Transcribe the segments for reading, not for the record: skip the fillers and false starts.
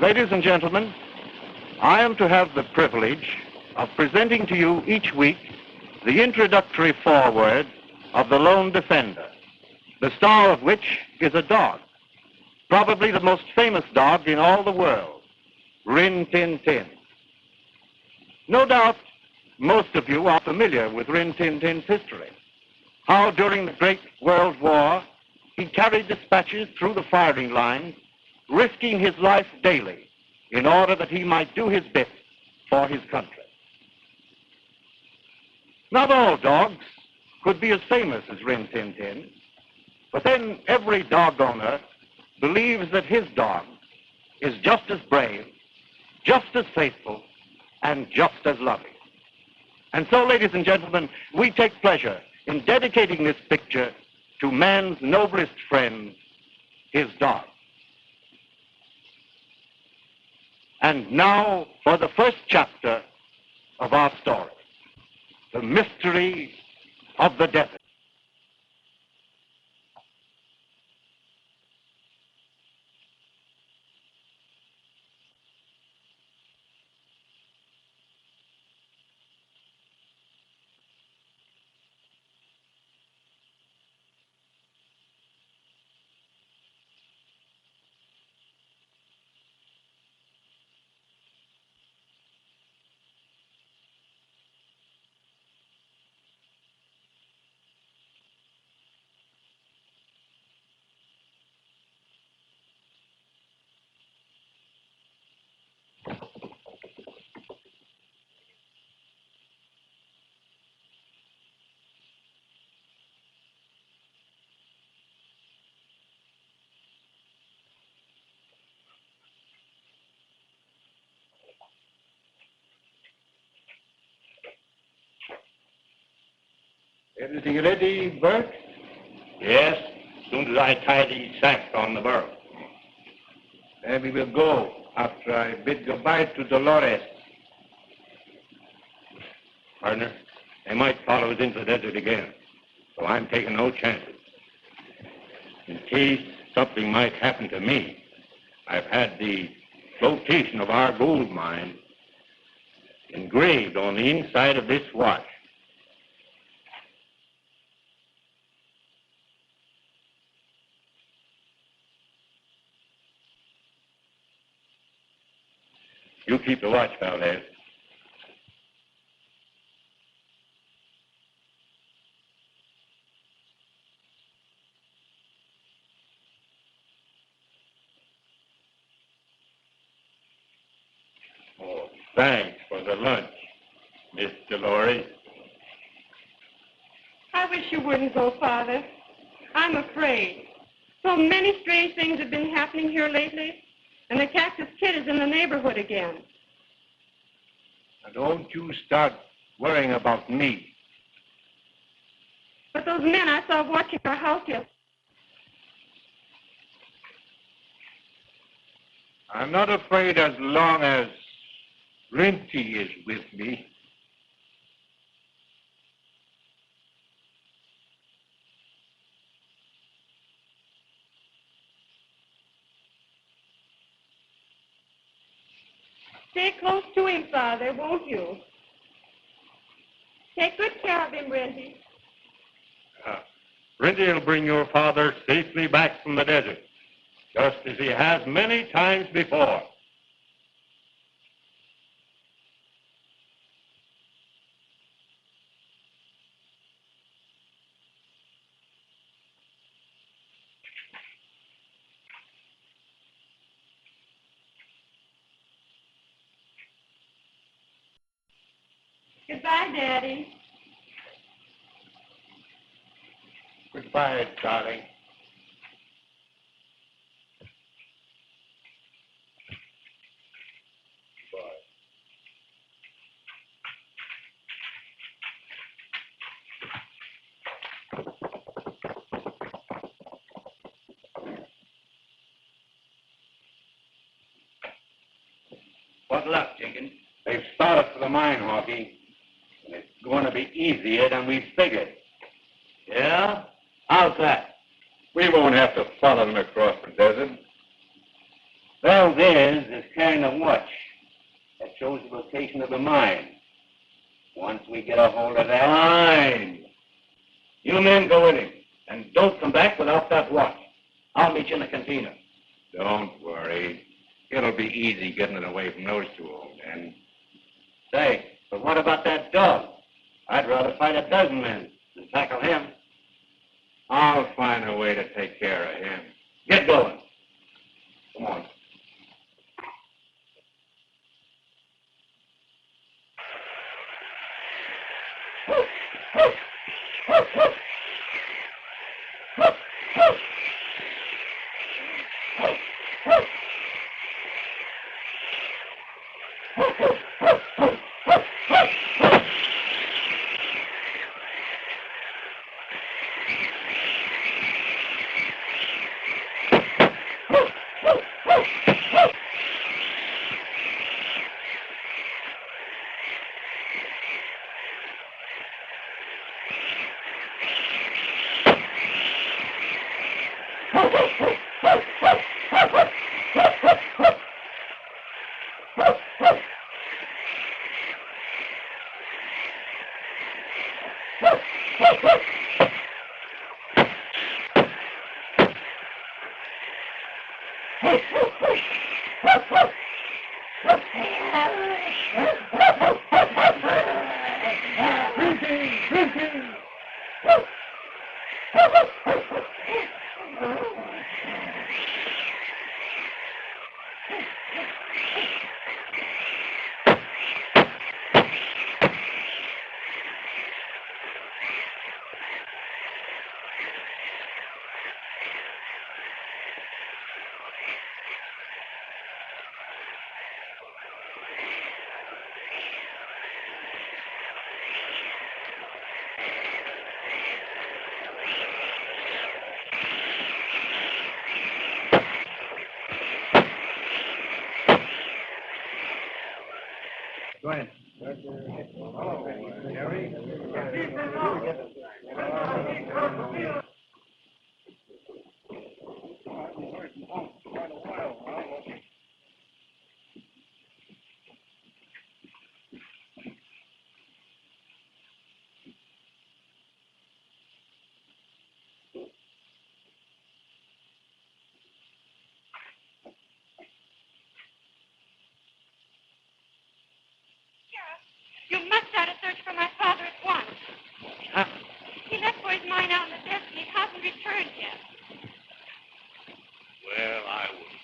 Ladies and gentlemen, I am to have the privilege of presenting to you each week the introductory foreword of The Lone Defender, the star of which is a dog, probably the most famous dog in all the world, Rin-Tin-Tin. No doubt most of you are familiar with Rin-Tin-Tin's history, how during the Great World War he carried dispatches through the firing lines, risking his life daily in order that he might do his bit for his country. Not all dogs could be as famous as Rin-Tin-Tin, but then every dog owner believes that his dog is just as brave, just as faithful, and just as loving. And so, ladies and gentlemen, we take pleasure in dedicating this picture to man's noblest friend, his dog. And now for the first chapter of our story, the mystery of the desert. Everything ready, Bert? Yes, as soon as I tie these sacks on the burro. Then we will go after I bid goodbye to Dolores. Partner, they might follow us into the desert again, so I'm taking no chances. In case something might happen to me, I've had the flotation of our gold mine engraved on the inside of this watch. You keep the watch, Valdez. Oh, thanks for the lunch, Miss Dolores. I wish you wouldn't go, Father. I'm afraid. So many strange things have been happening here lately, and the Cactus Kid is in the neighborhood again. Now don't you start worrying about me. But those men I saw watching our house yesterday. I'm not afraid as long as Rinty is with me. Stay close to him, Father, won't you? Take good care of him, Rinty. Rinty will bring your father safely back from the desert, just as he has many times before. Goodbye, Daddy. Goodbye, darling. What luck, Jenkins? They've started for the mine, Hawkey. And it's going to be easier than we figured. Yeah? How's that? We won't have to follow them across the desert. Valdez is carrying a watch that shows the location of the mine. Once we get a hold of that... Fine. You men go with him, and don't come back without that watch. I'll meet you in the cantina. Don't worry. It'll be easy getting it away from those two old men. Say, but what about that dog? I'd rather fight a dozen men than tackle him. I'll find a way to take care of him. Get going. Come on. Go ahead. You must start a search for my father at once. Huh? He left for his mine out in the desert and he hasn't returned yet. Well, I wouldn't.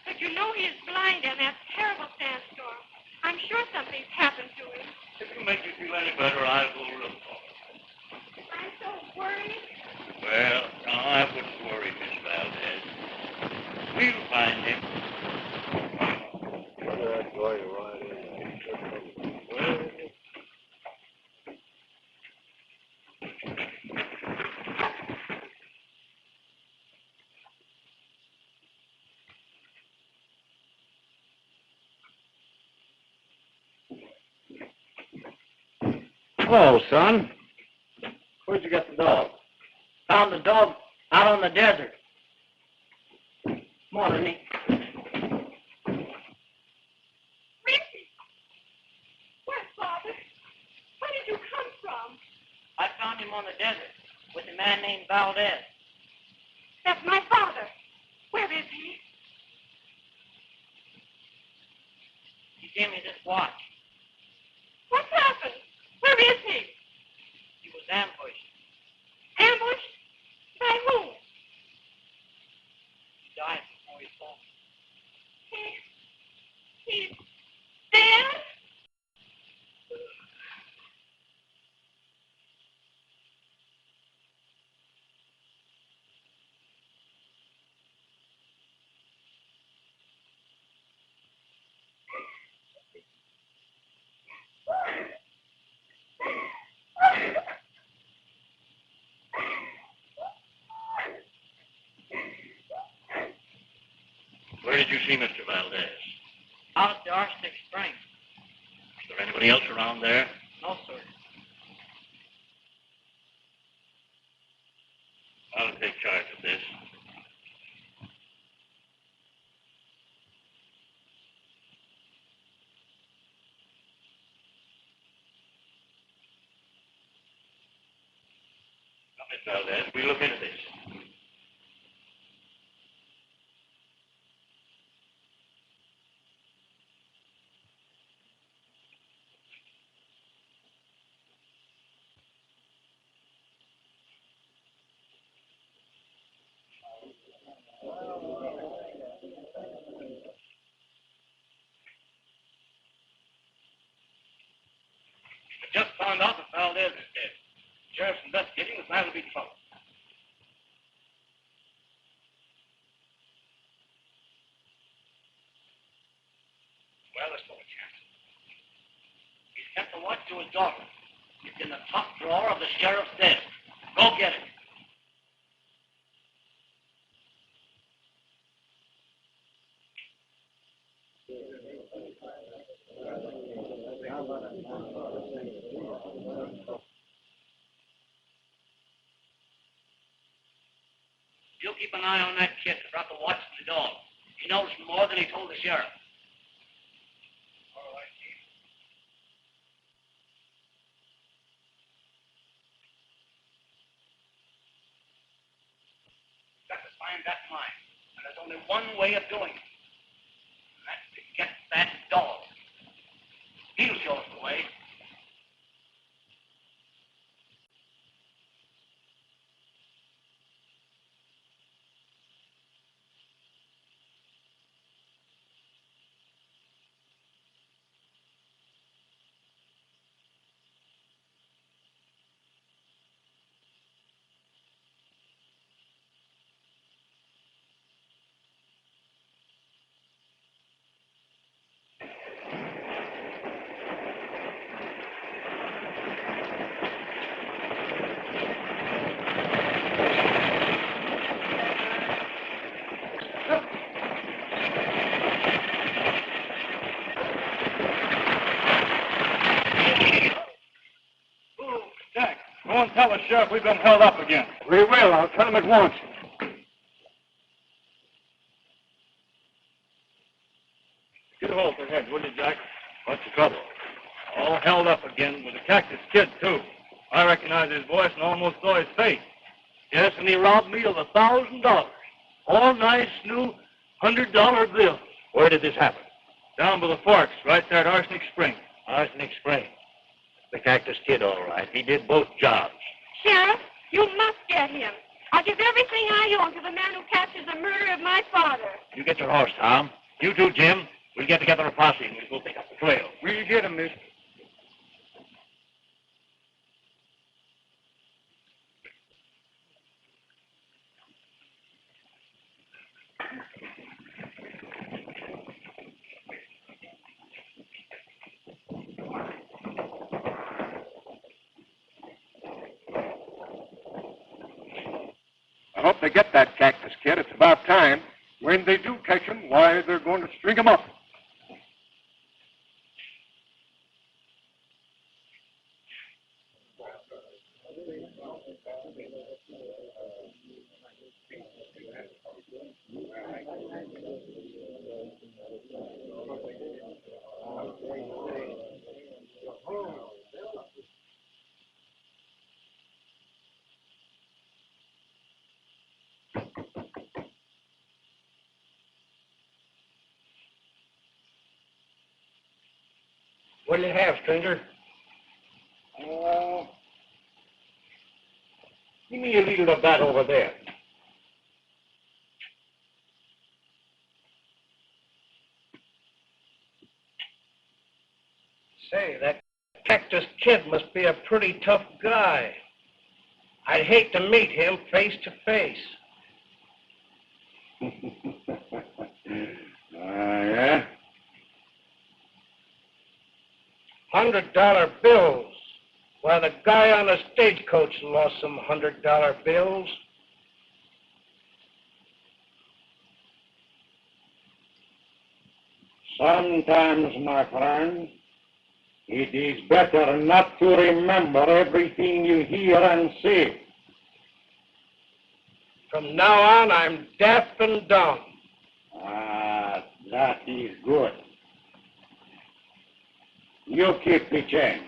But you know he is blind in that terrible sandstorm. I'm sure something's happened to him. If you make you feel any better, I'll go look for him. I'm so worried. Well, no, I wouldn't worry, Miss Valdez. We'll find him. Hello, son. Where'd you get the dog? Found the dog out on the desert. Come on, Rinty. Rinty! Where, Father? Where did you come from? I found him on the desert with a man named Valdez. That's my father. Where is he? He gave me this watch. What's happened? Where is he? He was ambushed. Ambushed? By who? He died before he saw me. He's dead? Where did you see Mr. Valdez? Out at the Arsenic Spring. Is there anybody else around there? No, sir. I'll take charge of this. Miss Valdez. We look into this. We just found out that Valdez is dead. Sheriff's investigating is liable to be trouble. Well, there's no chance. He's kept a watch to his daughter. It's in the top drawer of the sheriff's desk. Go get it. You keep an eye on that kid that brought the watch to the dog. He knows more than he told the sheriff. All right, Chief. We've got to find that mine. And there's only one way of doing it. And that's to get that dog. He'll show us the way. Go and tell the sheriff we've been held up again. We will. I'll tell him at once. Get a hold of their heads, will you, Jack? What's the trouble? All held up again with the Cactus Kid, too. I recognize his voice and almost saw his face. Yes, and he robbed me of $1,000. All nice, new $100 bills. Where did this happen? Down by the forks, right there at Arsenic Spring. Arsenic Spring. The Cactus Kid, all right. He did both jobs. Sheriff, you must get him. I'll give everything I own to the man who captures the murder of my father. You get your horse, Tom. You too, Jim. We'll get together a posse and we'll go pick up the trail. We'll get him, miss. I hope they get that Cactus Kid. It's about time. When they do catch him, why, they're going to string him up. What do you have, stranger? Give me a little of that over there. Say, that Cactus Kid must be a pretty tough guy. I'd hate to meet him face to face. Yeah? $100 bills. Why, the guy on the stagecoach lost some $100 bills. Sometimes, my friend, it is better not to remember everything you hear and see. From now on, I'm deaf and dumb. Ah, that is good. You keep the change.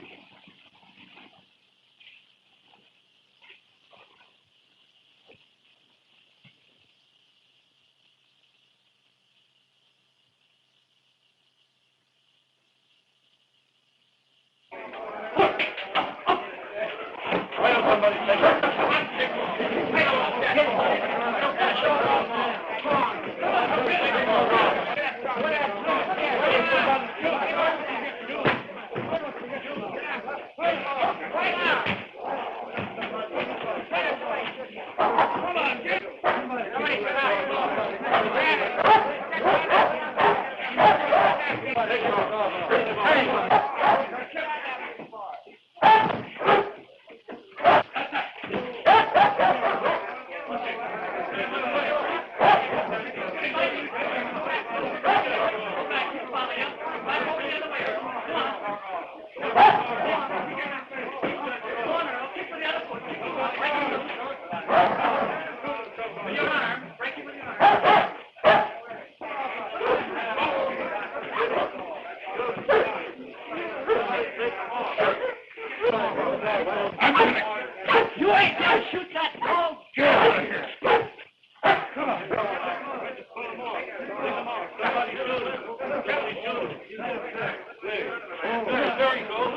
Somebody take You ain't gonna shoot that dog! Get out of here! There he goes.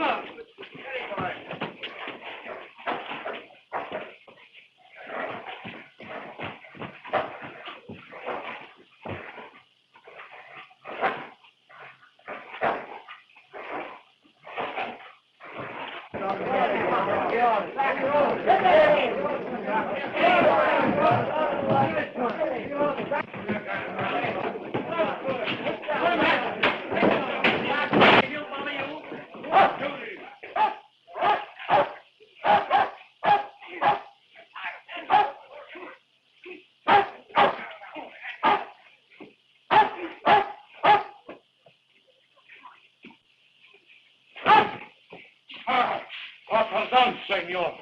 Pardon, senor.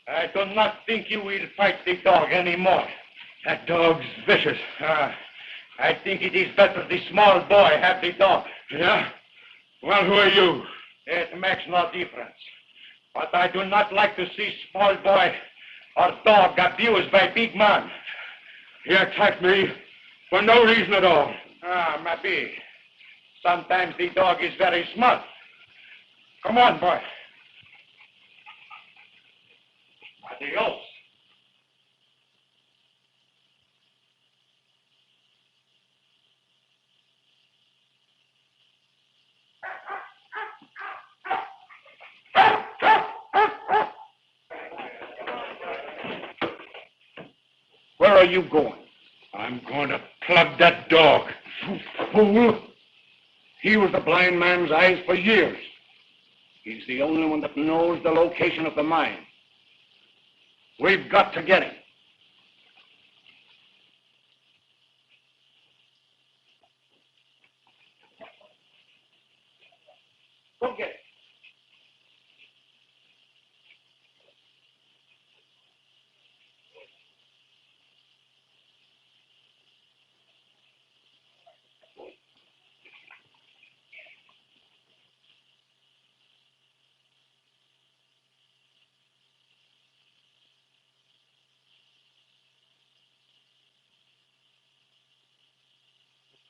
I do not think you will fight the dog anymore. That dog's vicious. I think it is better the small boy have the dog. Yeah? Well, who are you? It makes no difference. But I do not like to see small boy or dog abused by big man. He attacked me for no reason at all. Maybe. Sometimes the dog is very smart. Come on, boy. Adios. Where are you going? I'm going to plug that dog. Fool! He was the blind man's eyes for years. He's the only one that knows the location of the mine. We've got to get him. Go get him.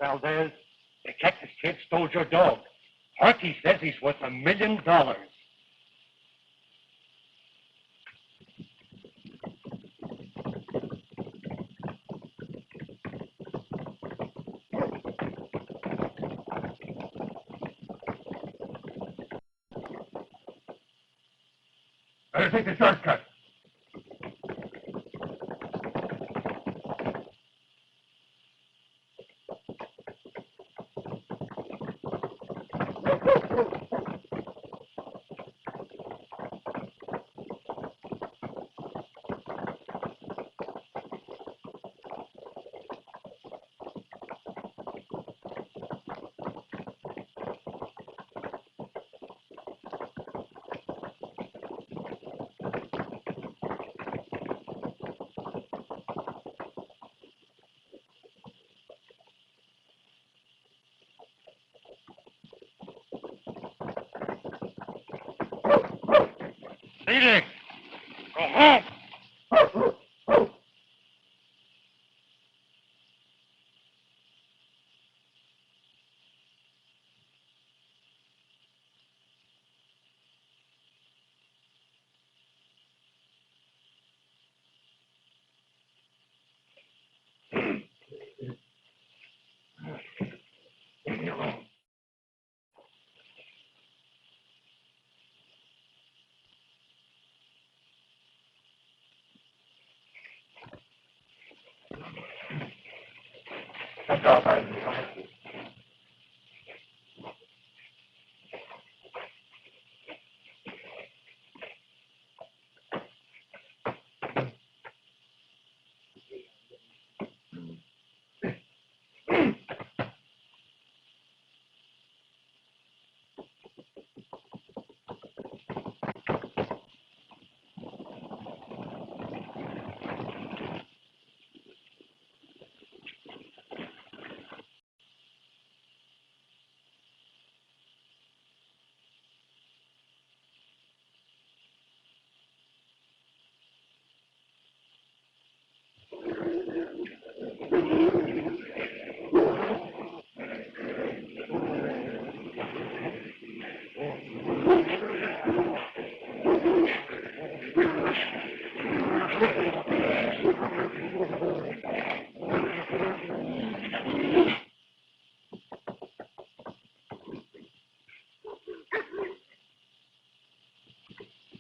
Valdez, the Cactus Kid stole your dog. Harkey says he's worth $1 million. Better take the shortcut. Felix, go home.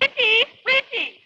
Rinty! Rinty!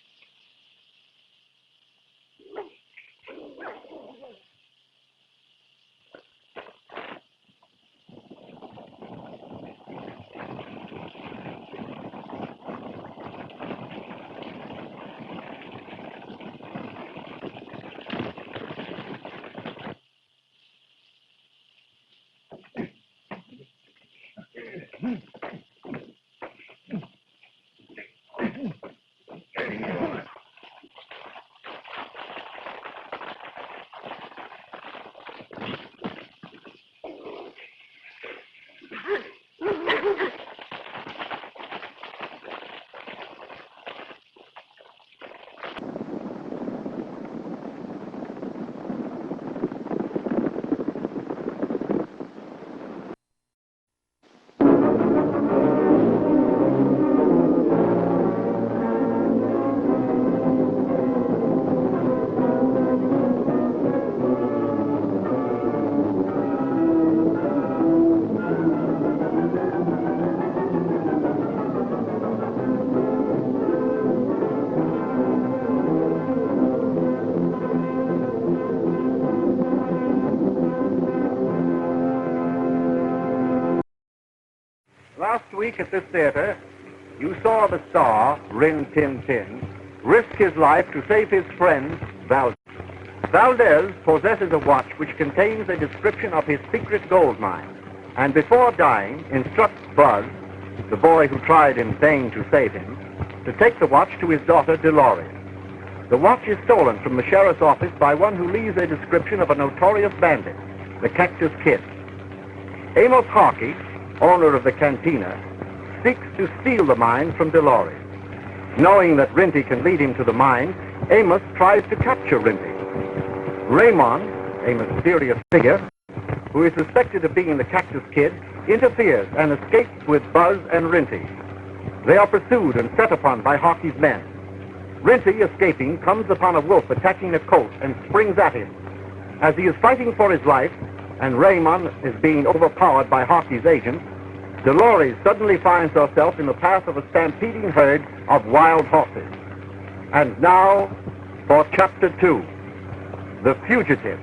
Last week at this theater, you saw the star, Rin-Tin-Tin, risk his life to save his friend, Valdez. Valdez possesses a watch which contains a description of his secret gold mine, and before dying, instructs Buzz, the boy who tried in vain to save him, to take the watch to his daughter, Dolores. The watch is stolen from the sheriff's office by one who leaves a description of a notorious bandit, the Cactus Kid. Amos Harkey, owner of the cantina, seeks to steal the mine from Dolores. Knowing that Rinty can lead him to the mine, Amos tries to capture Rinty. Raymond, a mysterious figure, who is suspected of being the Cactus Kid, interferes and escapes with Buzz and Rinty. They are pursued and set upon by Harkey's men. Rinty, escaping, comes upon a wolf attacking a colt and springs at him. As he is fighting for his life, and Raymond is being overpowered by Harkey's agents, Dolores suddenly finds herself in the path of a stampeding herd of wild horses. And now for Chapter 2, The Fugitive.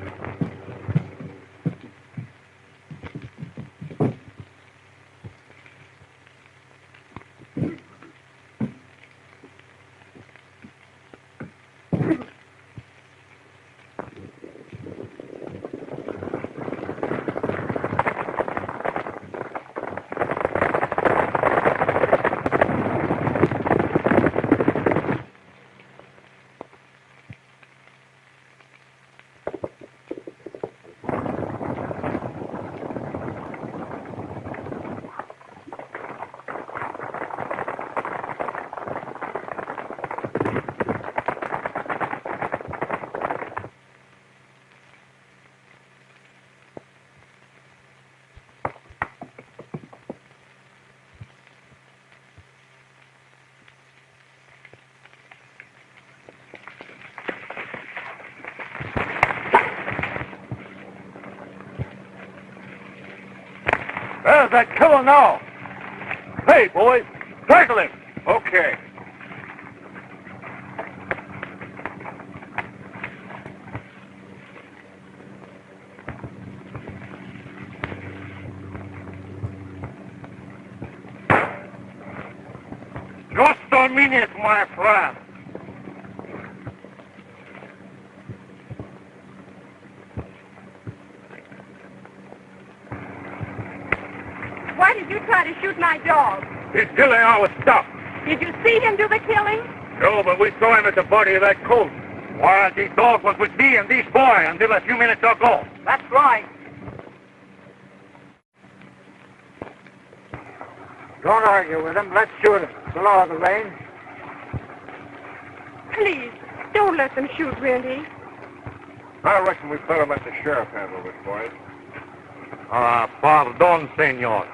There's that killer now. Hey, boys, tackle him. Okay. minute, my friend. Why did you try to shoot my dog? He's killing our stuff. Did you see him do the killing? No, but we saw him at the body of that colt. While the dog was with me and this boy until a few minutes ago. That's right. Don't argue with him. Let's shoot him. The law of the range. Please, don't let them shoot Rinty. I reckon we better let the sheriff handle this, boys. Pardon, senor,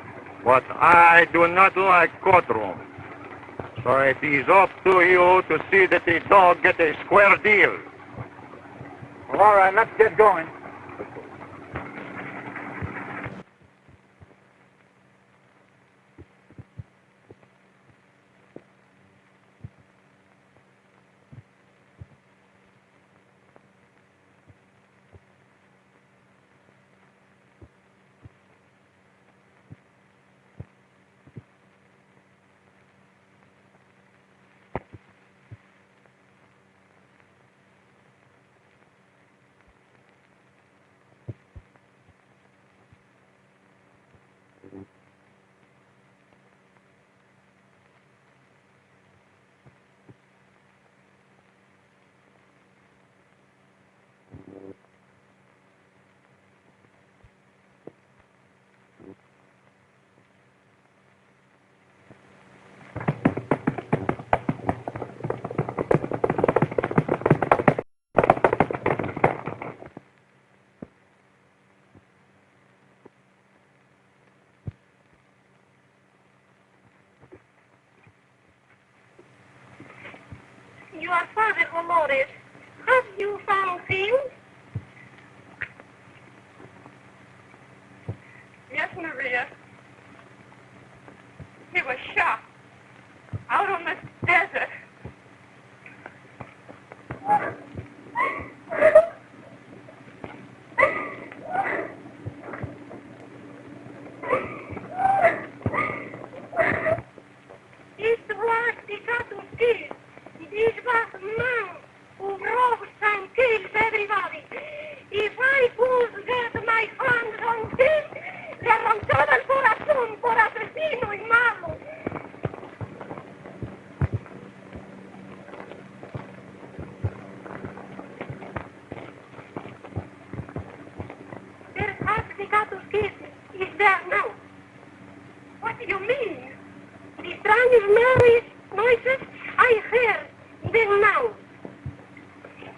but I do not like courtroom. So it is up to you to see that the dog get a square deal. Well, all right, let's get going. Your father, Dolores, have you found him? Yes, Maria. He was shot out on the desert. This was the Cactus Kid. This was a man who robbed and killed everybody. If I could get my hands on him, le arrancaba el corazón por asesino y malo. Perhaps the Cactus Kid is there now. What do you mean? The strange noises I heard. Then now.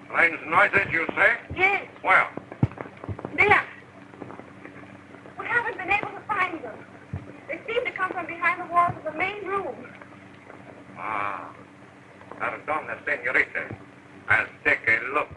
Strange noises, you say? Yes. Well, There. We haven't been able to find them. They seem to come from behind the walls of the main room. Perdona, senorita. I'll take a look.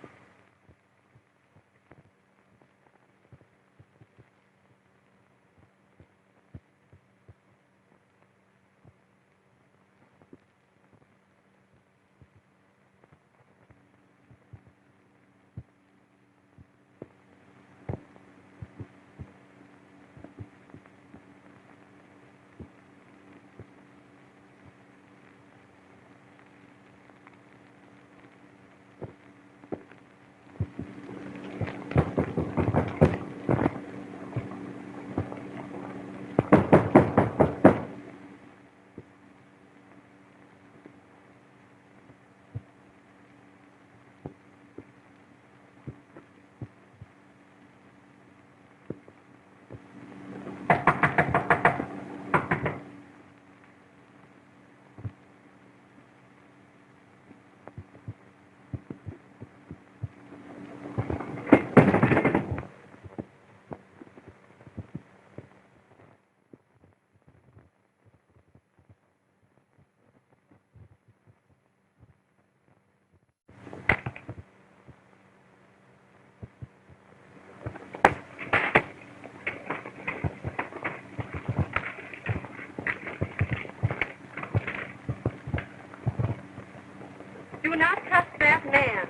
Do not trust that man.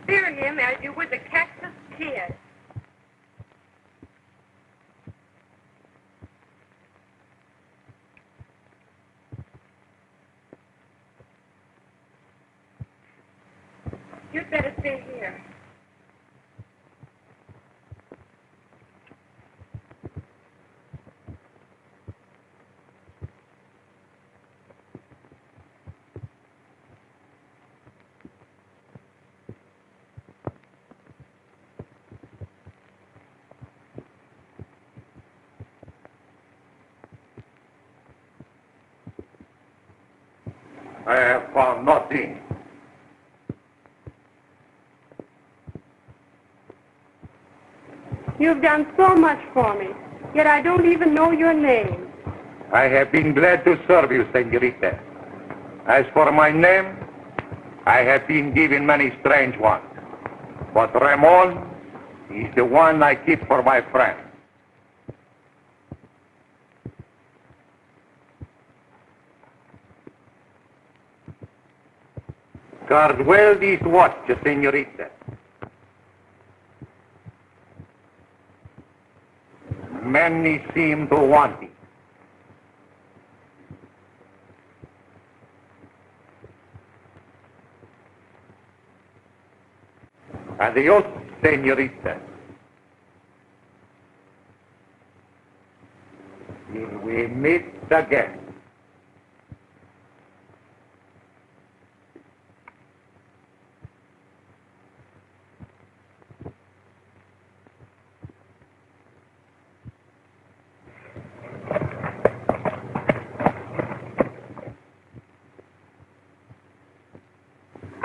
Fear him as you would the Cactus Kid. You'd better stay here. I have found nothing. You've done so much for me, yet I don't even know your name. I have been glad to serve you, senorita. As for my name, I have been given many strange ones. But Ramon is the one I keep for my friend. Guard well this watch, senorita. Many seem to want it. Adios, senorita. Till we meet again.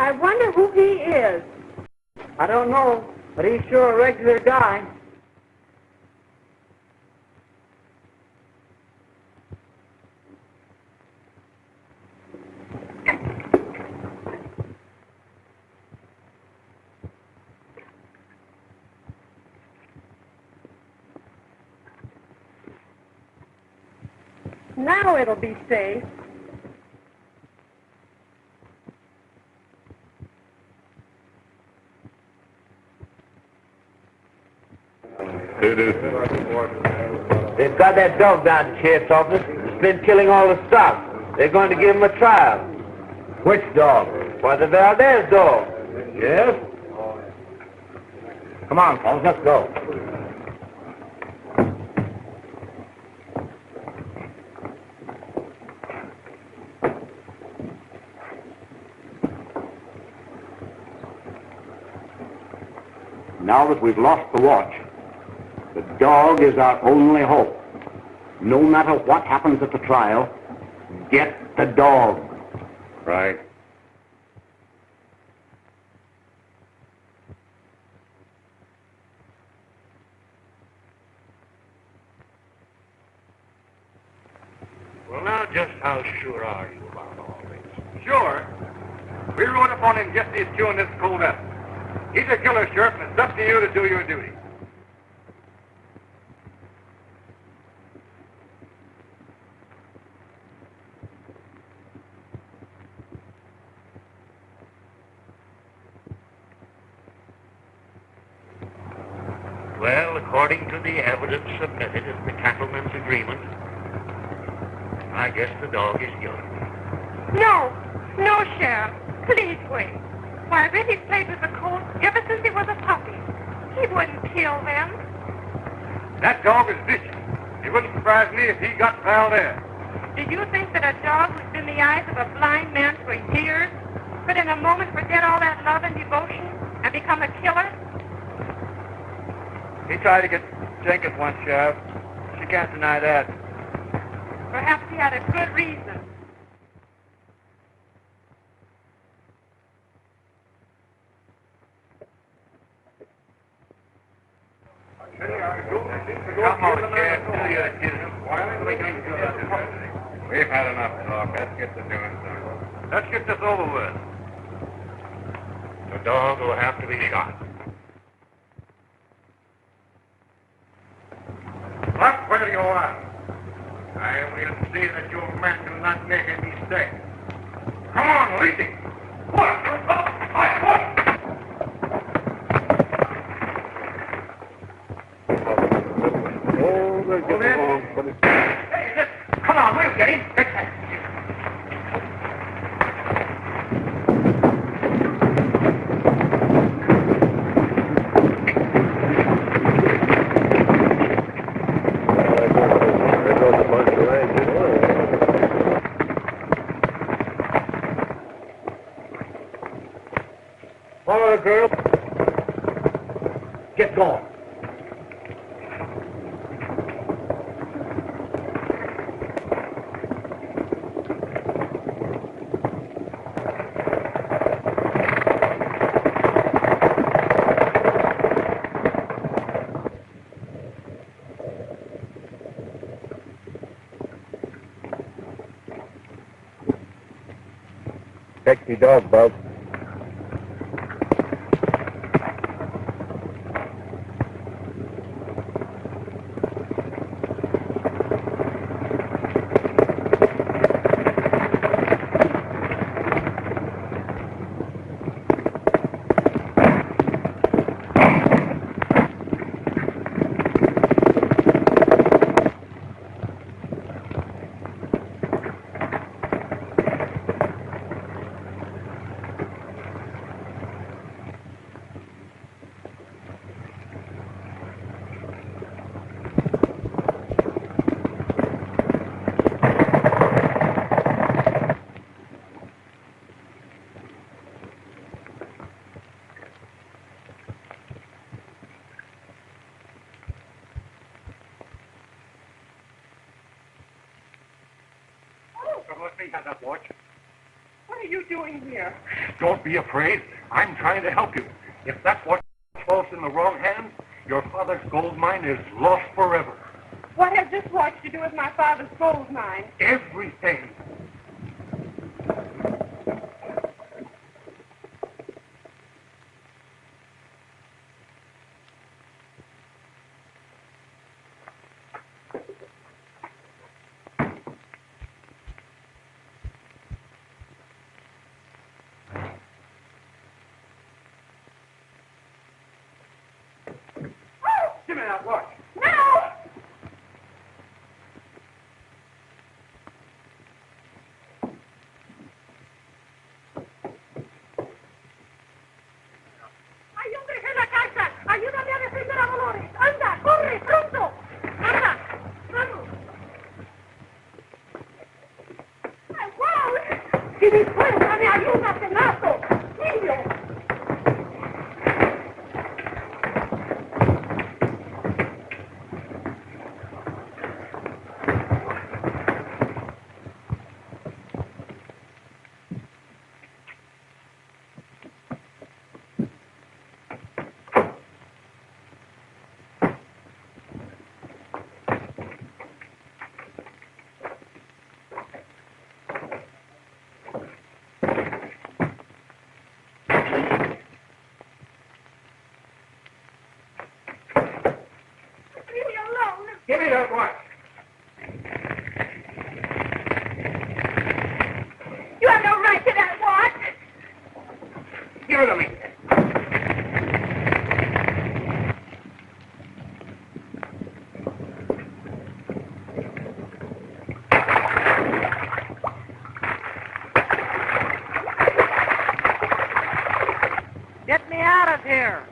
I wonder who he is. I don't know, but he's sure a regular guy. Now it'll be safe. They've got that dog down at the sheriff's office. It's been killing all the stock. They're going to give him a trial. Which dog? Why, the Valdez dog. Yes? Come on, fellas, let's go. Now that we've lost the watch, the dog is our only hope. No matter what happens at the trial, get the dog. Right. Well, now, just how sure are you about all this? Sure. We rode upon him just as he's chewing this cold up. He's a killer, Sheriff, and it's up to you to do your duty. Well, according to the evidence submitted as the cattleman's agreement, I guess the dog is yours. No, no, Sheriff. Please wait. Why, Rinty's played with the colts ever since he was a puppy. He wouldn't kill them. That dog is vicious. It wouldn't surprise me if he got found there. Do you think that a dog who's been the eyes of a blind man for years could in a moment forget all that love and devotion and become a killer? He tried to get Jenkins once, Sheriff. She can't deny that. Perhaps he had a good reason. Come on, Sheriff. We've had enough talk. Let's get to doing something. Let's get this over with. The dog will have to be shot. What? Where do you want? I will see that your man do not make a mistake. Come on, Rinty. What? Come on, we'll get him. order, girl. Get going. Sexy dog, Bub. Let me have that watch. What are you doing here? Don't be afraid. I'm trying to help you. If that watch falls in the wrong hands, your father's gold mine is lost forever. What has this watch to do with my father's gold mine? Everything. Give me that watch. No! Ayúdame en la casa. Ayúdame a defender a Dolores. Anda, corre, pronto. Anda, vamos. Ay, wow. Si mi fuerza me ayuda, te mato. Niño. Give me that watch. You have no right to that watch. Give it to me. Get me out of here.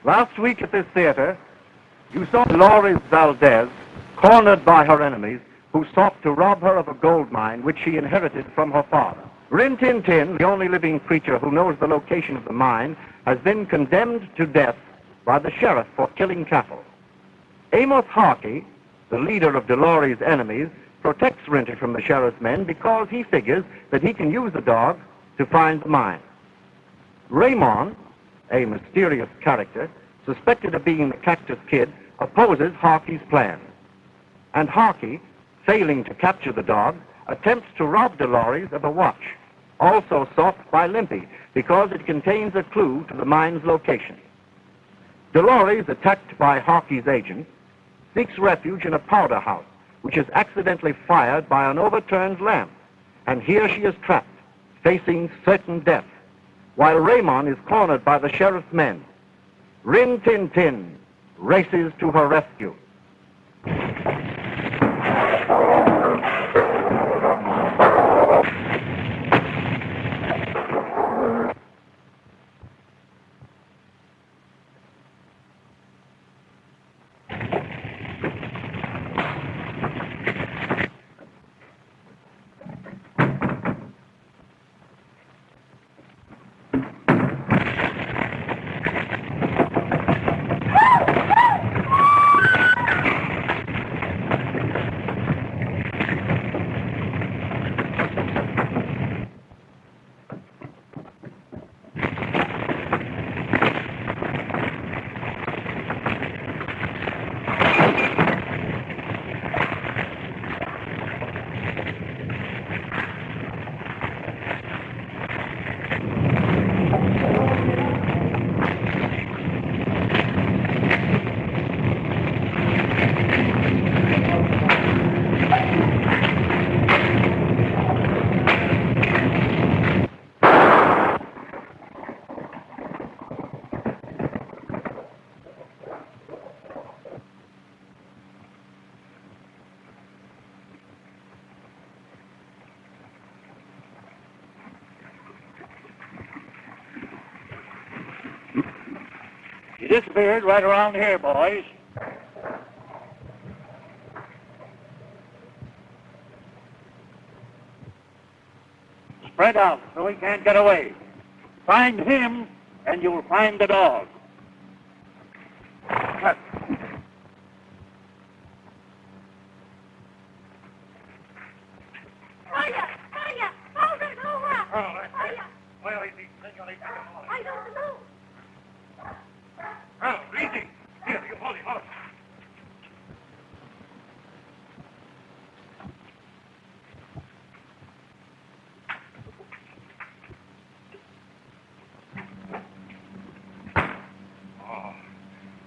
Last week at this theater, you saw Dolores Valdez cornered by her enemies who sought to rob her of a gold mine which she inherited from her father. Rin-Tin-Tin, the only living creature who knows the location of the mine, has been condemned to death by the sheriff for killing cattle. Amos Harkey, the leader of Dolores' enemies, protects Rinty from the sheriff's men because he figures that he can use the dog to find the mine. Raymond, a mysterious character, suspected of being the Cactus Kid, opposes Harkey's plan. And Harkey, failing to capture the dog, attempts to rob Dolores of a watch, also sought by Limpy because it contains a clue to the mine's location. Dolores, attacked by Harkey's agents, seeks refuge in a powder house, which is accidentally fired by an overturned lamp, and here she is trapped, facing certain death, while Raymond is cornered by the sheriff's men. Rin-Tin-Tin races to her rescue. He disappeared right around here, boys. Spread out so he can't get away. Find him, and you'll find the dog. Cut. Vaya, vaya, hold it over. Vaya. Where is he, señorita? I don't know. Oh, Rinty, here, you hold him out.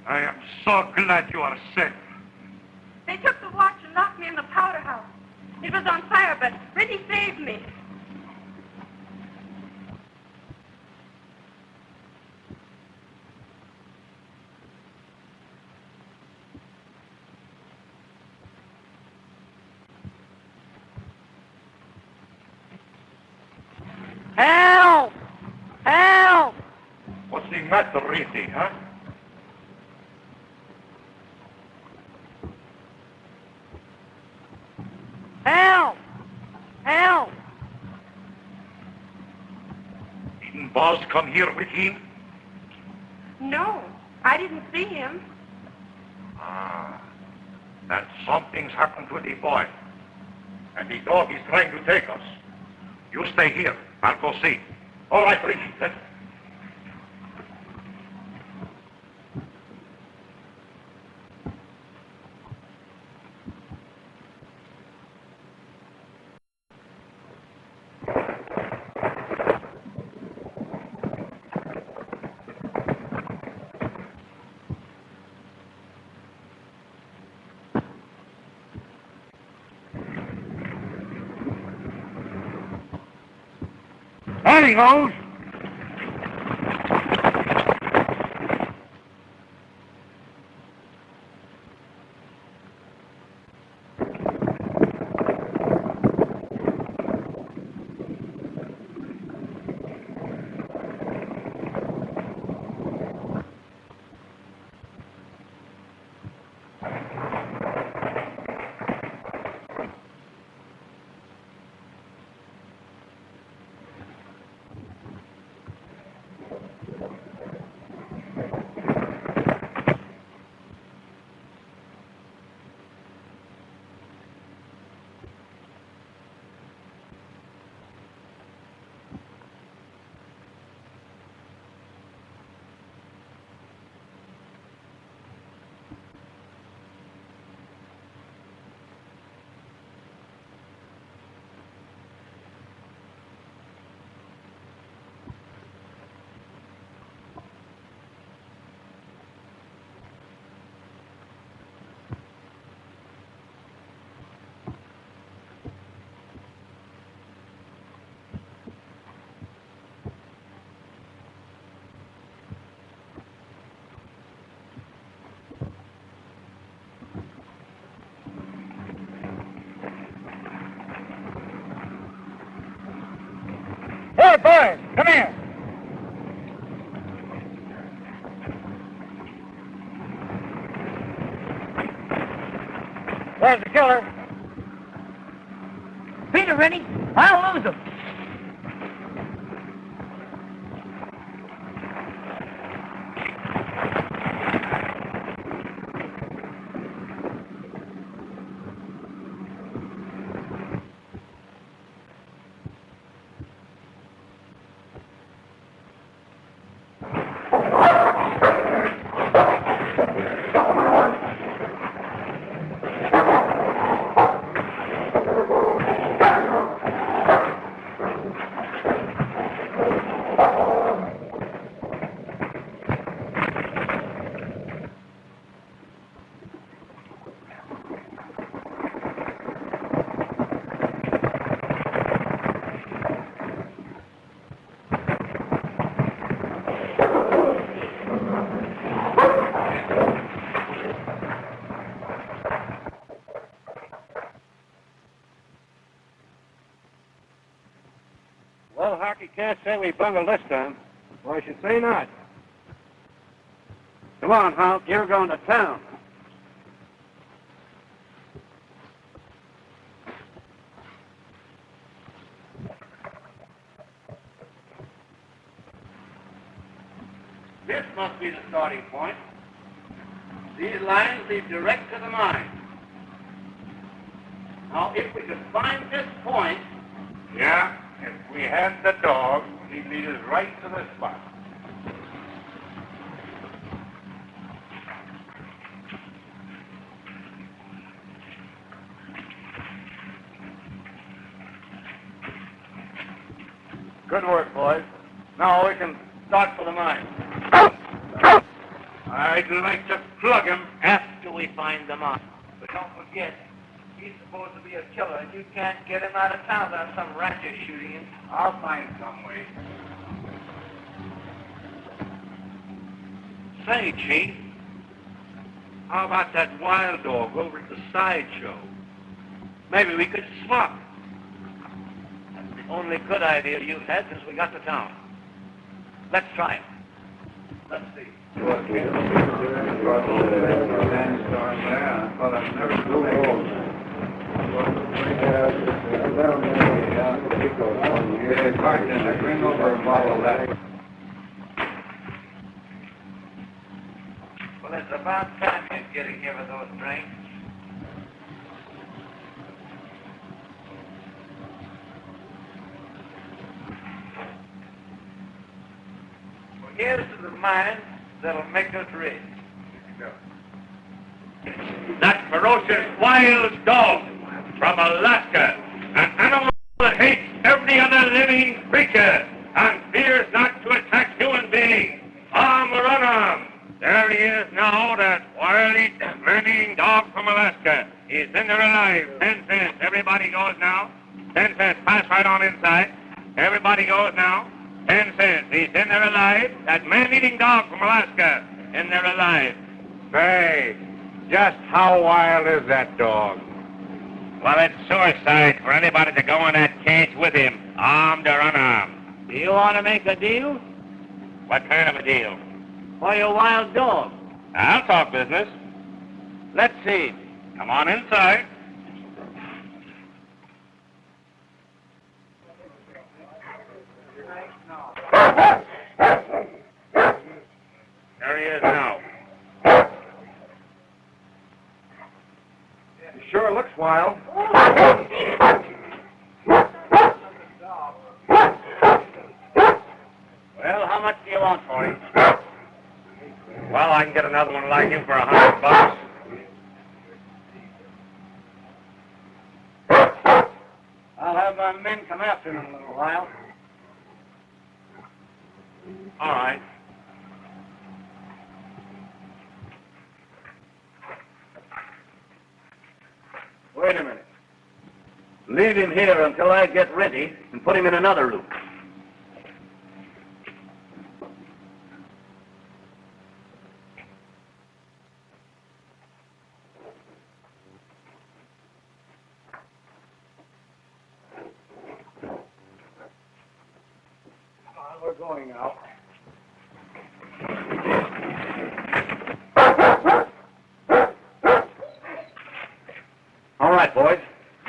I am so glad you are safe. They took the watch and locked me in the powder house. It was on fire, but Rinty saved me. Help! Help! What's the matter, Rinty, huh? Help! Help! Didn't boss come here with him? No, I didn't see him. Ah, then something's happened to the boy. And the dog is trying to take us. You stay here. I'll go see. All right, Rinty, let's... There he goes. Come here. There's the killer. Beat it, Rinty. I'll lose him. Well, Hockey can't say we bungled this time. Well, I should say not. Come on, Honk, you're going to town. This must be the starting point. These lines lead direct to the mine. Now, if we could find this point... Yeah, if we had the dog, he'd lead us right to the spot. Good work, boys. Now we can start for the mine. I'd like to plug him after we find the mine. But don't forget, he's supposed to be a killer, and you can't get him out of town without some rancher shooting him. I'll find some way. Say, Chief, how about that wild dog over at the sideshow? Maybe we could swap. That's the only good idea you've had since we got to town. Let's try it. Let's see. Well, it's about time you're getting here with those drinks. Well, here's to the mine that'll make us rich. That ferocious wild dog from Alaska, an animal that hates every other living creature and fears not to attack human beings. Run. There he is now, that wily, man-eating dog from Alaska. He's in there alive. 10 cents. Everybody goes now. 10 cents. Pass right on inside. Everybody goes now. 10 cents. He's in there alive. That man-eating dog from Alaska. In there alive. Say, just how wild is that dog? Well, it's suicide for anybody to go in that cage with him, armed or unarmed. Do you want to make a deal? What kind of a deal? For your wild dog? I'll talk business. Let's see. Come on inside. There he is now. He sure looks wild. Well, how much do you want for him? Well, I can get another one like him for $100. I'll have my men come after him in a little while. All right. Wait a minute. Leave him here until I get ready and put him in another room. going now. All right, boys.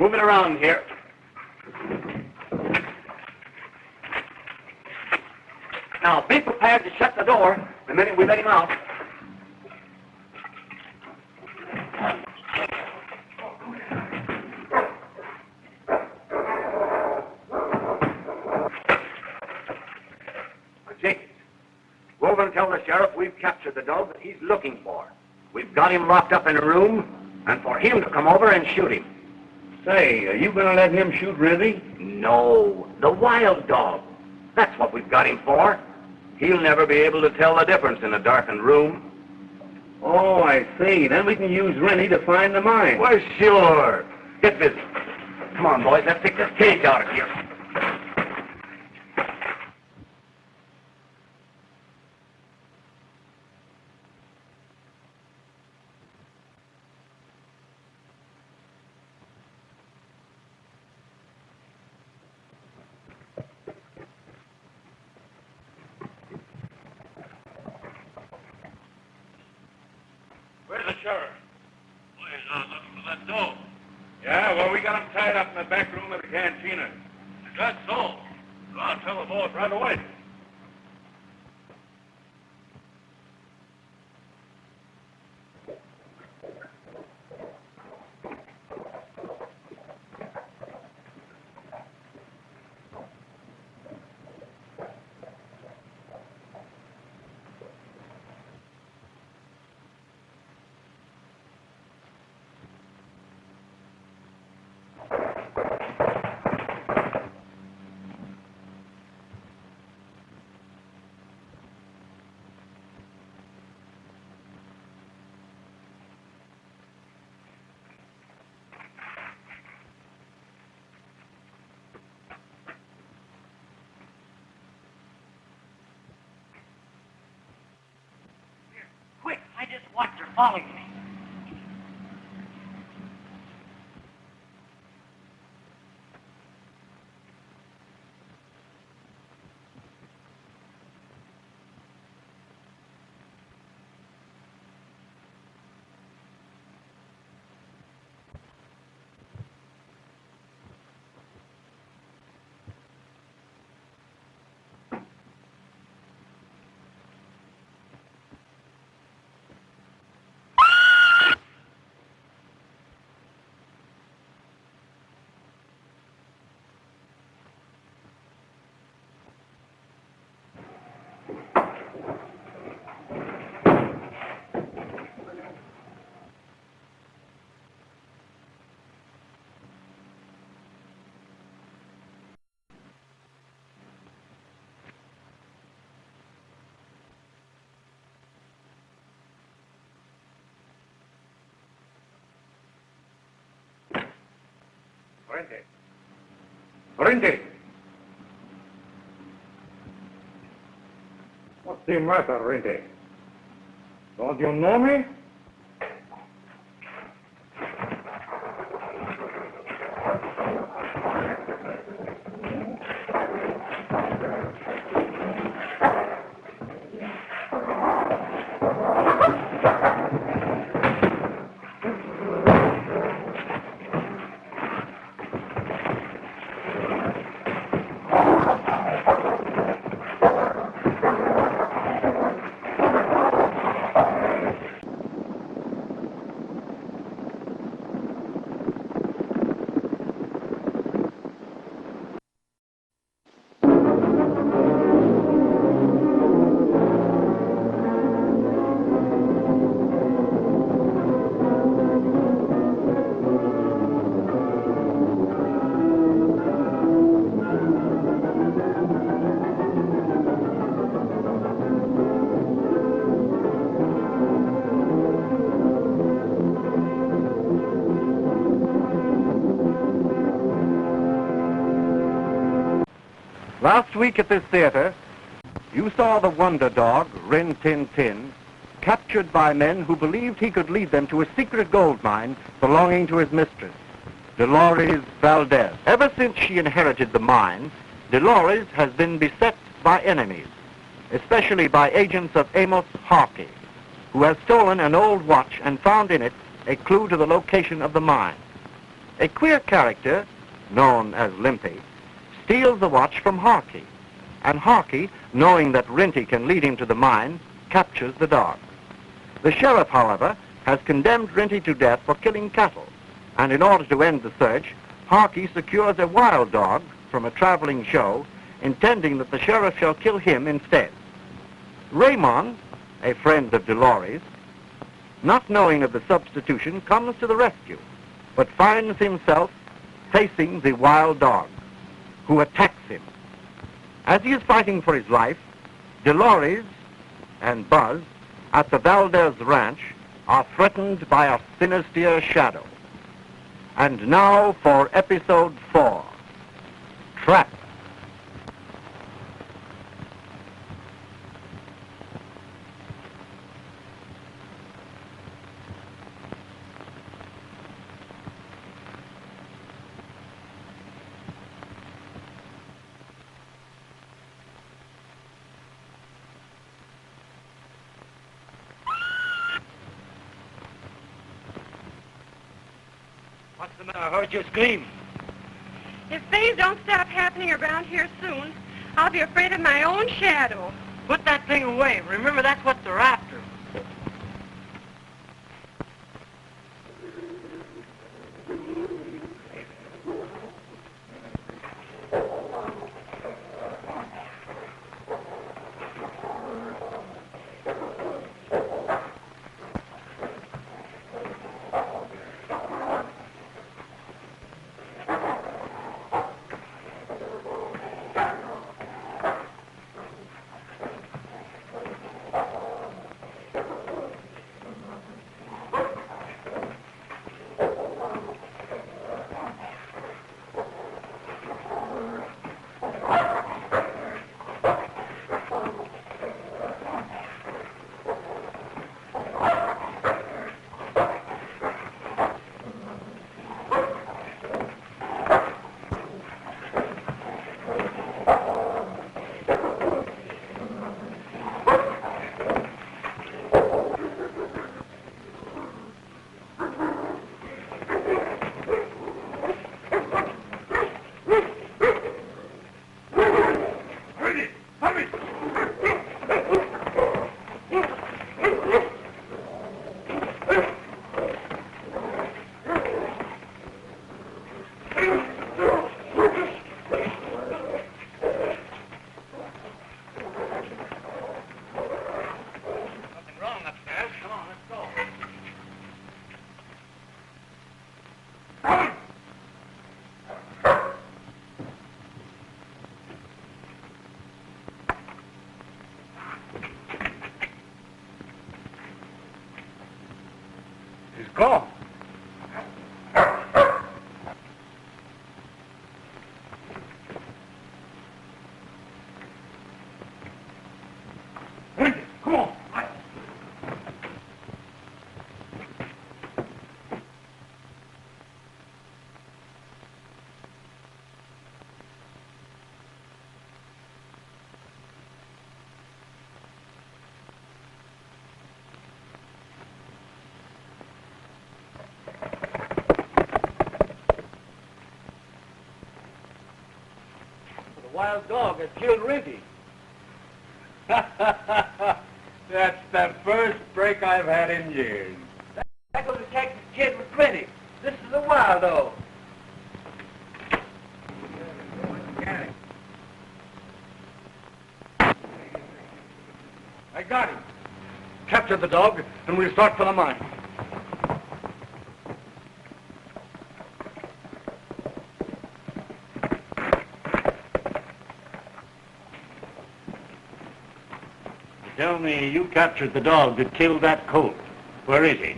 Move it around here. Now, be prepared to shut the door the minute we let him out. Jenkins, go over and tell the sheriff we've captured the dog that he's looking for. We've got him locked up in a room, and for him to come over and shoot him. Say, are you going to let him shoot Rinty? No, the wild dog. That's what we've got him for. He'll never be able to tell the difference in a darkened room. Oh, I see. Then we can use Rinty to find the mine. Well, sure. Get busy. Come on, boys. Let's take this cage out of here. Where's the sheriff? Well, he's looking for that dog. Yeah, well, we got him tied up in the back room of the cantina. Is that so? Well, I'll tell the boss right away. Quick, I just watched her following me. Rinty. Rinty! What's the matter, Rinty? Don't you know me? Last week at this theater, you saw the wonder dog, Rin-Tin-Tin, captured by men who believed he could lead them to a secret gold mine belonging to his mistress, Dolores Valdez. Ever since she inherited the mine, Dolores has been beset by by enemies, especially by agents of Amos Harkey, who has stolen an old watch and found in it a clue to the location of the mine. A queer character, known as Limpy, steals the watch from Harkey, and Harkey, knowing that Rinty can lead him to the mine, captures the dog. The sheriff, however, has condemned Rinty to death for killing cattle, and in order to end the search, Harkey secures a wild dog from a traveling show, intending that the sheriff shall kill him instead. Raymond, a friend of Dolores, not knowing of the substitution, comes to the rescue, but finds himself facing the wild dog, who attacks him. As he is fighting for his life, Dolores and Buzz at the Valdez Ranch are threatened by a sinister shadow. And now for episode 4, Trap. What's the matter? I heard you scream. If things don't stop happening around here soon, I'll be afraid of my own shadow. Put that thing away. Remember, that's what they're after. Go. Come on. Wild dog has killed Rinty. That's the first break I've had in years. That goes the Cactus Kid with Rinty. This is a wild dog. I got him. Capture the dog, and we'll start for the mine. Tell me, you captured the dog that killed that colt. Where is he?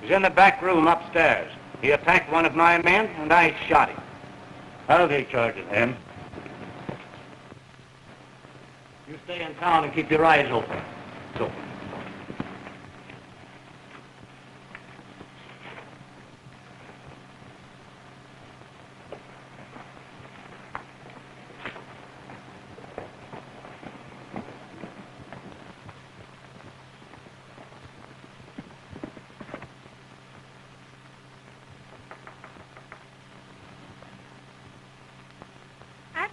He's in the back room upstairs. He attacked one of my men, and I shot him. I'll take charge of him. You stay in town and keep your eyes open. So.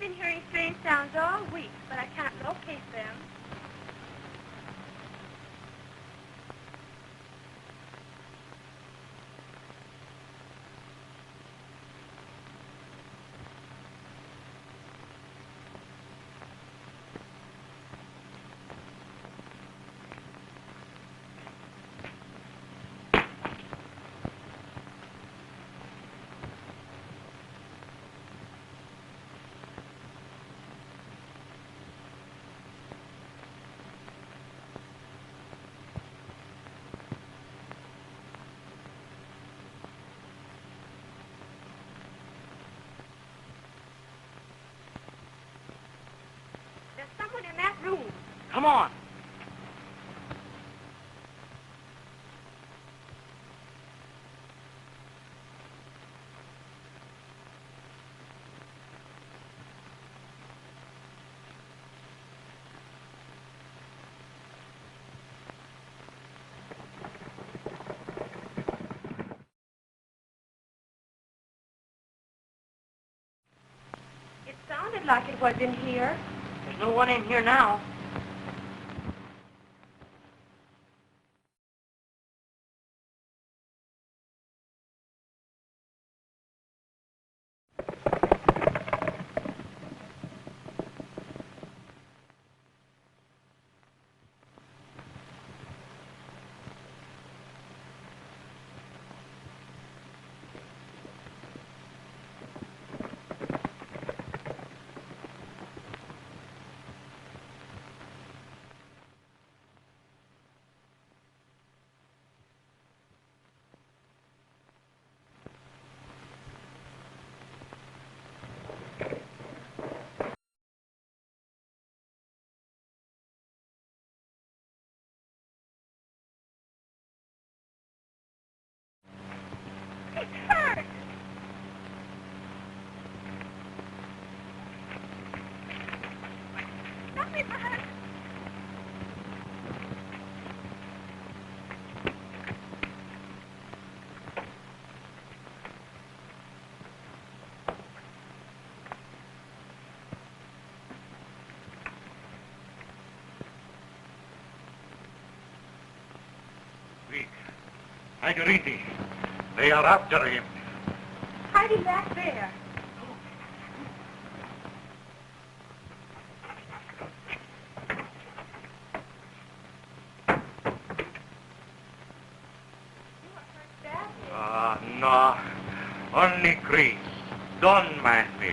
been hearing strange sounds all week, but I can't locate them. There's someone in that room. Come on. It sounded like it was in here. There's no one in here now. It's hurt. Let me back. Weak. Rinty. They are after him. Hiding back there. You were hurt badly. No. Only Grease. Don't mind me.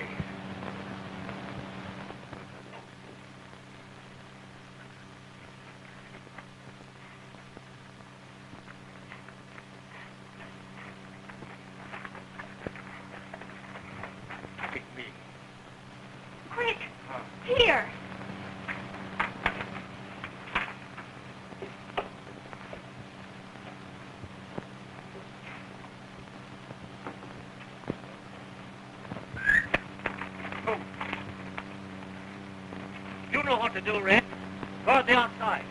Take me. Quick. Here. You know what to do, Red. Guard the outside.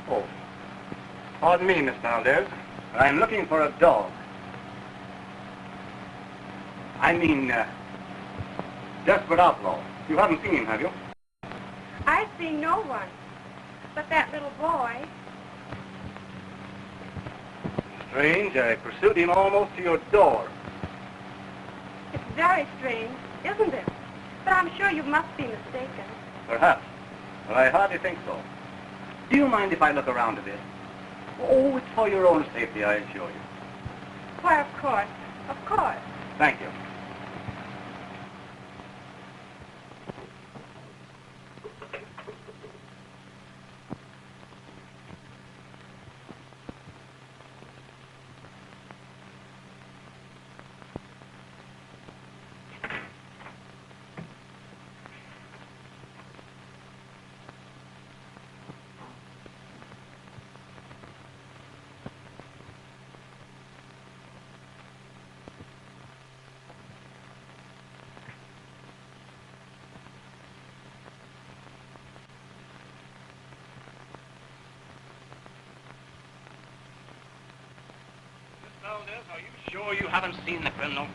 Oh. Pardon me, Miss Valdez. I'm looking for a dog. I mean, desperate outlaw. You haven't seen him, have you? I've seen no one. But that little boy. Strange, I pursued him almost to your door. It's very strange, isn't it? But I'm sure you must be mistaken. Perhaps. But I hardly think so. Do you mind if I look around a bit? Oh, it's for your own safety, I assure you. Why, of course. Of course. Thank you. Valdez, are you sure you haven't seen the criminal?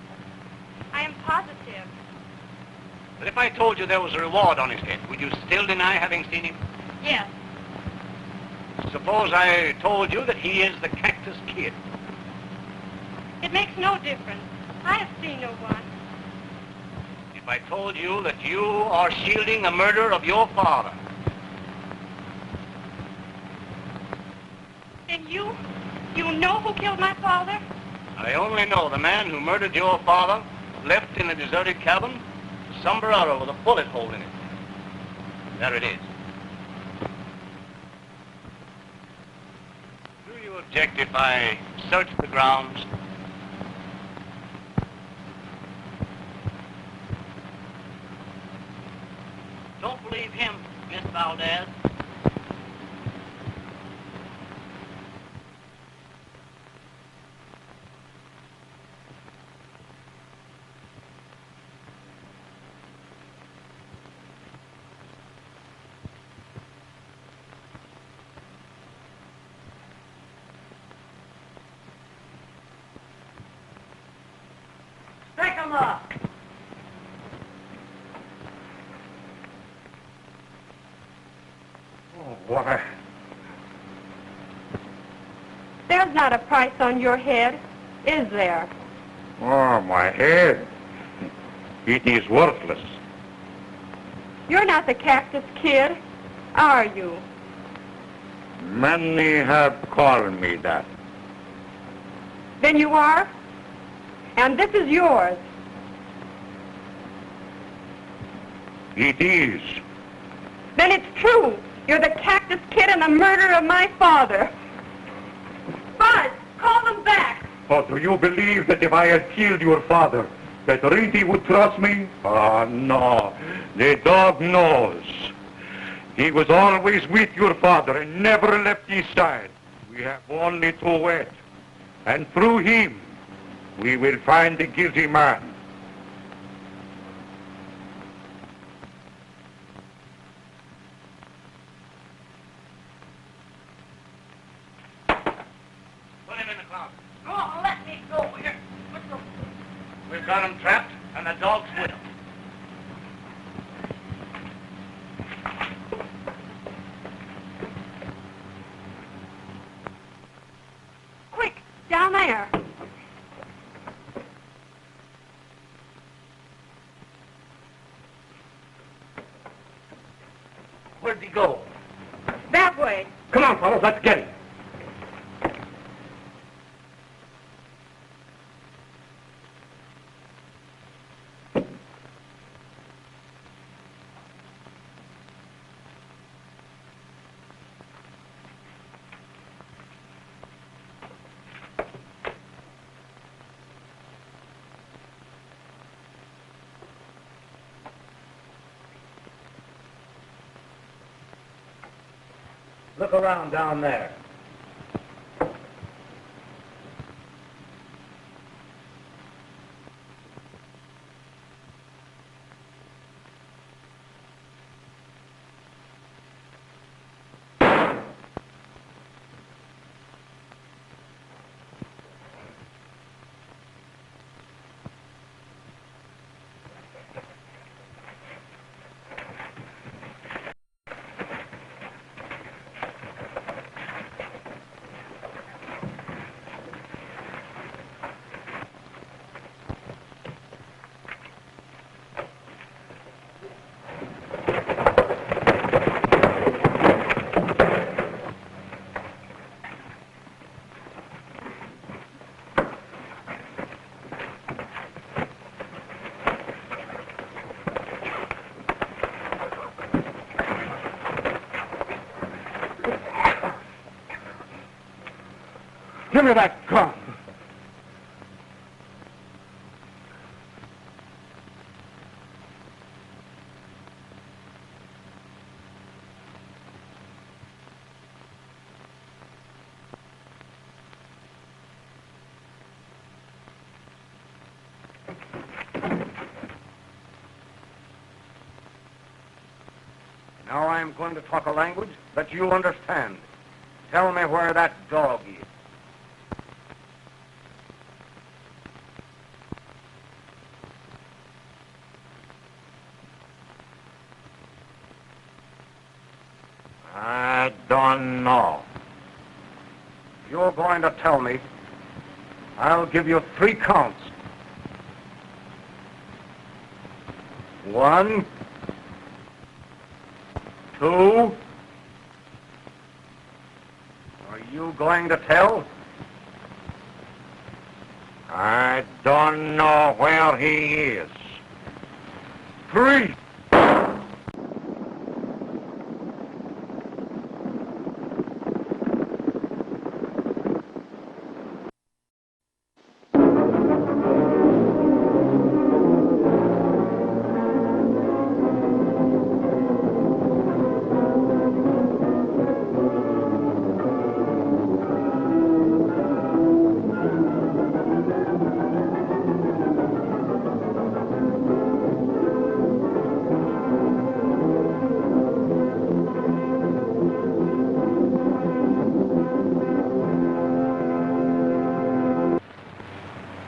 I am positive. But if I told you there was a reward on his head, would you still deny having seen him? Yes. Suppose I told you that he is the Cactus Kid. It makes no difference. I have seen no one. If I told you that you are shielding the murder of your father. And you know who killed my father? I only know the man who murdered your father left in a deserted cabin a sombrero with a bullet hole in it. There it is. Do you object if I search the grounds? Don't believe him, Miss Valdez. Pick him up. Oh, why? There's not a price on your head, is there? Oh, my head. It is worthless. You're not the Cactus Kid, are you? Many have called me that. Then you are? And this is yours. It is. Then it's true. You're the Cactus Kid and the murderer of my father. Buzz, call them back. Oh, do you believe that if I had killed your father, that Rinty would trust me? Ah, no. The dog knows. He was always with your father and never left his side. We have only to wait. And through him, we will find the guilty man. Put him in the closet. Go on, let me go here. We've got him trapped, and the dog's with him. Quick, down there. Where'd he go? That way. Come on, fellas, let's get him. Look around down there. Give me that gun. Now I am going to talk a language that you understand. Tell me where that dog is. don't know. You're going to tell me. I'll give you 3 counts. 1, 2. Are you going to tell? I don't know where he is. 3.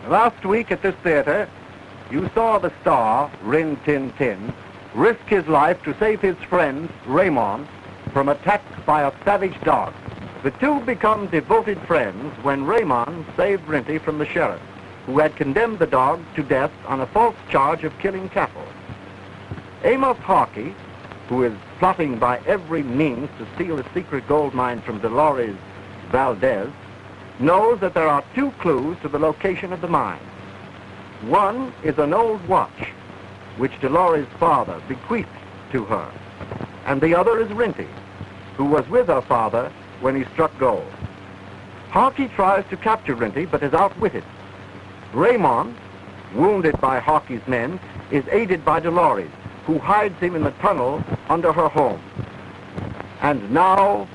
Last week at this theater, you saw the star, Rin-Tin-Tin, risk his life to save his friend, Raymond, from attack by a savage dog. The two become devoted friends when Raymond saved Rinty from the sheriff, who had condemned the dog to death on a false charge of killing cattle. Amos Harkey, who is plotting by every means to steal a secret gold mine from Dolores Valdez, knows that there are 2 clues to the location of the mine. One is an old watch, which Dolores' father bequeathed to her, and the other is Rinty, who was with her father when he struck gold. Harkey tries to capture Rinty, but is outwitted. Raymond, wounded by Harkey's men, is aided by Dolores, who hides him in the tunnel under her home. And now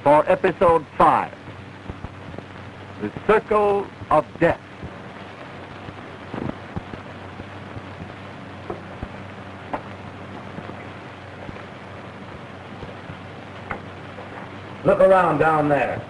for episode 5. The Circle of Death. Look around down there.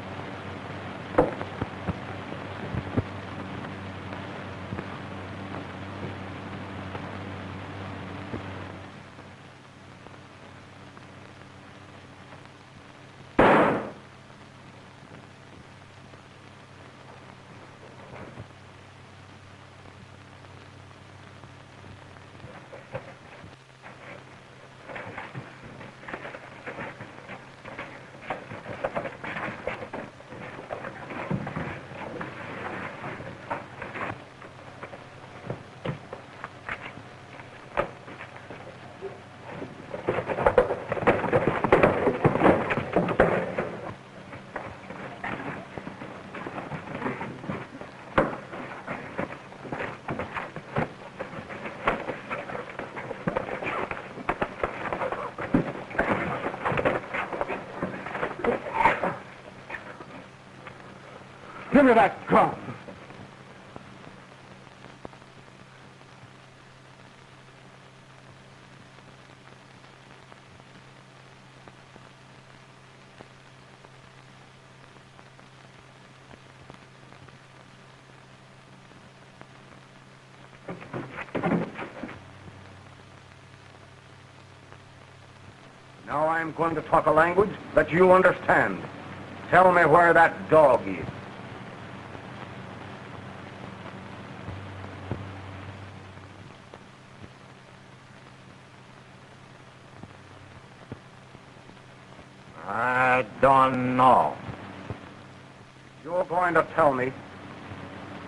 Give me that gun. Now I'm going to talk a language that you understand. Tell me where that dog is. I don't know. If you're going to tell me,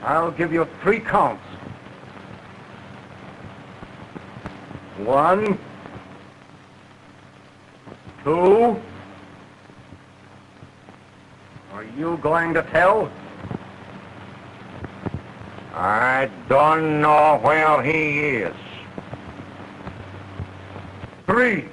I'll give you 3 counts. 1, 2. Are you going to tell? I don't know where he is. 3.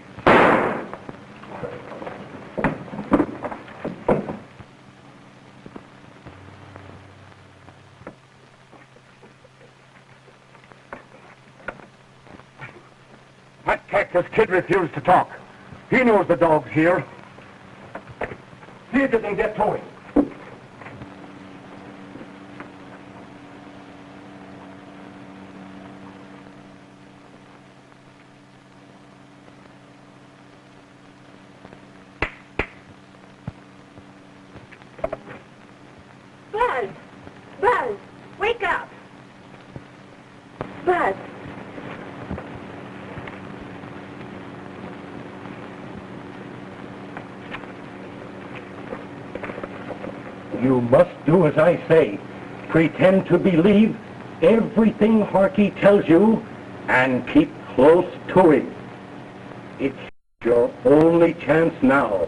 That Cactus Kid refused to talk. He knows the dog's here. See if you can get to him. You must do as I say. Pretend to believe everything Harkey tells you and keep close to him. It's your only chance now.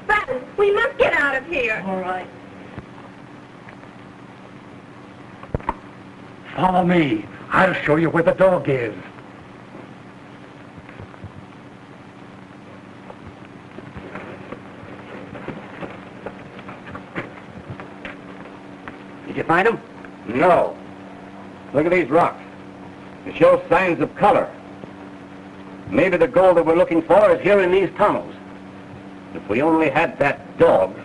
Ben, we must get out of here. All right. Follow me. I'll show you where the dog is. Did you find him? No. Look at these rocks. They show signs of color. Maybe the gold that we're looking for is here in these tunnels. If we only had that dog.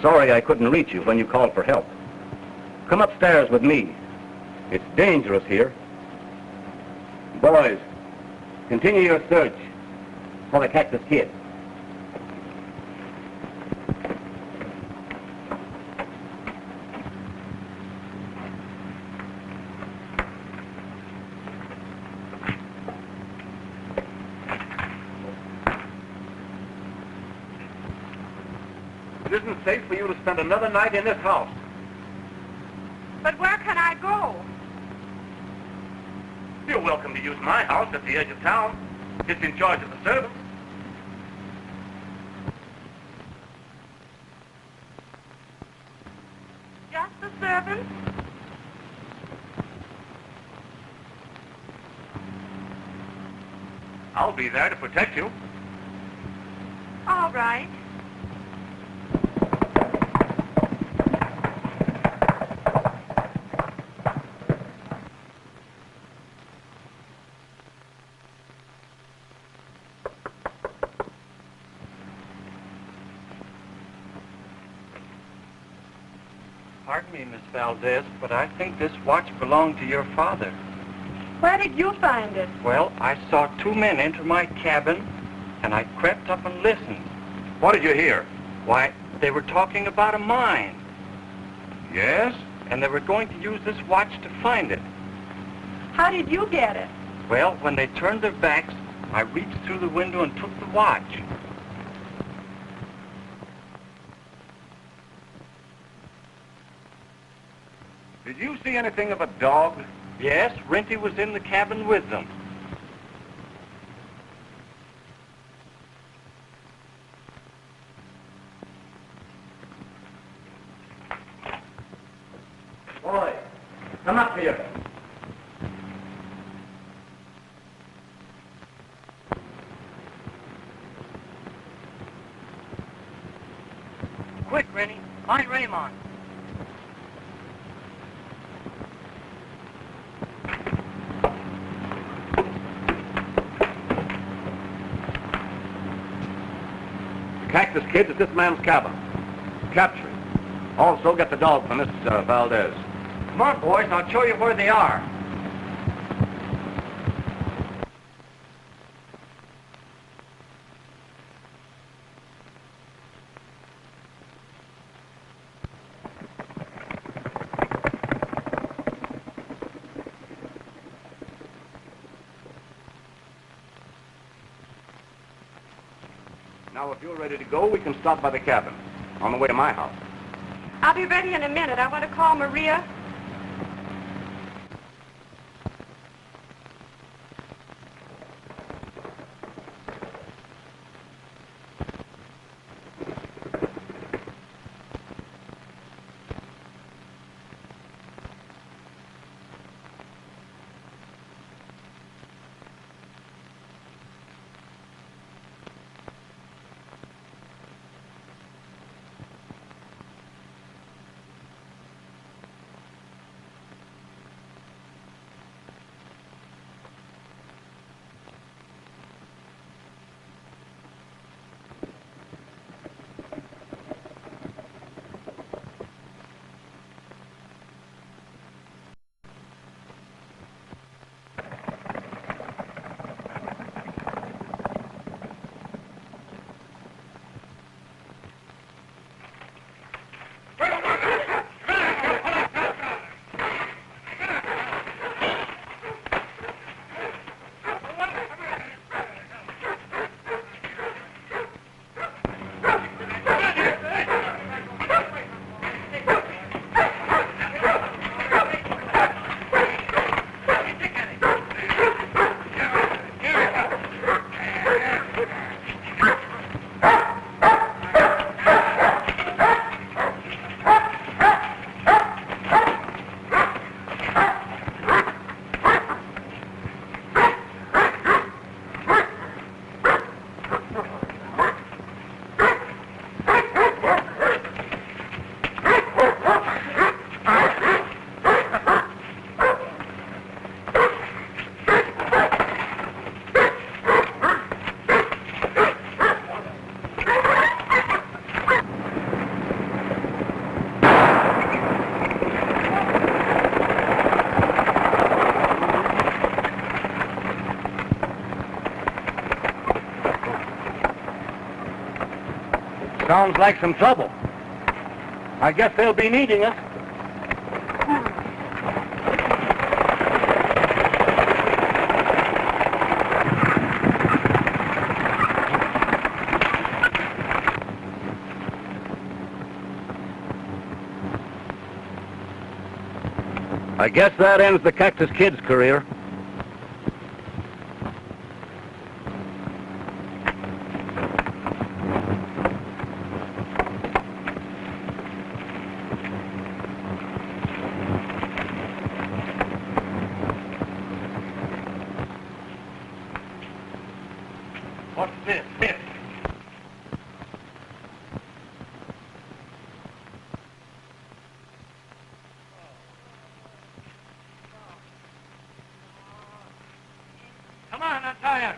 Sorry I couldn't reach you when you called for help. Come upstairs with me. It's dangerous here. Boys, continue your search for the Cactus Kid. It isn't safe for you to spend another night in this house. But where can I go? You're welcome to use my house at the edge of town. It's in charge of the servants. Just the servants? I'll be there to protect you. All right. Pardon me, Miss Valdez, but I think this watch belonged to your father. Where did you find it? Well, I saw two men enter my cabin, and I crept up and listened. What did you hear? Why, they were talking about a mine. Yes? And they were going to use this watch to find it. How did you get it? Well, when they turned their backs, I reached through the window and took the watch. Did you see anything of a dog? Yes, Rinty was in the cabin with them. Boy, come up here. Quick, Rennie. Find Raymond. Cactus Kid at this man's cabin. Capture him. Also get the dog from Miss Valdez. Come on, boys, I'll show you where they are. Now, if you're ready to go, we can stop by the cabin on the way to my house. I'll be ready in a minute. I want to call Maria. Sounds like some trouble. I guess they'll be needing us. I guess that ends the Cactus Kid's career. What's this? Come on, untie her.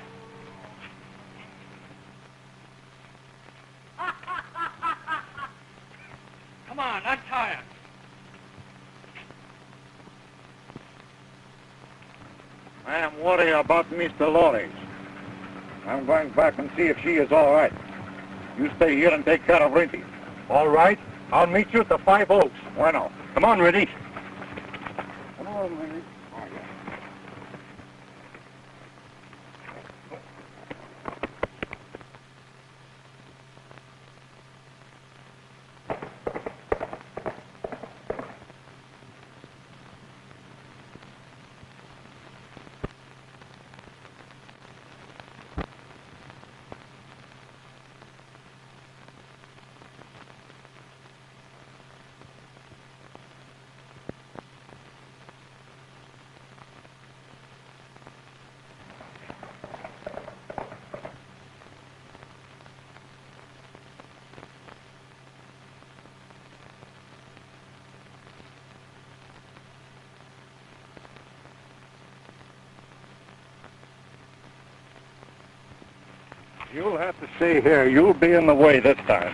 Come on, untie her. I am worried about Mr. Lorries. I'm going back and see if she is all right. You stay here and take care of Rinty. All right. I'll meet you at the 5 Oaks. Bueno. Come on, Rinty. Come on, Rinty. You'll have to stay here. You'll be in the way this time.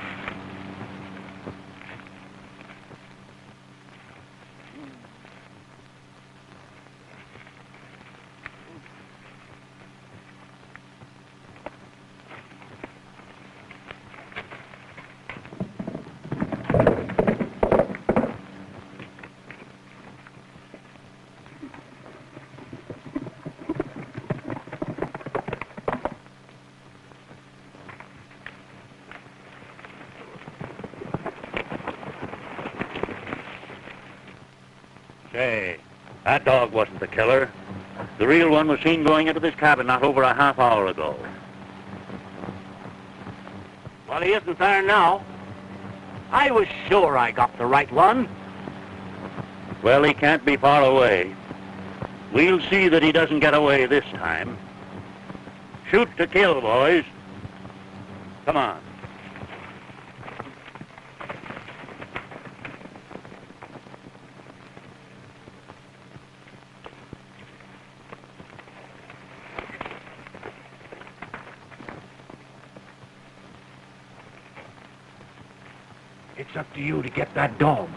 Say, that dog wasn't the killer. The real one was seen going into this cabin not over a half hour ago. Well, he isn't there now. I was sure I got the right one. Well, he can't be far away. We'll see that he doesn't get away this time. Shoot to kill, boys. Come on. It's up to you to get that dog.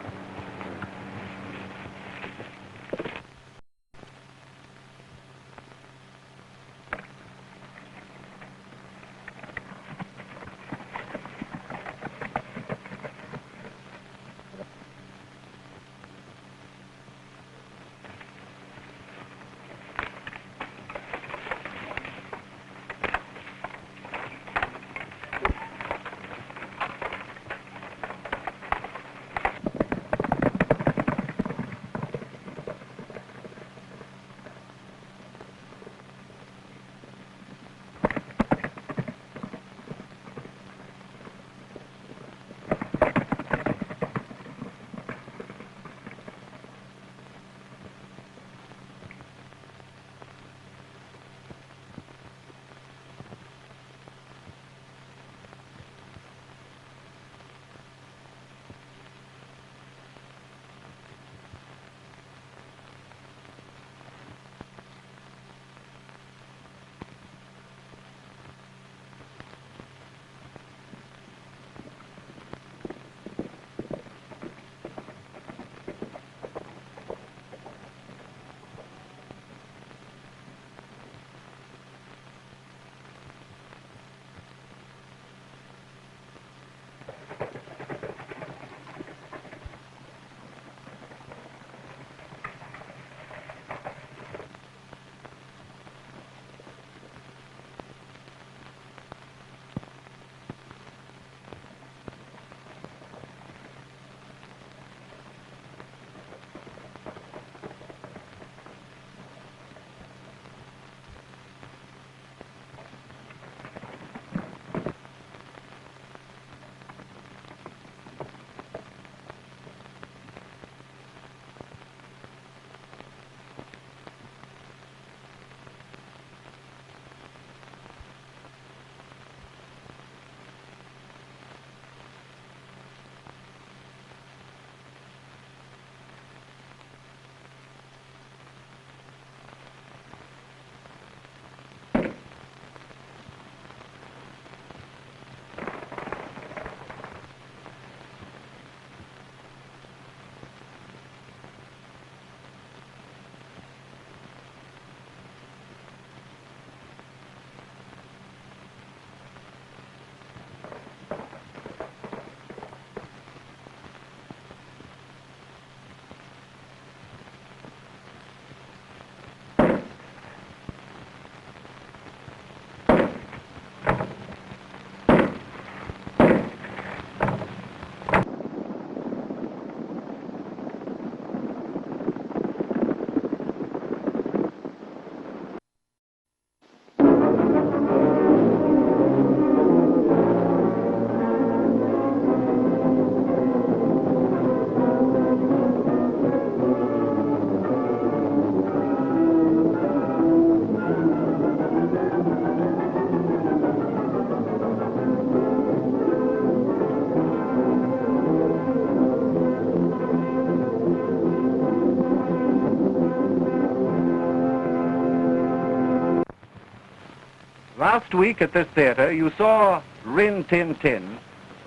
Last week at this theater, you saw Rin-Tin-Tin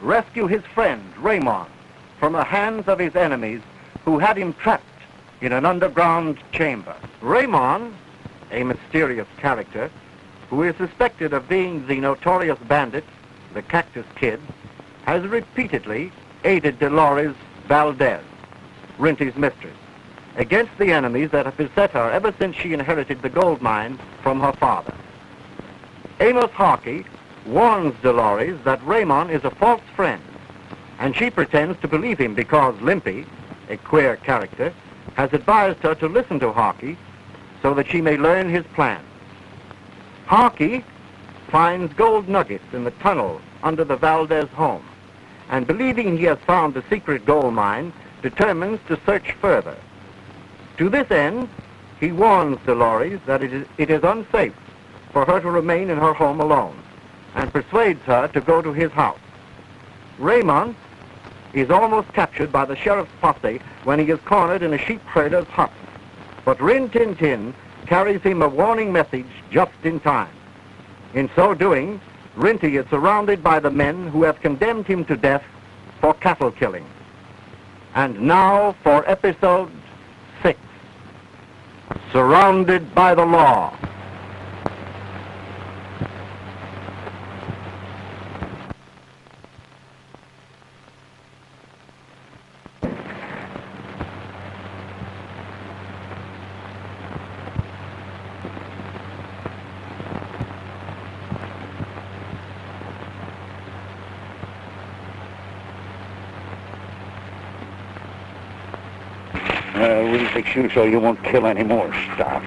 rescue his friend, Raymond, from the hands of his enemies who had him trapped in an underground chamber. Raymond, a mysterious character, who is suspected of being the notorious bandit, the Cactus Kid, has repeatedly aided Dolores Valdez, Rinty's mistress, against the enemies that have beset her ever since she inherited the gold mine from her father. Amos Harkey warns Dolores that Raymond is a false friend, and she pretends to believe him because Limpy, a queer character, has advised her to listen to Harkey so that she may learn his plans. Harkey finds gold nuggets in the tunnel under the Valdez home, and believing he has found the secret gold mine, determines to search further. To this end, he warns Dolores that it is unsafe for her to remain in her home alone, and persuades her to go to his house. Raymond is almost captured by the sheriff's posse when he is cornered in a sheep herder's hut, but Rin-Tin-Tin carries him a warning message just in time. In so doing, Rinty is surrounded by the men who have condemned him to death for cattle killing. And now for episode 6, Surrounded by the Law. We'll fix you so you won't kill any more stock.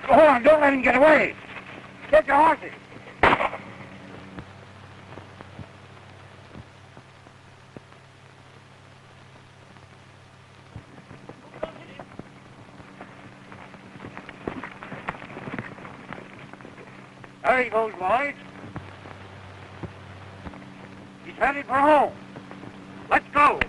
Go on, don't let him get away. Get your horses. There he goes, boys. He's headed for home. Let's go.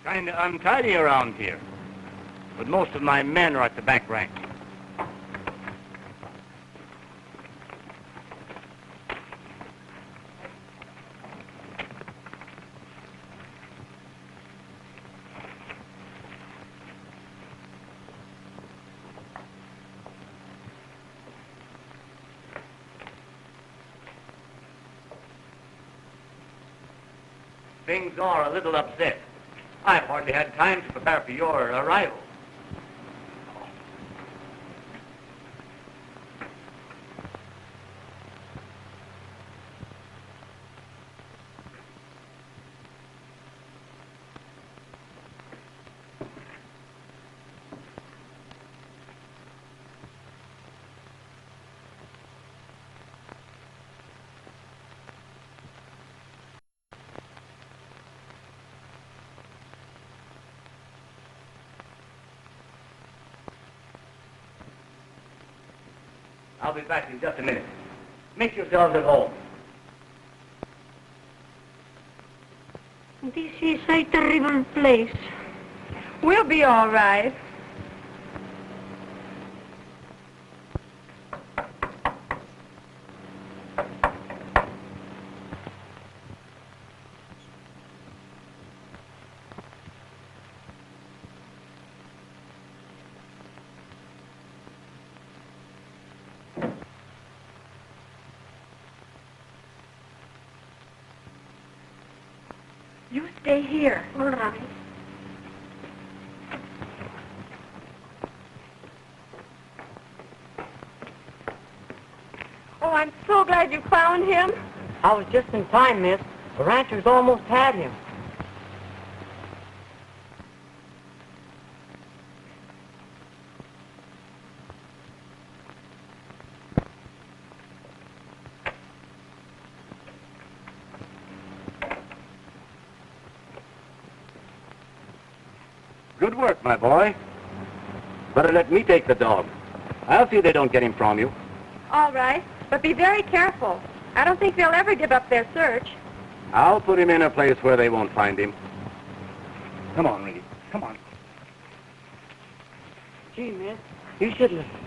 Kind of untidy around here, but most of my men are at the back rank. Things are a little upset. I've hardly had time to prepare for your arrival. I'll be back in just a minute. Make yourselves at home. This is a terrible place. We'll be all right. You stay here. All right. Oh, I'm so glad you found him. I was just in time, miss. The ranchers almost had him. Good work, my boy. Better let me take the dog. I'll see they don't get him from you. All right, but be very careful. I don't think they'll ever give up their search. I'll put him in a place where they won't find him. Come on, Rinty. Come on. Gee, miss, you shouldn't have...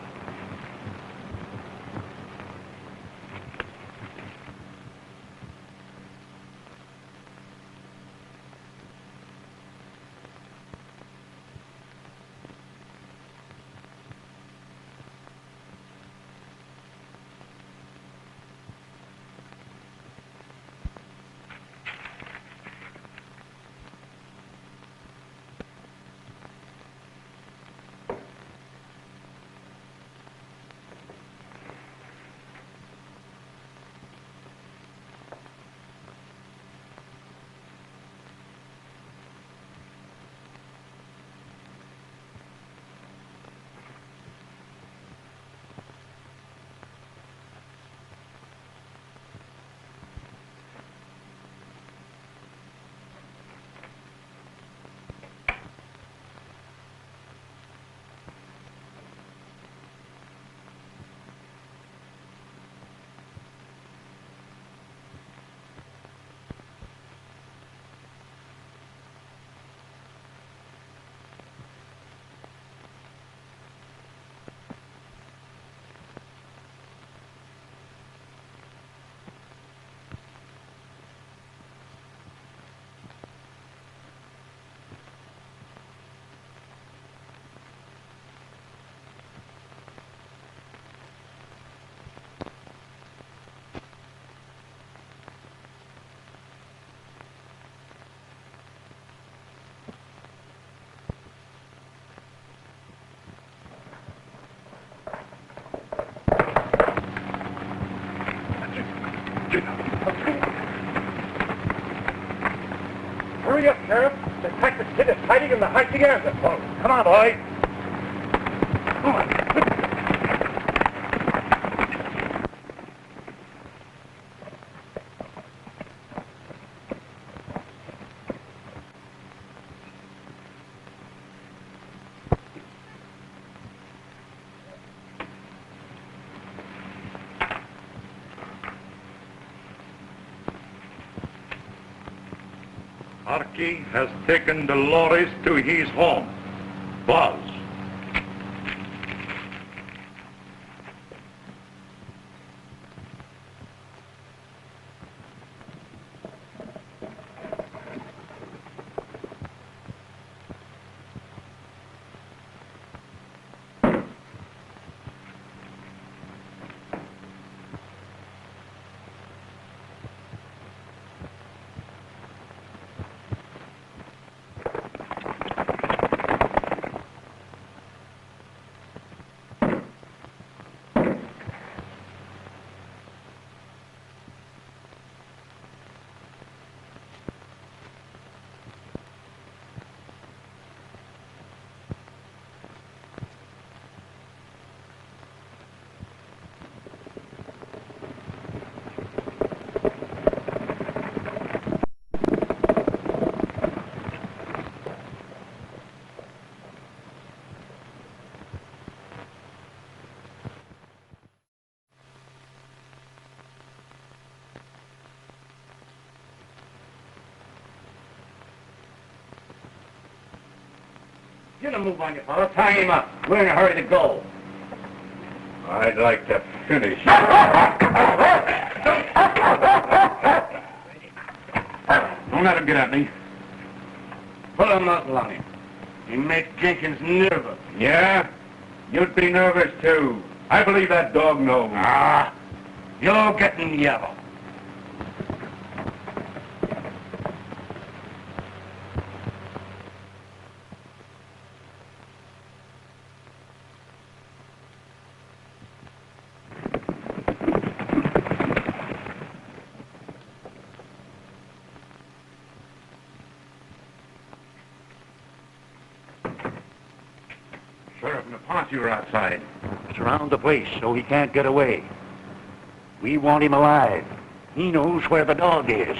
Hurry up, Sheriff. The Cactus Kid is hiding in the Hacienda. Oh, come on, boy. Come on. Archie has taken Dolores to his home. Buzz. Get a move on you, fellow. Tie him up. We're in a hurry to go. I'd like to finish. Don't let him get at me. Pull a muzzle on him. He makes Jenkins nervous. Yeah? You'd be nervous, too. I believe that dog knows. Ah, you're getting yellow. Sheriff and the posse are outside. Surround the place so he can't get away. We want him alive. He knows where the dog is.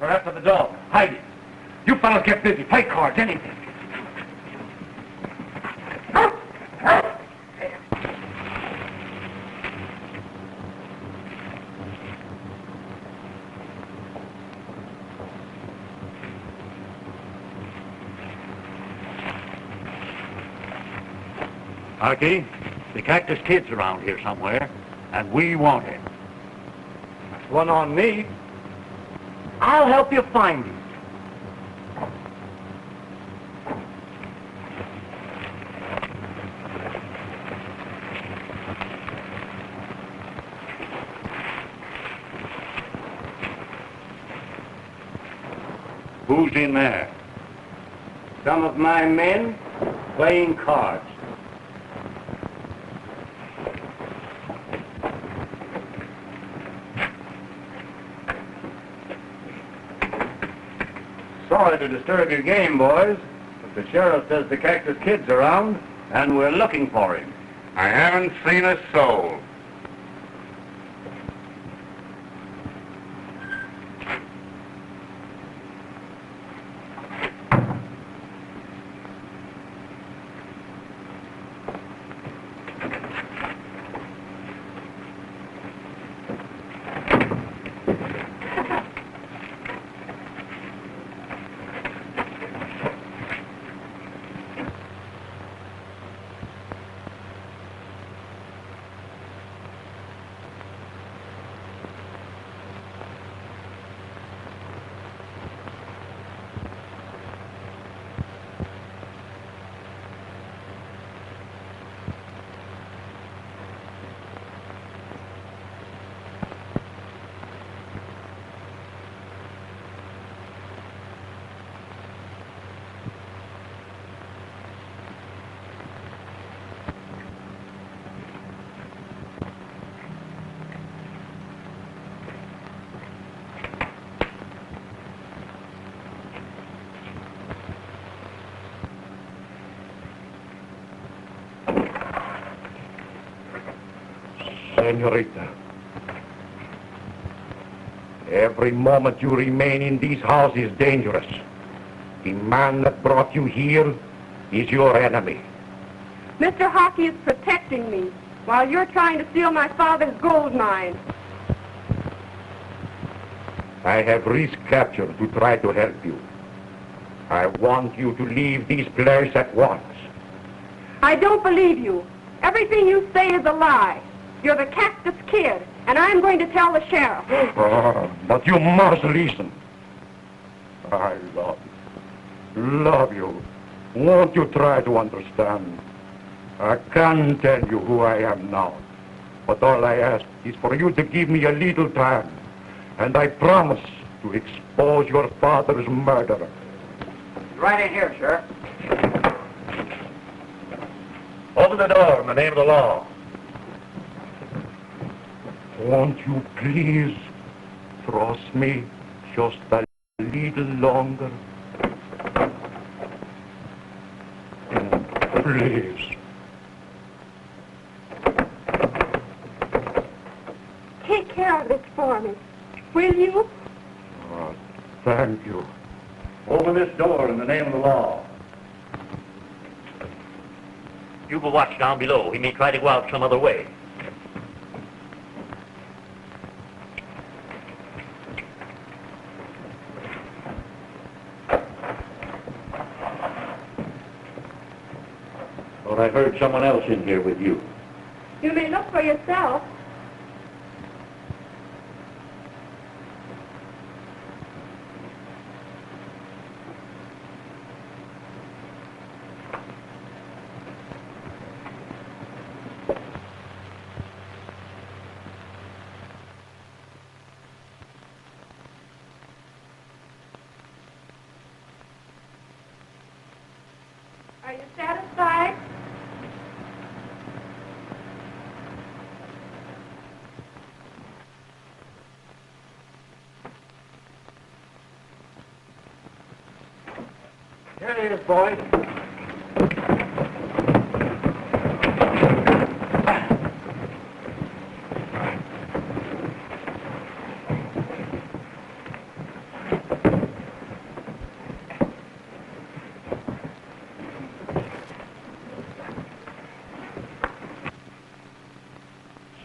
We're after the dog. Hide it. You fellas get busy. Play cards, anything. Harky, the Cactus Kid's around here somewhere, and we want him. One on me. I'll help you find him. Who's in there? Some of my men playing cards. Sorry to disturb your game, boys, but the sheriff says the Cactus Kid's around, and we're looking for him. I haven't seen a soul. Senorita, every moment you remain in this house is dangerous. The man that brought you here is your enemy. Mr. Hockey is protecting me while you're trying to steal my father's gold mine. I have risked capture to try to help you. I want you to leave this place at once. I don't believe you. Everything you say is a lie. You're the Cactus Kid, and I'm going to tell the sheriff. But you must listen. I love you. Won't you try to understand? I can't tell you who I am now, but all I ask is for you to give me a little time, and I promise to expose your father's murderer. Right in here, Sheriff. Open the door in the name of the law. Won't you please trust me just a little longer? Please. Take care of this for me, will you? Oh, thank you. Open this door in the name of the law. You will watch down below. He may try to go out some other way. But I heard someone else in here with you. You may look for yourself. Are you satisfied? Here it is, boys.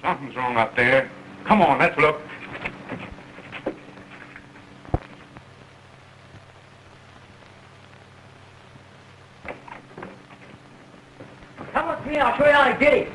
Something's wrong up there. Come on, let's look. Come with me, I'll show you how to get it.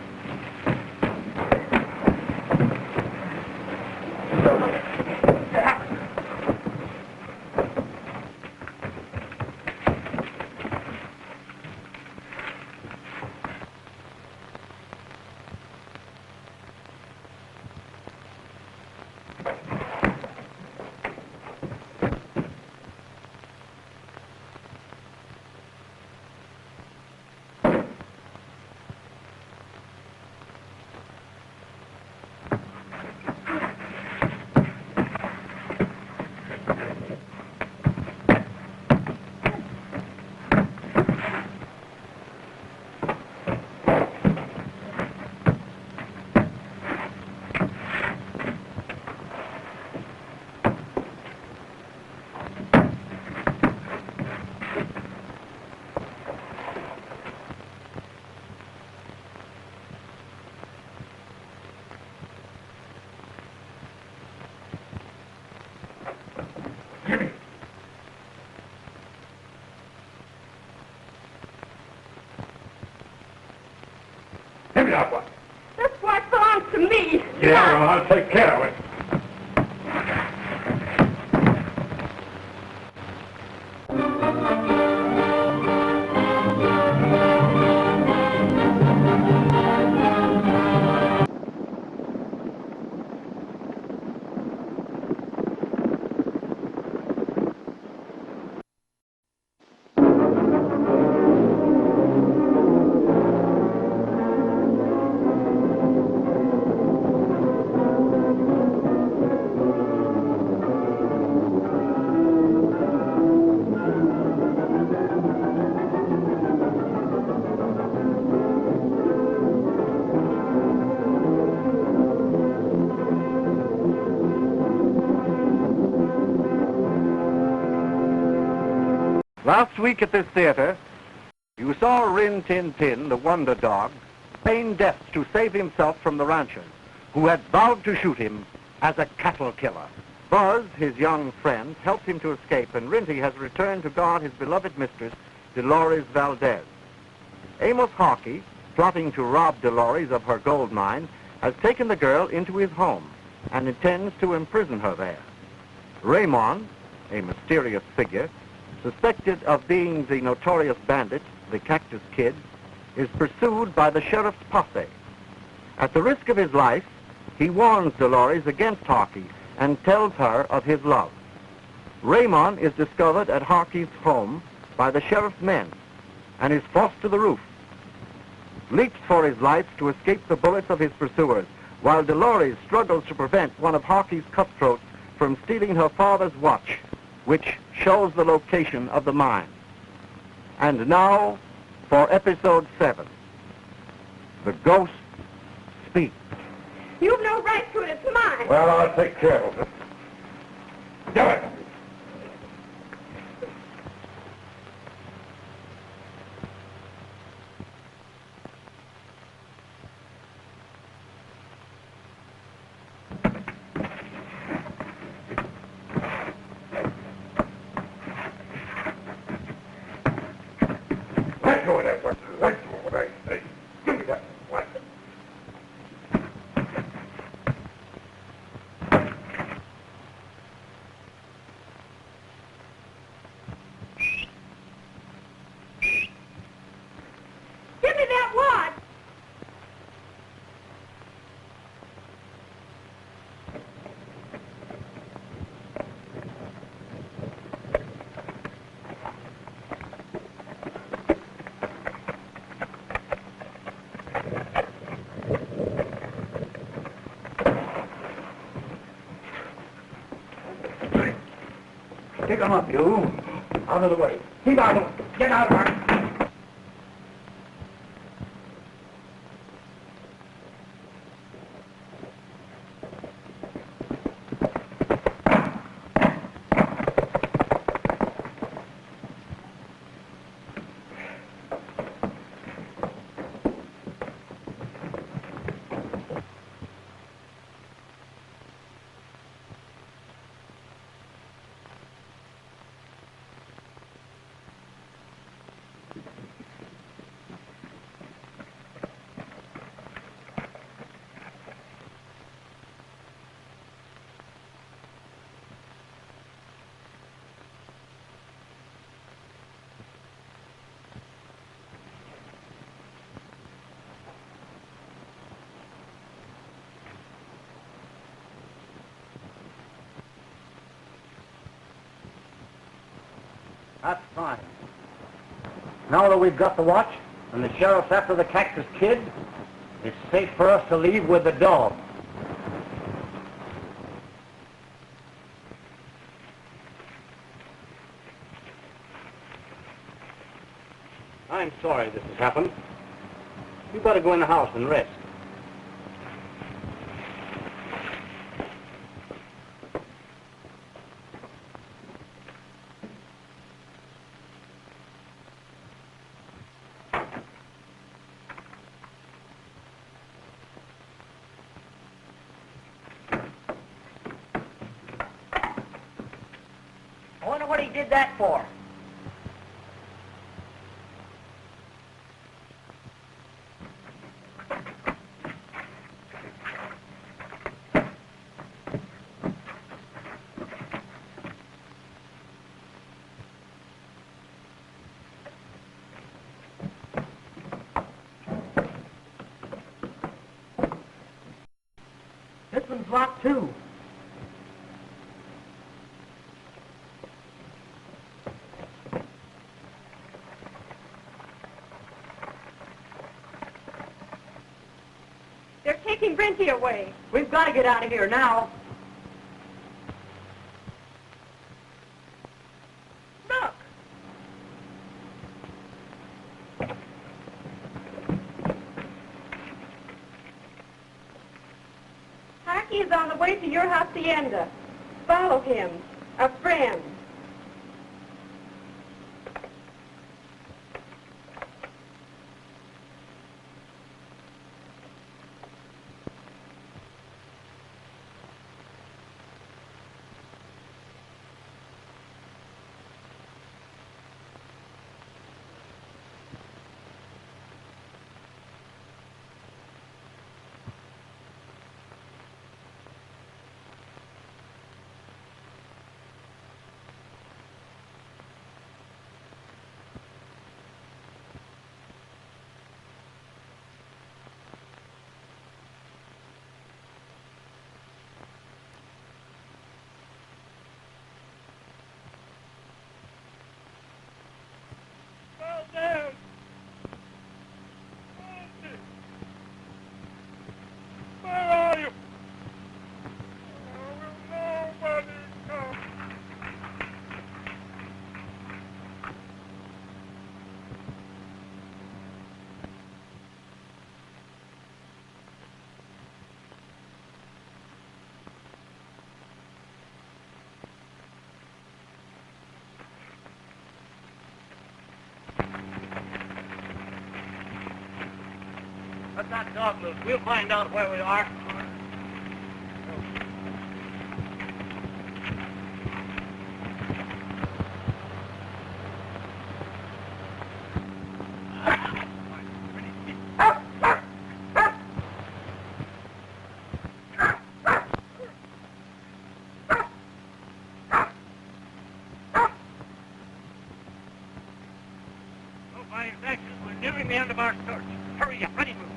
Give me that one. This what belongs to me. Yeah, well, I'll take care of it. Last week at this theater, you saw Rin-Tin-Tin, the wonder dog, feign death to save himself from the ranchers, who had vowed to shoot him as a cattle killer. Buzz, his young friend, helped him to escape, and Rinty has returned to guard his beloved mistress, Dolores Valdez. Amos Hawkey, plotting to rob Dolores of her gold mine, has taken the girl into his home and intends to imprison her there. Raymond, a mysterious figure, suspected of being the notorious bandit, the Cactus Kid, is pursued by the sheriff's posse. At the risk of his life, he warns Dolores against Hawkey and tells her of his love. Raymond is discovered at Hawkey's home by the sheriff's men and is forced to the roof. Leaps for his life to escape the bullets of his pursuers, while Dolores struggles to prevent one of Hawkey's cutthroats from stealing her father's watch, which shows the location of the mine. And now for episode 7. The Ghost Speaks. You've no right to it. It's mine. Well, I'll take care of it. Do it. Let go of that one. Let go of that. Hey, give me that one. Give me that watch. Pick him up, you. Out of the way. Keep out of him. Get out of here. That's fine. Now that we've got the watch and the sheriff's after the Cactus Kid, it's safe for us to leave with the dog. I'm sorry this has happened. You better go in the house and rest. I wonder what he did that for. This one's locked too. They're taking Rinty away. We've got to get out of here now. Look. Harky is on the way to your hacienda. Follow him. A friend. Bandit! Where are you? Will nobody come? Let that dog loose. We'll find out where we are. No fine actions. We're nearing the end of our search. Hurry up. Ready, move.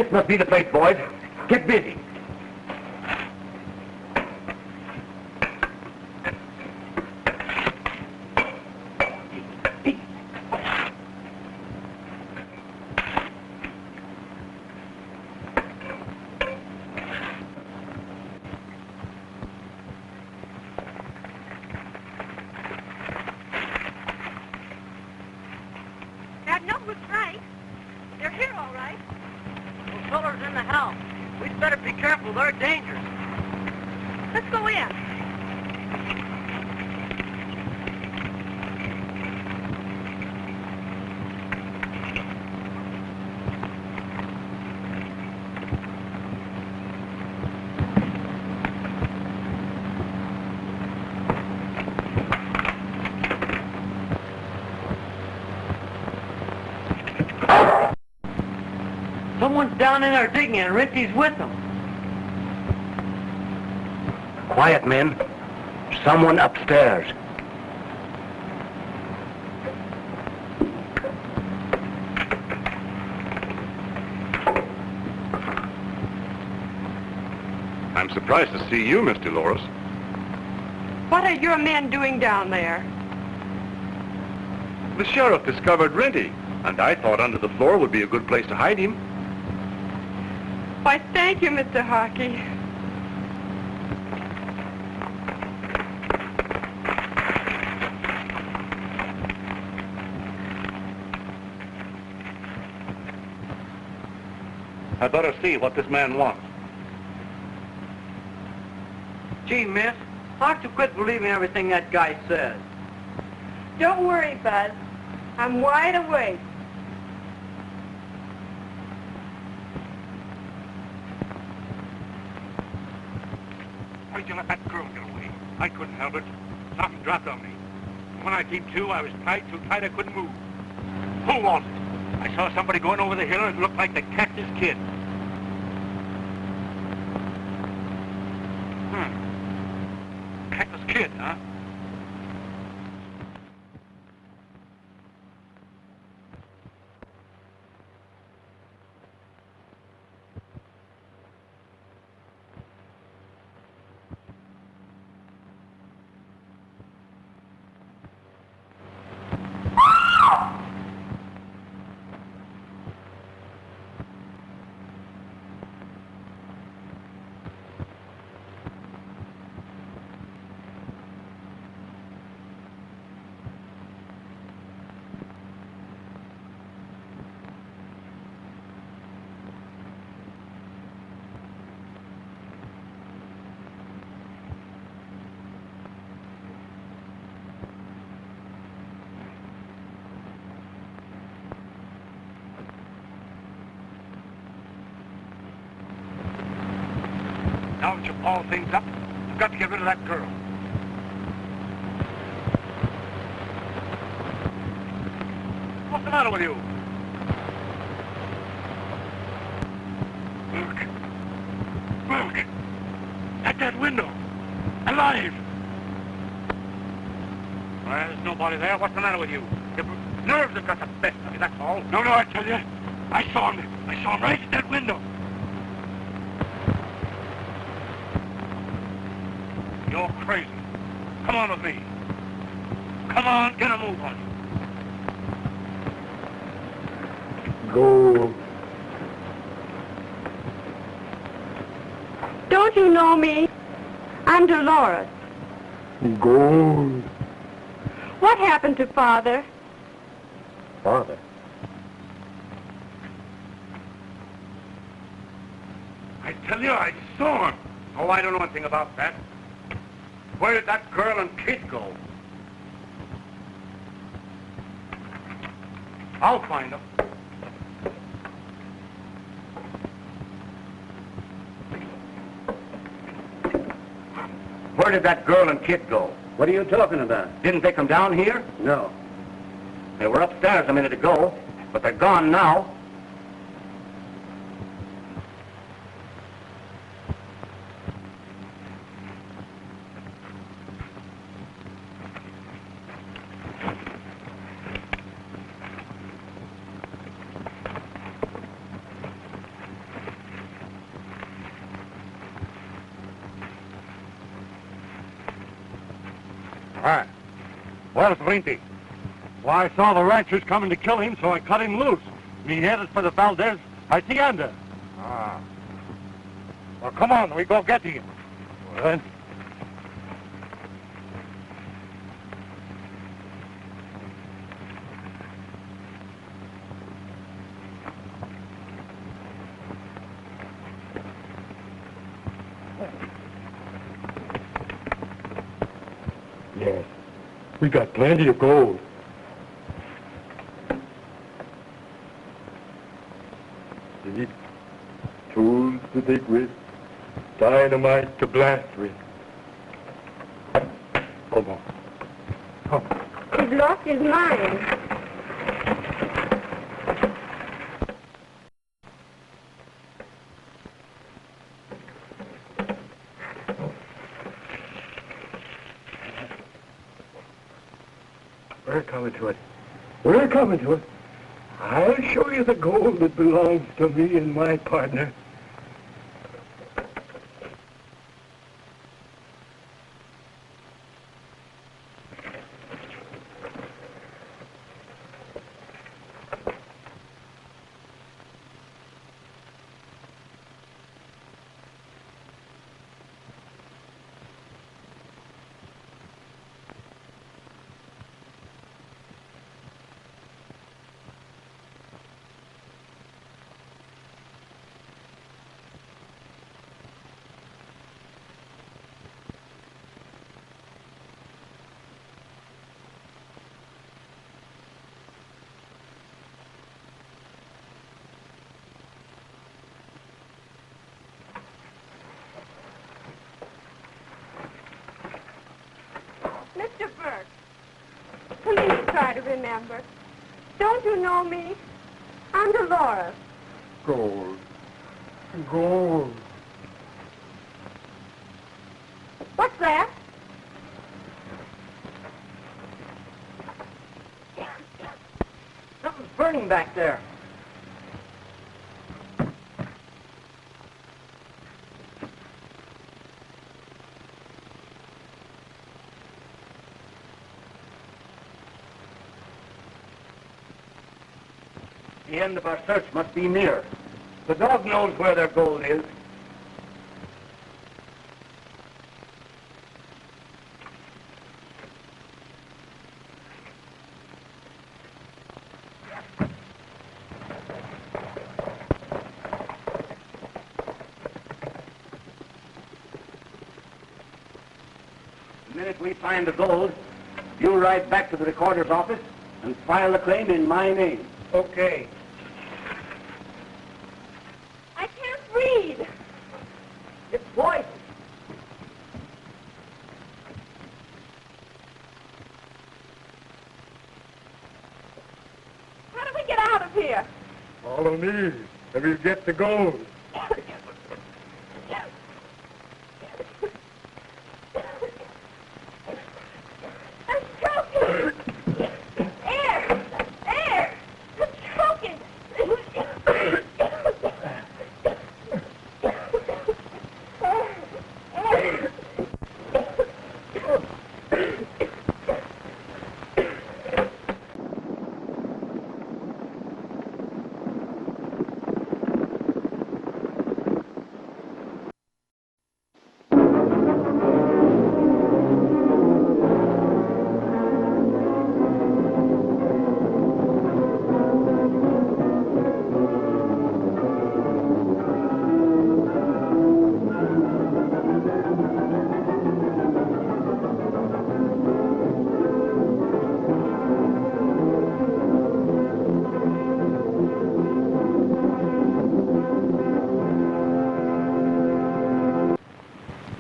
This must be the place, boys. Get busy. That number's right. They're here, all right. Those fellas in the house. We'd better be careful. They're dangerous. Let's go in. Someone's down in there digging and Rinty's with them. Quiet, men. Someone upstairs. I'm surprised to see you, Mr. Loris. What are your men doing down there? The sheriff discovered Rinty, and I thought under the floor would be a good place to hide him. Why, thank you, Mr. Harkey. I'd better see what this man wants. Gee, miss, how to quit believing everything that guy says? Don't worry, Bud. I'm wide awake. Why'd you let that girl get away? I couldn't help it. Something dropped on me. When I came to, I was tied so tight I couldn't move. Who was it? I saw somebody going over the hill and it looked like the Cactus Kid. Cactus Kid, huh? Now that you've balled things up, you've got to get rid of that girl. What's the matter with you? Look. Look. At that window. Alive. Well, there's nobody there. What's the matter with you? Your nerves have got the best of you, that's all. No, I tell you. I saw him. I saw him right at that window. You're crazy. Come on with me. Come on, get a move on you. Gold. Don't you know me? I'm Dolores. Gold. What happened to Father? Father. I tell you, I saw him. Oh, I don't know anything about that. Where did that girl and kid go? I'll find them. Where did that girl and kid go? What are you talking about? Didn't they come down here? No. They were upstairs a minute ago, but they're gone now. Right. Where's Rinty? Well, I saw the ranchers coming to kill him, so I cut him loose. And he headed for the Valdez Hacienda. Ah. Well, come on, we go get him. Well, then. Yes, we got plenty of gold. See? Tools to dig with, dynamite to blast with. Come on. Come. He's lost his mind. We're coming to it. We're coming to it. I'll show you the gold that belongs to me and my partner. Mr. Burke, please try to remember. Don't you know me? I'm Dolores. Gold. Gold. What's that? Something's burning back there. The end of our search must be near. The dog knows where their gold is. The minute we find the gold, you ride back to the recorder's office and file the claim in my name. Okay. I can't read. It's voice. How do we get out of here? Follow me, and we'll get the gold. I'm choking. Air! Air! I'm choking.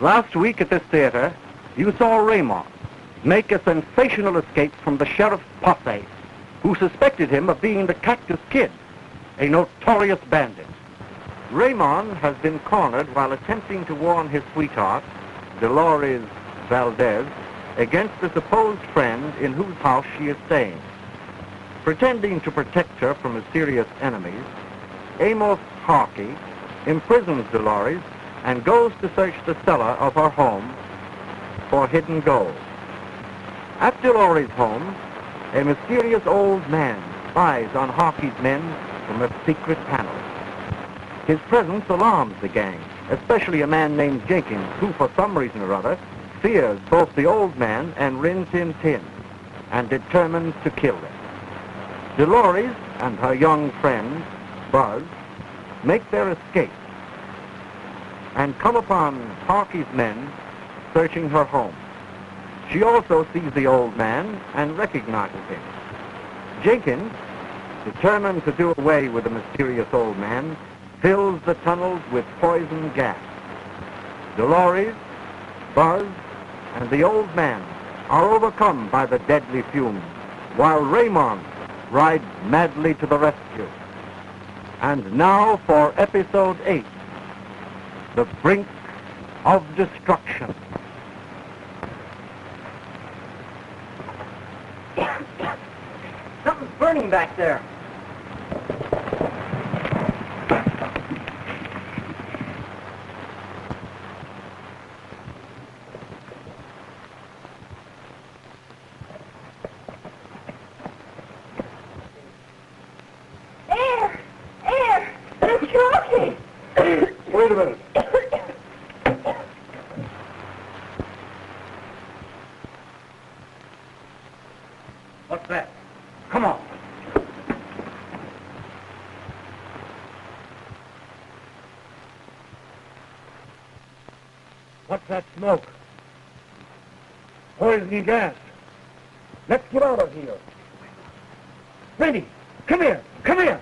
Last week at this theater, you saw Raymond make a sensational escape from the sheriff's posse, who suspected him of being the Cactus Kid, a notorious bandit. Raymond has been cornered while attempting to warn his sweetheart, Dolores Valdez, against a supposed friend in whose house she is staying. Pretending to protect her from mysterious enemies, Amos Harkey imprisons Dolores and goes to search the cellar of her home for hidden gold. At Delorey's home, a mysterious old man spies on Harkey's men from a secret panel. His presence alarms the gang, especially a man named Jenkins, who, for some reason or other, fears both the old man and Rin-Tin-Tin, and determines to kill them. Delorey's and her young friend, Buzz, make their escape and come upon Harkey's men searching her home. She also sees the old man and recognizes him. Jenkins, determined to do away with the mysterious old man, fills the tunnels with poison gas. Delorey's, Buzz, and the old man are overcome by the deadly fumes, while Raymond rides madly to the rescue. And now for episode 8, The Brink of Destruction. Something's burning back there. Air! I'm choking! Wait a minute. What's that? Come on. What's that smoke? Poison gas. Let's get out of here. Rinty, come here. Come here.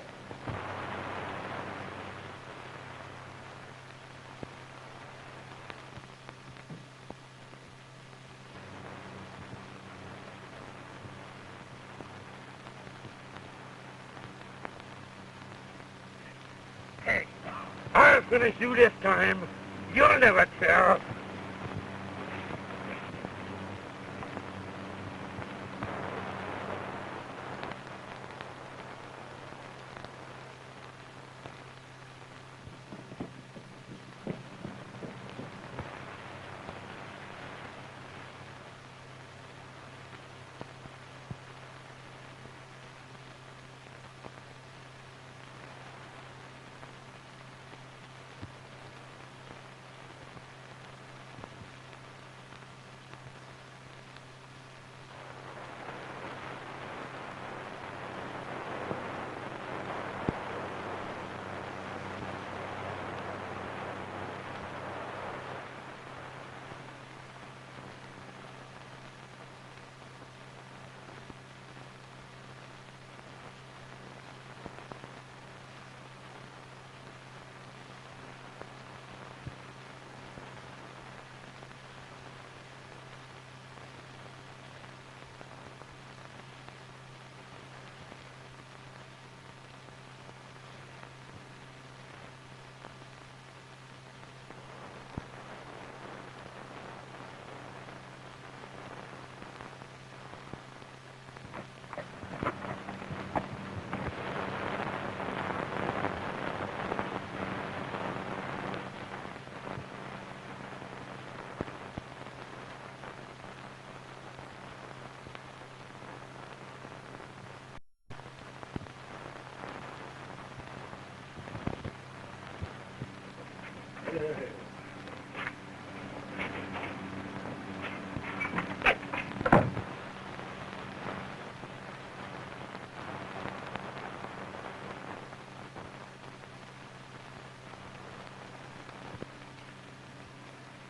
I'll finish you this time. You'll never tell.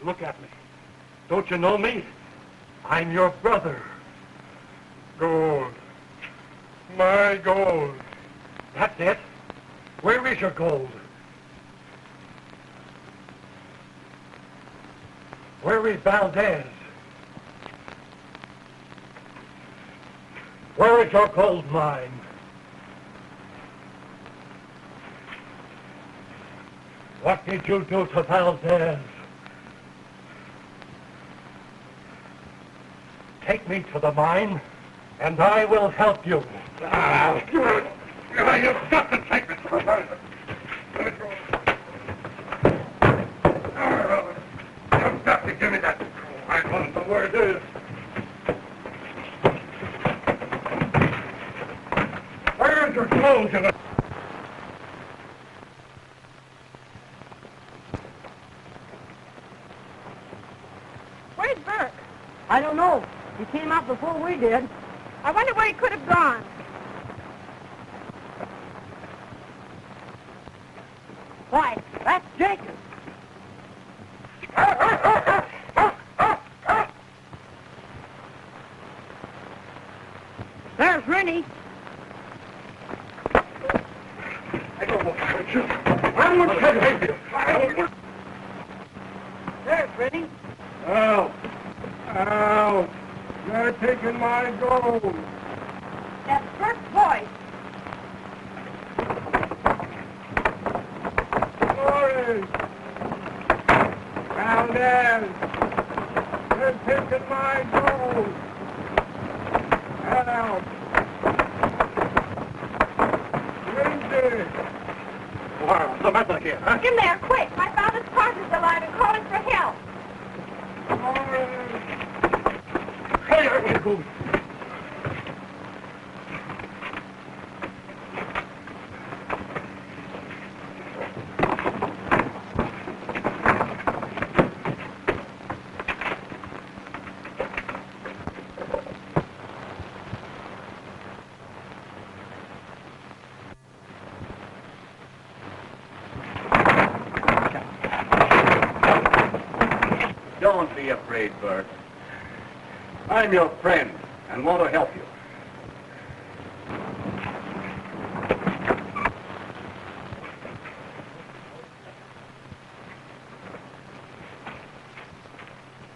Look at me. Don't you know me? I'm your brother. Gold. My gold. That's it. Where is your gold? Where is Valdez? Where is your gold mine? What did you do to Valdez? Take me to the mine, and I will help you. You've got to take me to the mine. You've got to give me that. I want the word is. your clothes and Where's Burke? I don't know. He came out before we did. I wonder where he could have gone. Why, that's Jacob. There's Rinty. I don't want to hurt you. I'm going to hurt you. There's Rinty. Ow. Ow. You're taking my gold. That's Burke's voice. Sorry. Down there. You're taking my gold. Help. Rinty. What's the matter here, huh? Get in there, quick. My father's partner's alive and calling for help. Hey, you go. Don't be afraid, Bert. I'm your friend and want to help you.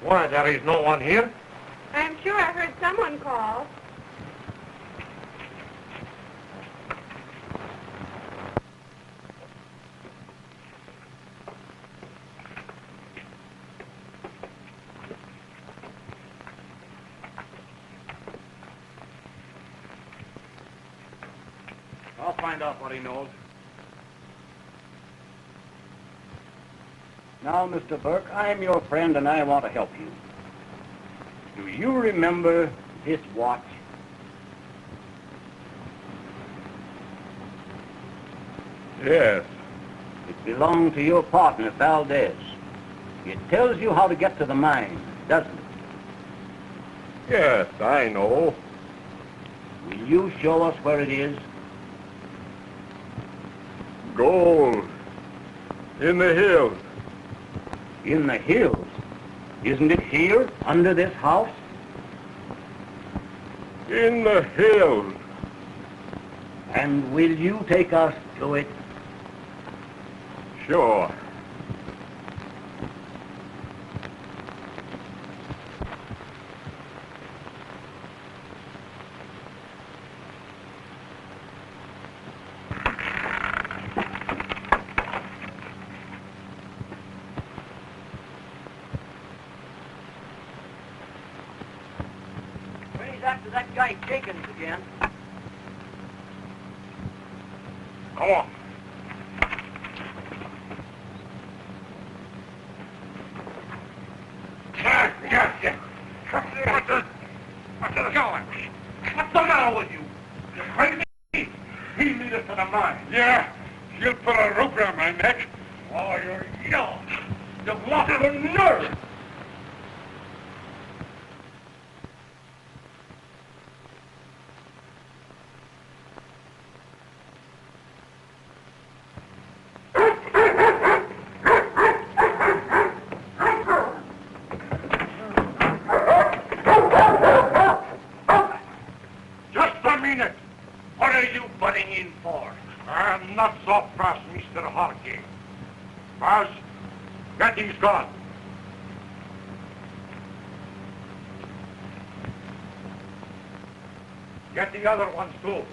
Why, there is no one here? I'm sure I heard someone call. I'll find out what he knows. Now, Mr. Burke, I'm your friend and I want to help you. Do you remember this watch? Yes. It belonged to your partner, Valdez. It tells you how to get to the mine, doesn't it? Yes, I know. Will you show us where it is? Gold. In the hills. In the hills? Isn't it here, under this house? In the hills. And will you take us to it? Sure. He's after that guy Jenkins again. Come on. What's the matter with you? You crazy? He lead us to the mine. Yeah, he'll put a rope around my neck. Oh, you're young. You've lost the nerve. Just a minute. What are you butting in for? I'm not so fast, Mr. Harkey. Boss, that thing's gone. Get the other ones, too.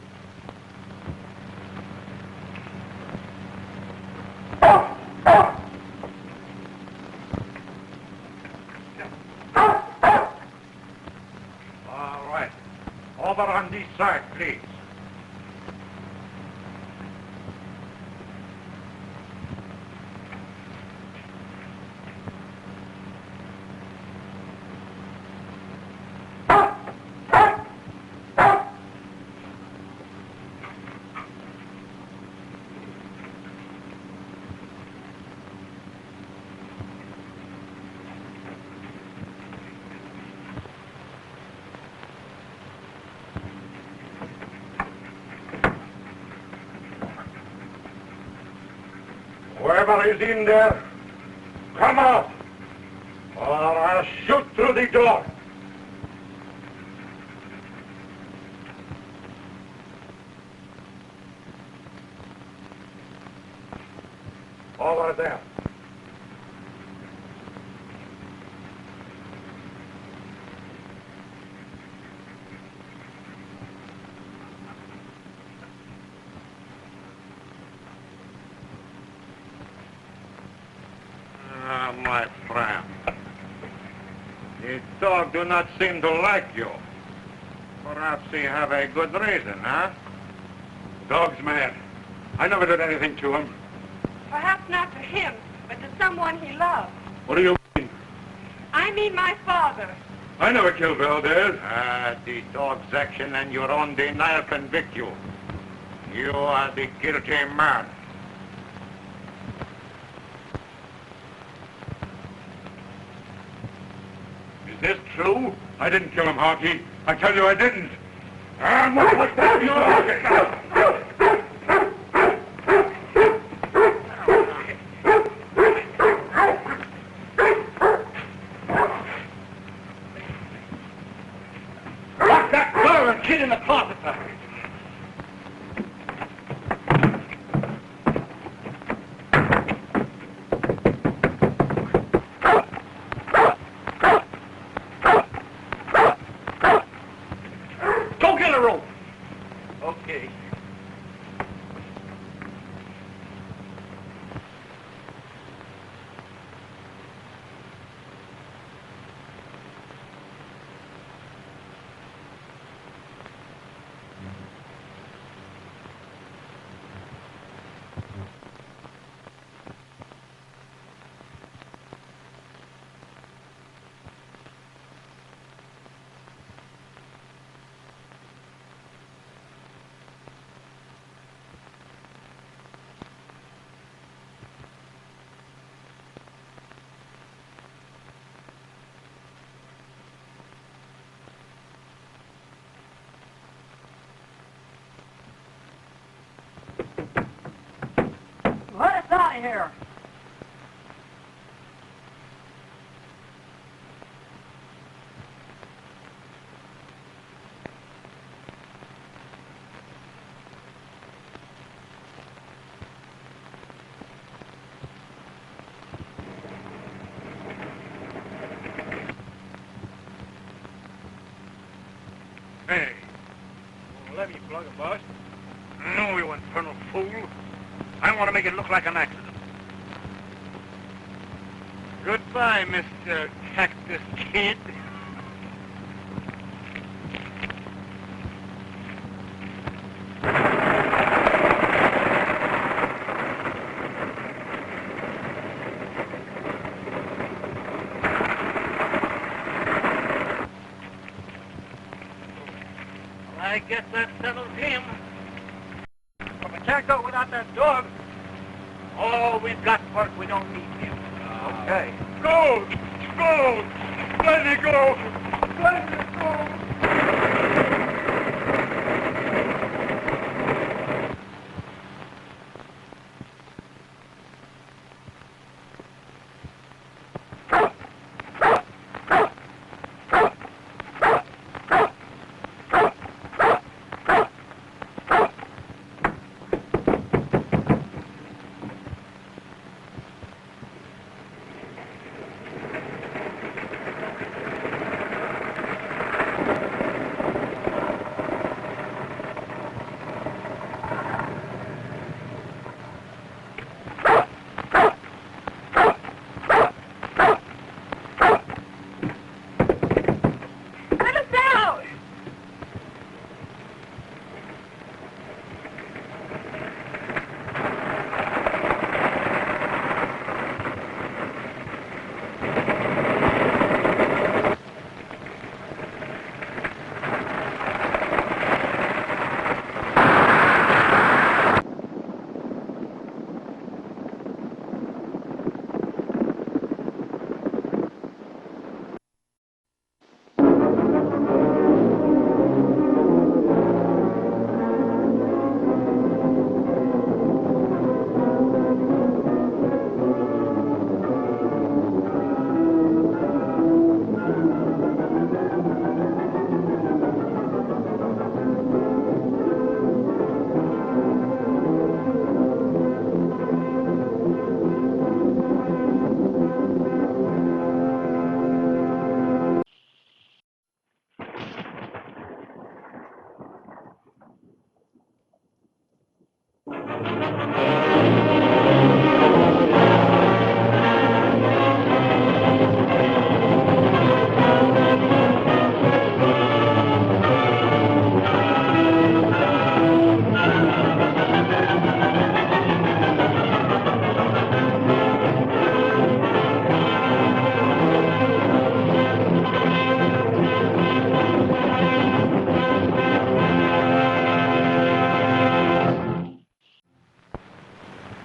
All right. Over on this side, please. Whoever is in there, come out, or I'll shoot through the door. Over there. Ah, my friend. The dog do not seem to like you. Perhaps he have a good reason, huh? Dog's mad. I never did anything to him. Perhaps not to him, but to someone he loved. What do you mean? I mean my father. I never killed Valdez. The dog's action and your own denial convict you. You are the guilty man. Is this true? I didn't kill him, Harky. I tell you I didn't. And what was that? Lock that door and kid in the closet. Go get a rope. Okay. Let us out of here. Hey. Let me plug a bus. No, you infernal fool. I want to make it look like an accident. Goodbye, Mr. Cactus Kid. I guess that settles him. But we can't go without that dog. Oh, we've got work. We don't need him. Okay. Go! Go! Let me go! Let me go!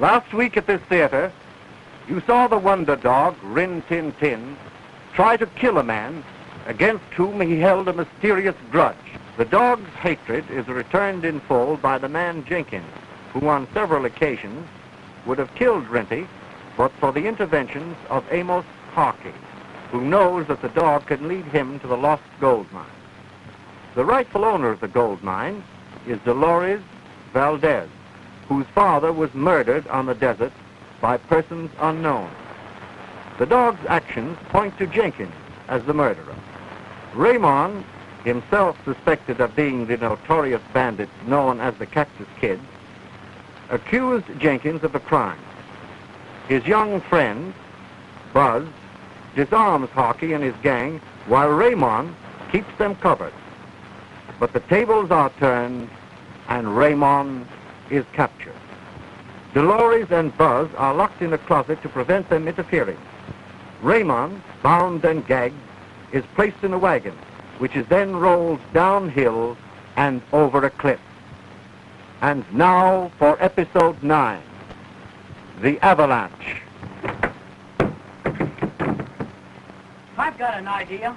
Last week at this theater, you saw the wonder dog, Rin-Tin-Tin, try to kill a man against whom he held a mysterious grudge. The dog's hatred is returned in full by the man Jenkins, who on several occasions would have killed Rinty, but for the interventions of Amos Harkey, who knows that the dog can lead him to the lost gold mine. The rightful owner of the gold mine is Dolores Valdez, whose father was murdered on the desert by persons unknown. The dog's actions point to Jenkins as the murderer. Raymond, himself suspected of being the notorious bandit known as the Cactus Kid, accused Jenkins of a crime. His young friend, Buzz, disarms Harkey and his gang while Raymond keeps them covered. But the tables are turned and Raymond is captured. Dolores and Buzz are locked in a closet to prevent them interfering. Raymond, bound and gagged, is placed in a wagon, which is then rolled downhill and over a cliff. And now for episode 9, The Avalanche. I've got an idea.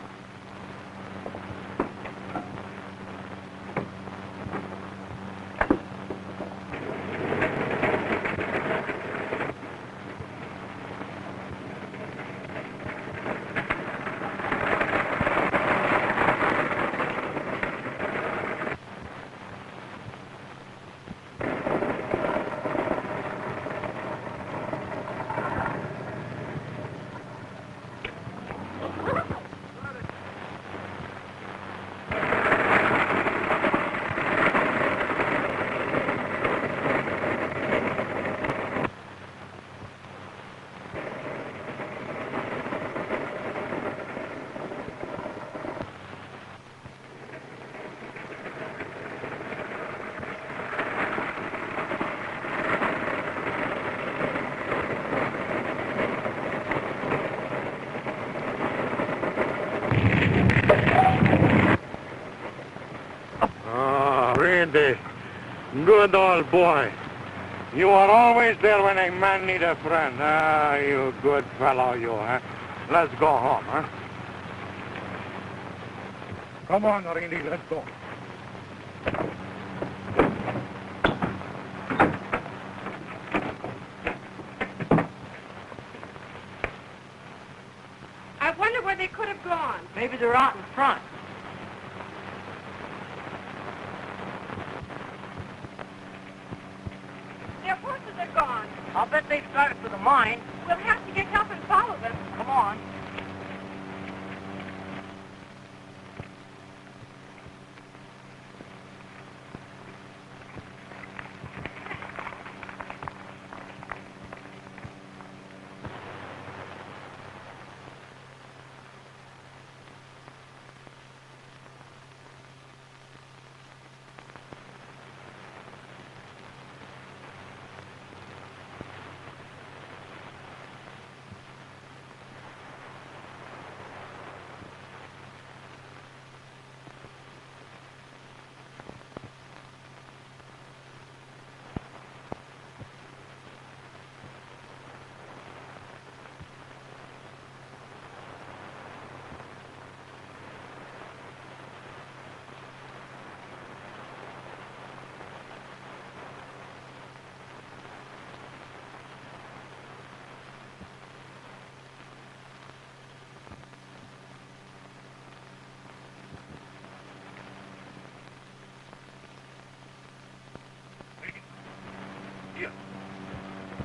Randy, good old boy. You are always there when a man needs a friend. Ah, you good fellow, you, huh? Let's go home, huh? Come on, Rinty, let's go. I wonder where they could have gone. Maybe they're out in front. Their horses are gone. I'll bet they've started for the mine. We'll have to get help and follow them. Come on.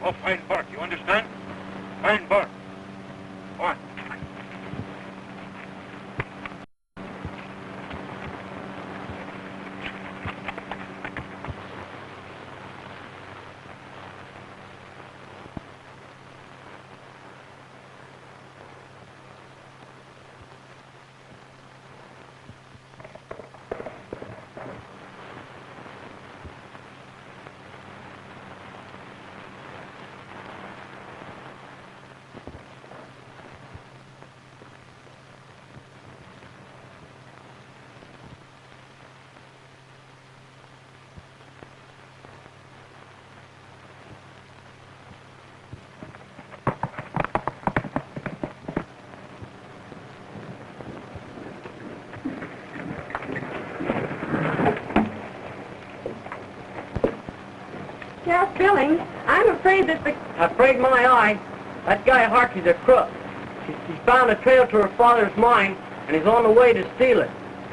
Oh, find bark, you understand? Find bark. Go on. Sheriff Billings, I'm afraid that the... Afraid my eye. That guy Harkey's a crook. He found a trail to her father's mine, and he's on the way to steal it.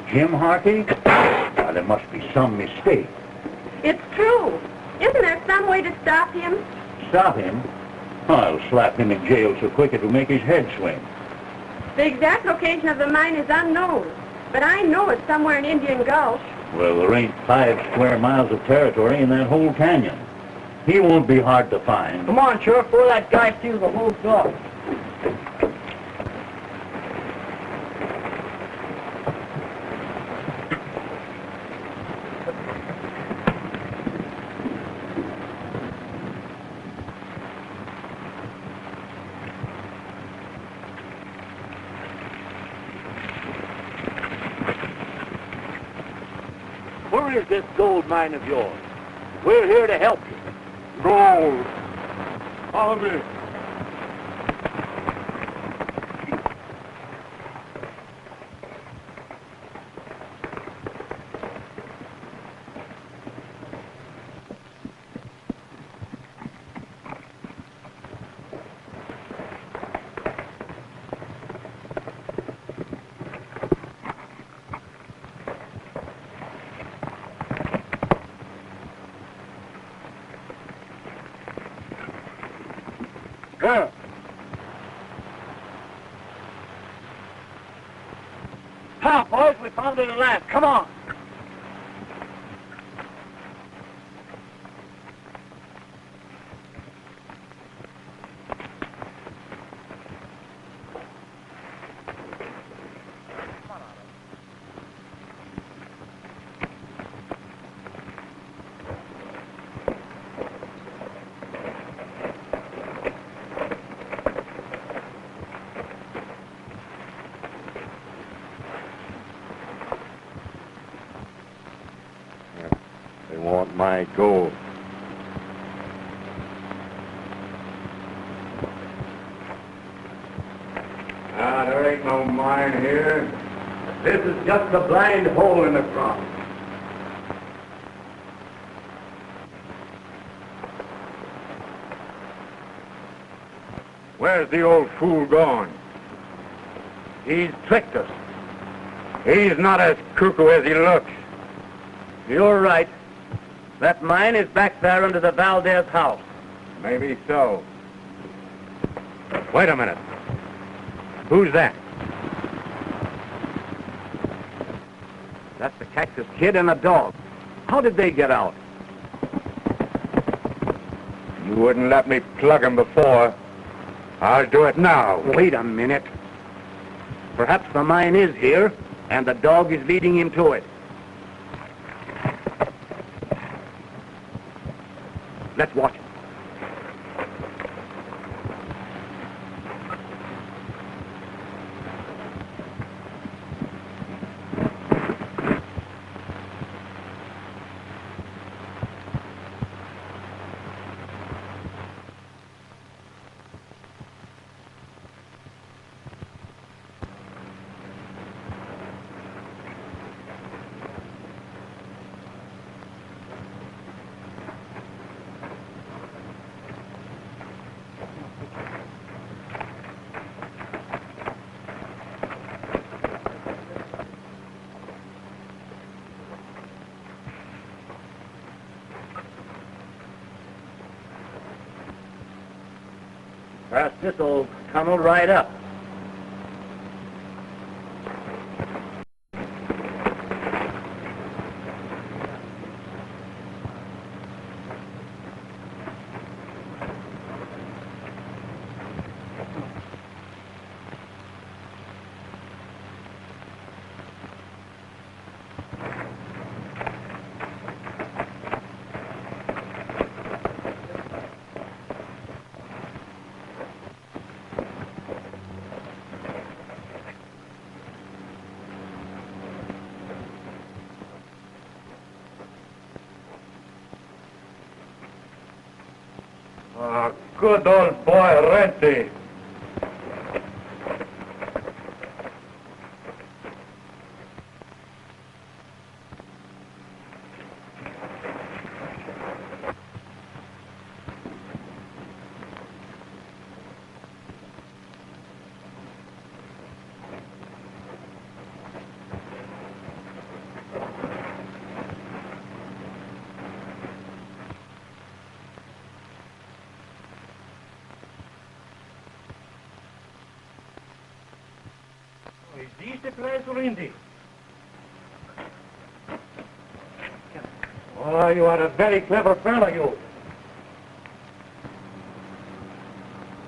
Jim Harkey? Now, there must be some mistake. It's true. Isn't there some way to stop him? Stop him? I'll slap him in jail so quick it'll make his head swing. The exact location of the mine is unknown, but I know it's somewhere in Indian Gulch. Well, there ain't 5 square miles of territory in that whole canyon. He won't be hard to find. Come on, Sheriff, before that guy steals the whole dog. Where is this gold mine of yours? We're here to help you. Gold. Follow me. Go. Come, boys, we found it at last. Come on. They want my gold. There ain't no mine here. This is just a blind hole in the ground. Where's the old fool gone? He's tricked us. He's not as cuckoo as he looks. You're right. That mine is back there under the Valdez house. Maybe so. Wait a minute. Who's that? That's the Cactus Kid and a dog. How did they get out? You wouldn't let me plug him before. I'll do it now. Wait a minute. Perhaps the mine is here, and the dog is leading him to it. Let's watch it. Perhaps this'll tunnel right up. Good old boy, Rinty. place, Rinty. Oh, you are a very clever fellow, you.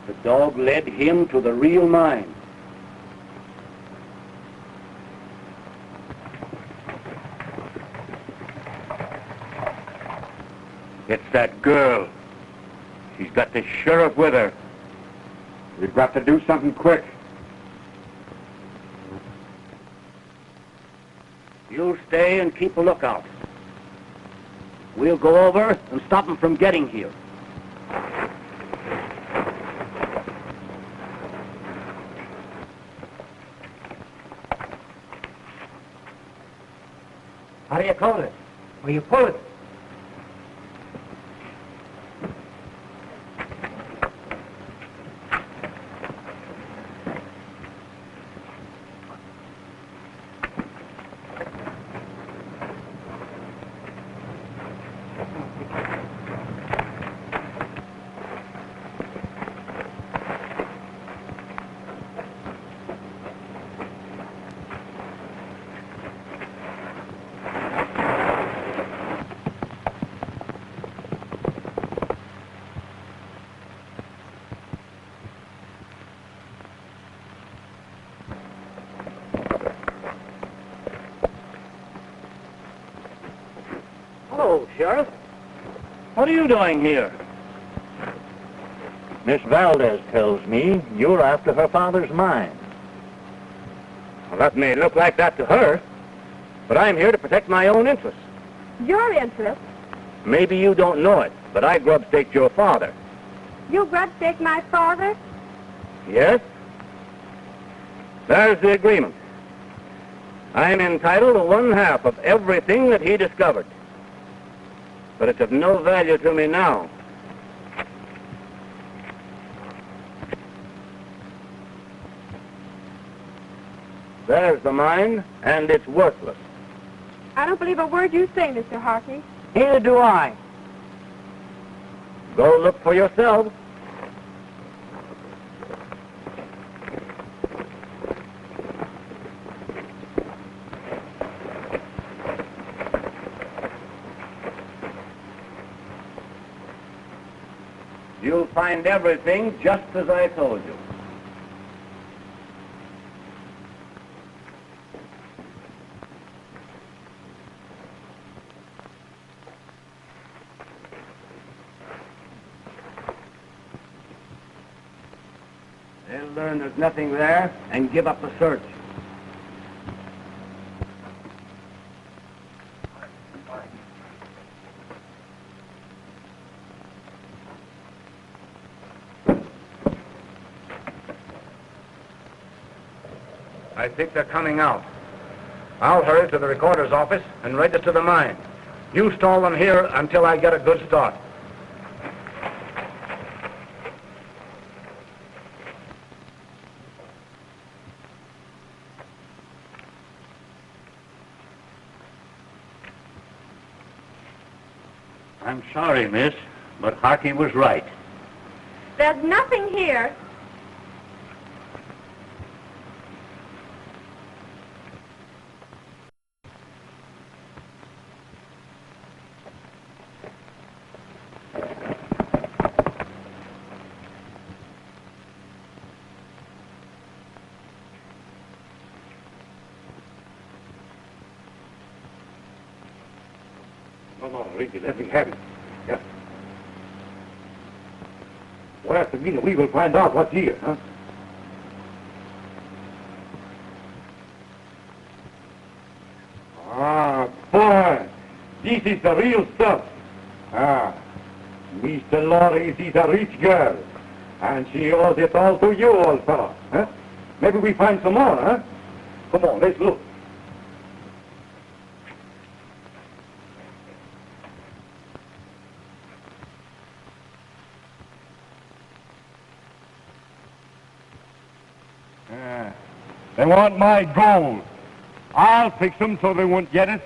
The dog led him to the real mine. It's that girl. She's got the sheriff with her. We've got to do something quick. You stay and keep a lookout. We'll go over and stop him from getting here. How do you call it? Well, you pull it. Hello, Sheriff. What are you doing here? Miss Valdez tells me you're after her father's mine. Well, that may look like that to her, but I'm here to protect my own interests. Your interest? Maybe you don't know it, but I grub-staked your father. You grub-stake my father? Yes? There's the agreement. I'm entitled to 1/2 of everything that he discovered. But it's of no value to me now. There's the mine, and it's worthless. I don't believe a word you say, Mr. Harkey. Neither do I. Go look for yourself. You'll find everything just as I told you. They'll learn there's nothing there and give up the search. I think they're coming out. I'll hurry to the recorder's office and register the mine. You stall them here until I get a good start. I'm sorry, miss, but Harkey was right. There's nothing here. No, Rinty, let me have it. Yeah. Well, after me, we will find out what's here, huh? Ah, boy, this is the real stuff. Ah, Mr. Lorry is a rich girl, and she owes it all to you, old fellow. Huh? Maybe we find some more, huh? Come on, let's look. They want my gold. I'll fix them so they won't get it.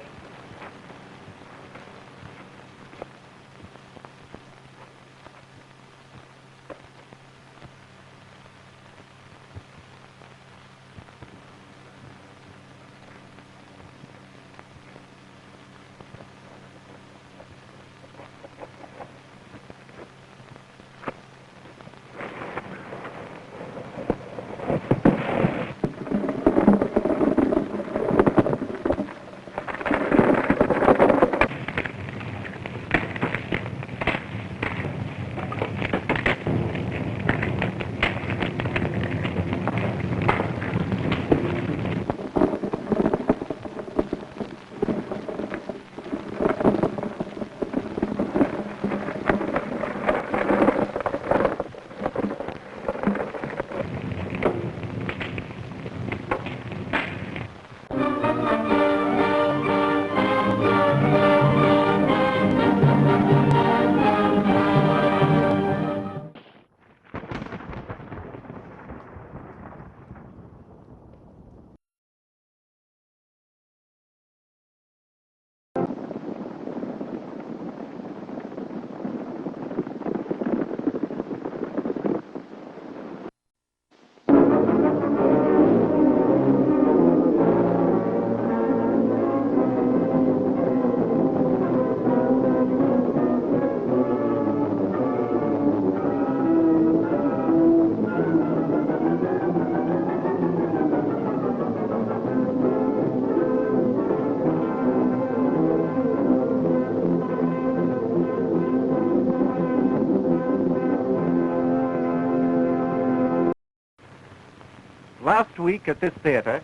Last week at this theater,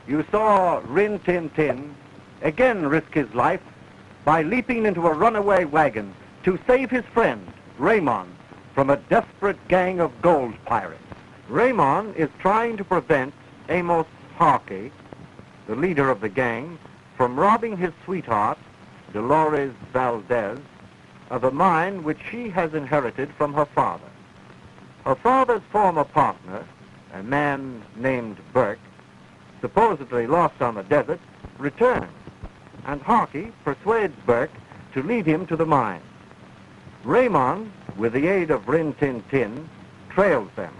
you saw Rin-Tin-Tin again risk his life by leaping into a runaway wagon to save his friend, Raymond, from a desperate gang of gold pirates. Raymond is trying to prevent Amos Harkey, the leader of the gang, from robbing his sweetheart, Dolores Valdez, of a mine which she has inherited from her father. Her father's former partner, a man named Burke, supposedly lost on the desert, returns, and Harkey persuades Burke to lead him to the mine. Raymond, with the aid of Rin-Tin-Tin, trails them.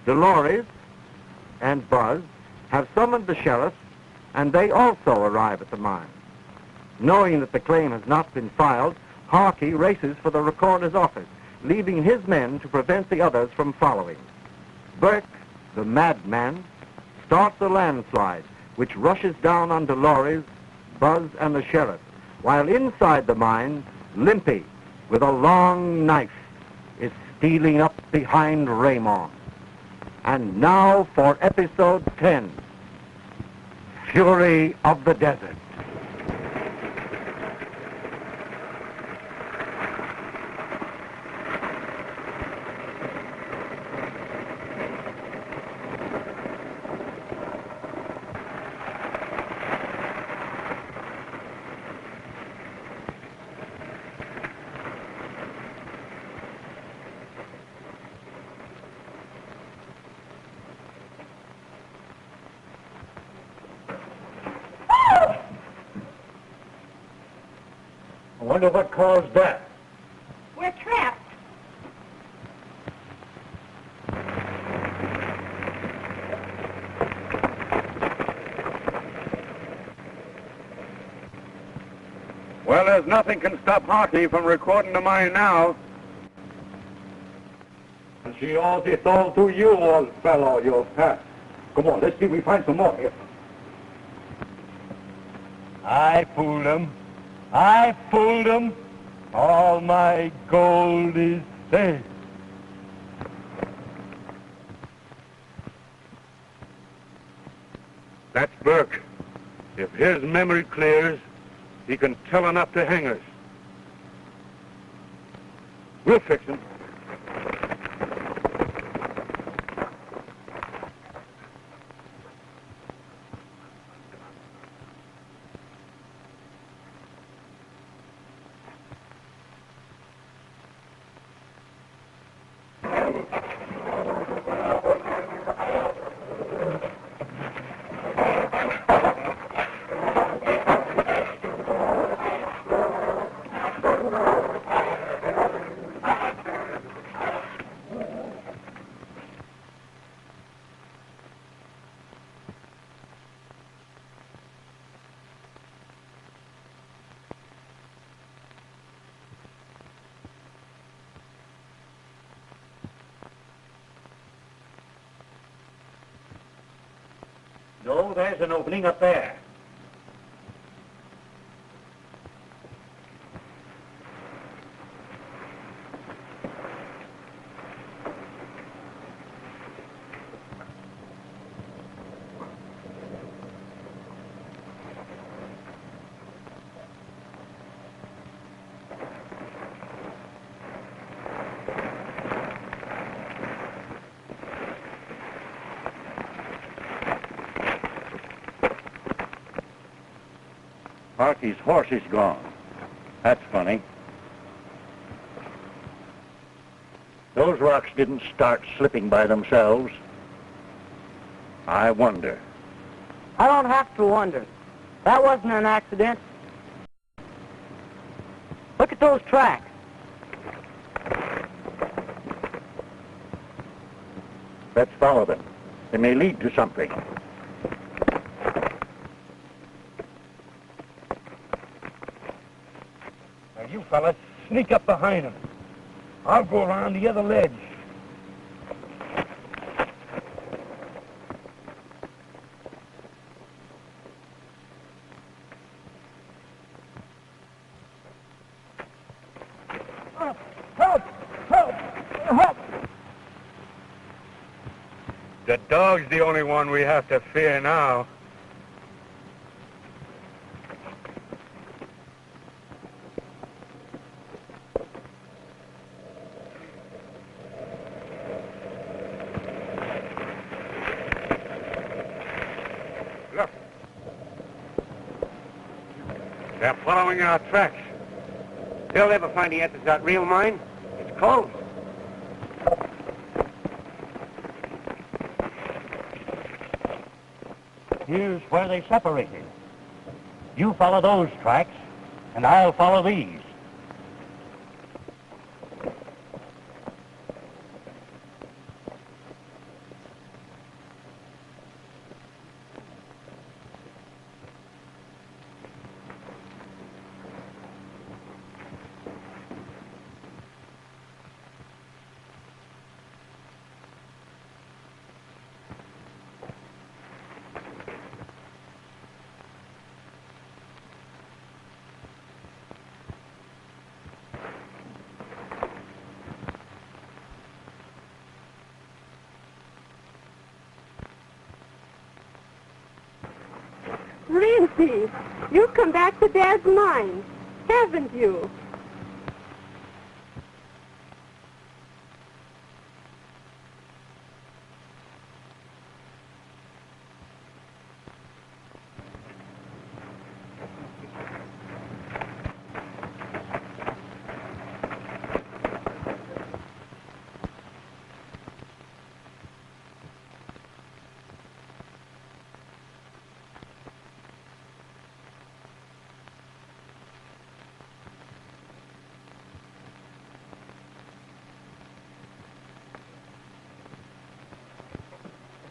Dolores and Buzz have summoned the sheriff, and they also arrive at the mine. Knowing that the claim has not been filed, Harkey races for the recorder's office, leaving his men to prevent the others from following. Burke, the madman, starts a landslide which rushes down on Dolores, Buzz, and the sheriff, while inside the mine, Limpy, with a long knife, is stealing up behind Raymond. And now for episode 10, Fury of the Desert. I wonder what caused that. We're trapped. Well, there's nothing can stop Harkey from recording the mine now. And she owes it all to you, old fellow, your past. Come on, let's see if we find some more here. I fooled him. I fooled him. All my gold is safe. That's Burke. If his memory clears, he can tell enough to hang us. We'll fix him. No, there's an opening up there. Harkey's horse is gone. That's funny. Those rocks didn't start slipping by themselves. I wonder. I don't have to wonder. That wasn't an accident. Look at those tracks. Let's follow them. They may lead to something. Now you fellas, sneak up behind them. I'll go around the other ledge. Help! Help! Help! The dog's the only one we have to fear now. Look. They're following our tracks. They'll never find the answer to that real mine. It's closed. Here's where they separated. You follow those tracks, and I'll follow these. Rinty, you've come back to Dad's mine, haven't you?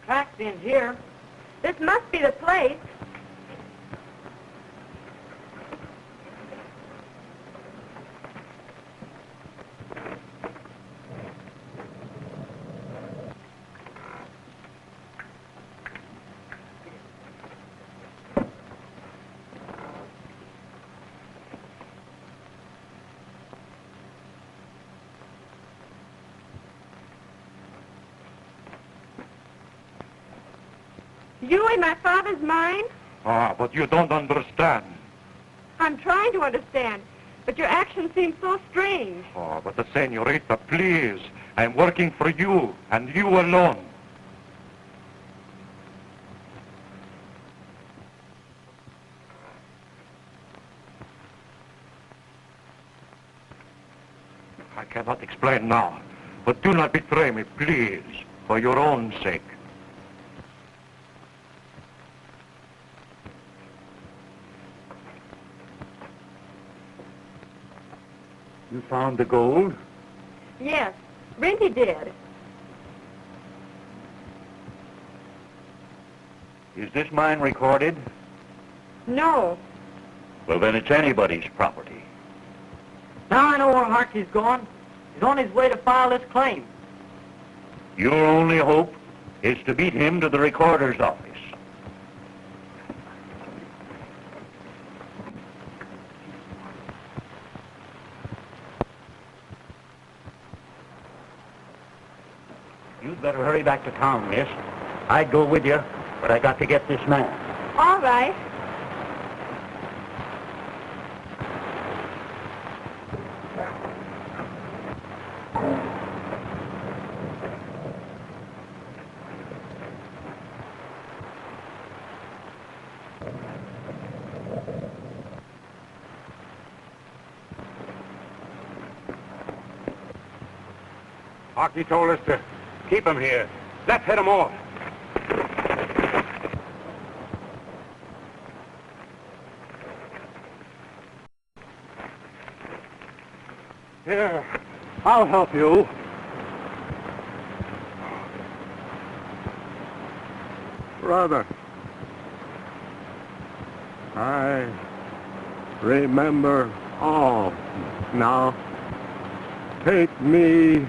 Tracks in here. This must be the place. You in my father's mine? Ah, but you don't understand. I'm trying to understand, but your actions seem so strange. Oh, but the senorita, please. I'm working for you, and you alone. I cannot explain now, but do not betray me, please, for your own sake. You found the gold? Yes, Rinty did. Is this mine recorded? No. Well, then it's anybody's property. Now I know where Harky's gone. He's on his way to file this claim. Your only hope is to beat him to the recorder's office. You'd better hurry back to town, miss. I'd go with you, but I got to get this man. All right. Harky told us to keep him here. Let's head him off. Here, I'll help you. Brother, I remember all. Now, take me.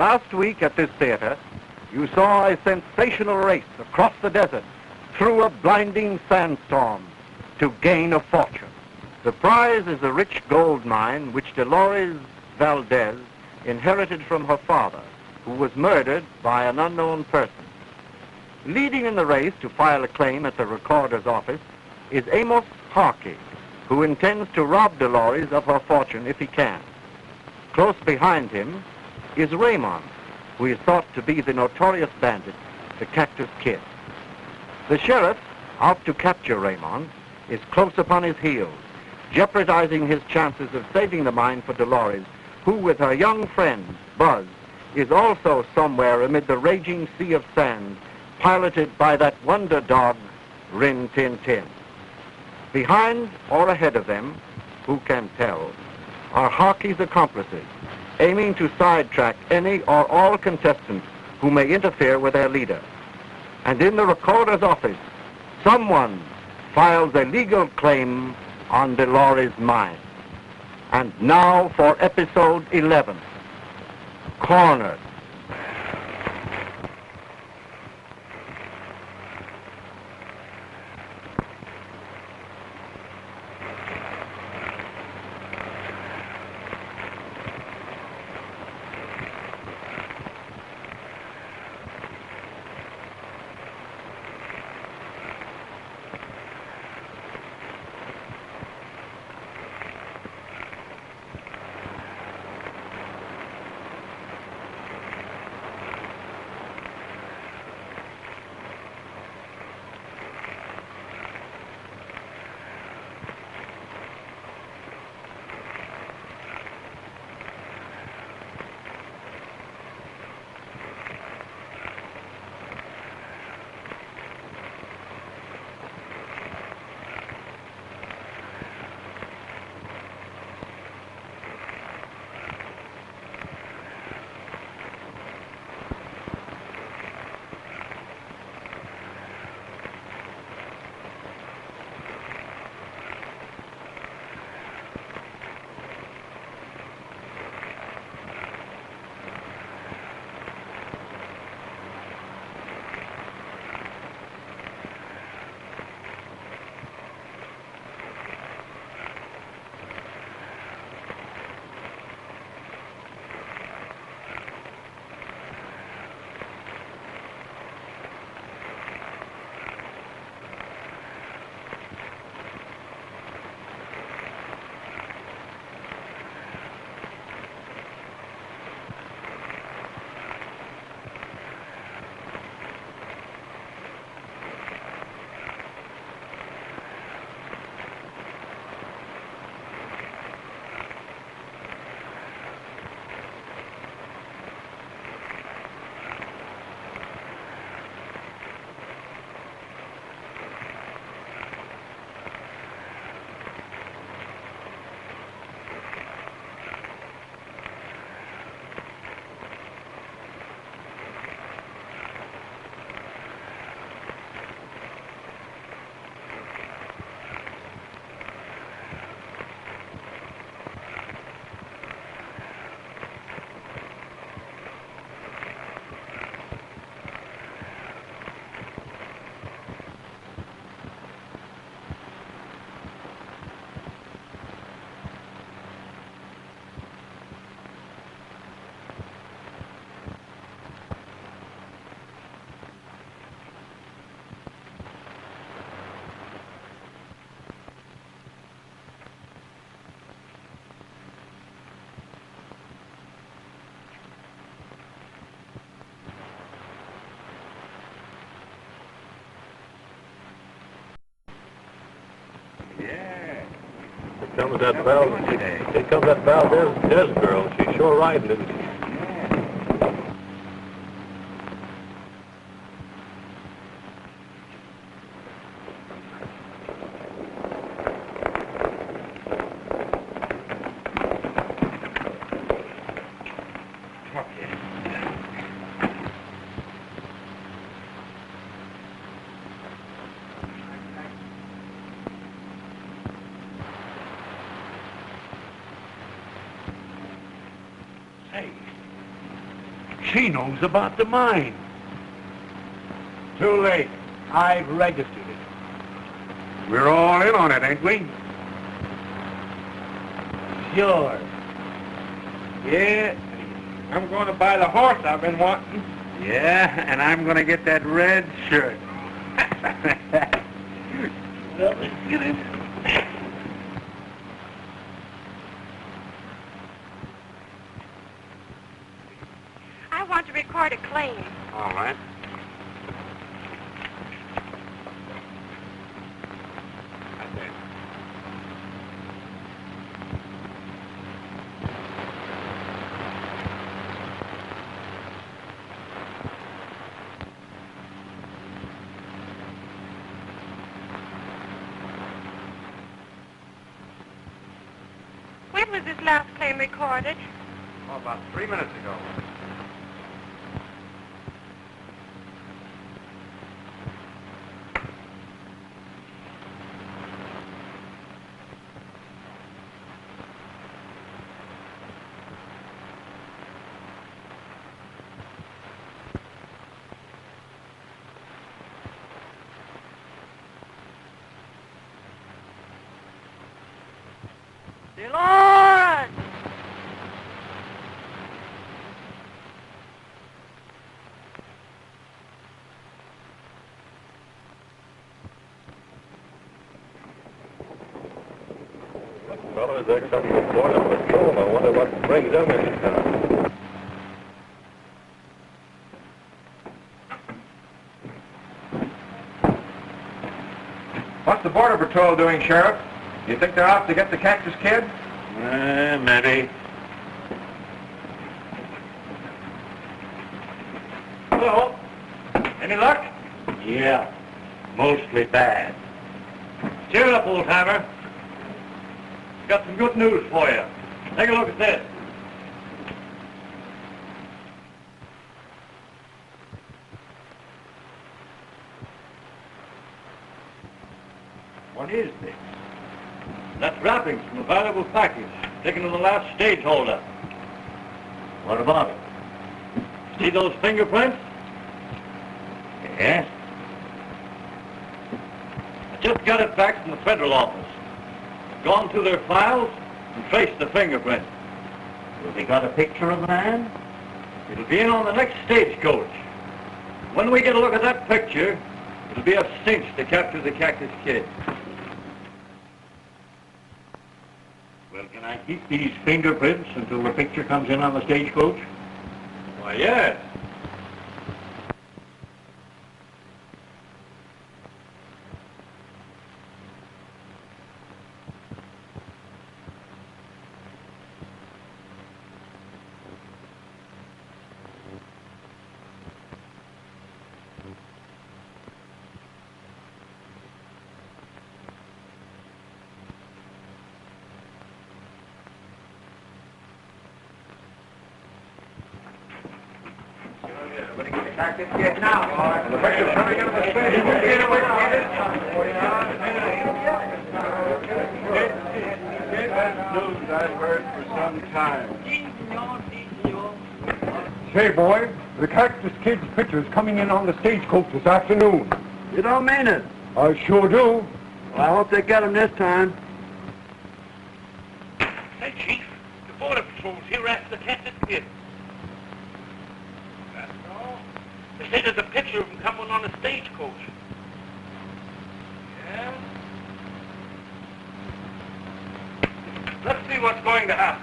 Last week at this theater, you saw a sensational race across the desert through a blinding sandstorm to gain a fortune. The prize is a rich gold mine which Dolores Valdez inherited from her father, who was murdered by an unknown person. Leading in the race to file a claim at the recorder's office is Amos Harkey, who intends to rob Dolores of her fortune if he can. Close behind him is Raymond, who is thought to be the notorious bandit, the Cactus Kid. The sheriff, out to capture Raymond, is close upon his heels, jeopardizing his chances of saving the mine for Dolores, who, with her young friend, Buzz, is also somewhere amid the raging sea of sand, piloted by that wonder dog, Rin-Tin-Tin. Behind or ahead of them, who can tell, are Harkey's accomplices, aiming to sidetrack any or all contestants who may interfere with their leader. And in the recorder's office, someone files a legal claim on Dolores' mine. And now for episode 11, Cornered. Comes that Here comes that Valdez girl. She's sure riding, isn't she? Hey, she knows about the mine. Too late. I've registered it. We're all in on it, ain't we? Sure. Yeah. I'm going to buy the horse I've been wanting. Yeah, and I'm going to get that red shirt. Well, let's get it. I want to record a claim. All right. When was this last claim recorded? Oh, about 3 minutes ago. Dolores! Fellas, they're coming to Border Patrol. I wonder what brings them into town. What's the Border Patrol doing, Sheriff? You think they're out to get the Cactus Kid? Maybe. Hello. Any luck? Yeah, mostly bad. Cheer up, old-timer. Got some good news for you. Take a look at this. What is this? That's wrappings from a valuable package taken to the last stage holdup. What about it? See those fingerprints? Yes. I just got it back from the federal office. Gone through their files and traced the fingerprint. Well, they got a picture of the man? It'll be in on the next stagecoach. When we get a look at that picture, it'll be a cinch to capture the Cactus Kid. Well, can I keep these fingerprints until the picture comes in on the stagecoach? Why, yes. Cactus Kid now, boy. The picture's coming in the stage. Get away from News I've heard for some time. Say, boy, the Cactus Kid's picture's coming in on the stagecoach this afternoon. You don't mean it. I sure do. Well, I hope they get him this time. Say, Chief, the Border Patrol's here after the Cactus Kid. That's all? They say there's a picture of him coming on a stagecoach. Yeah? Let's see what's going to happen.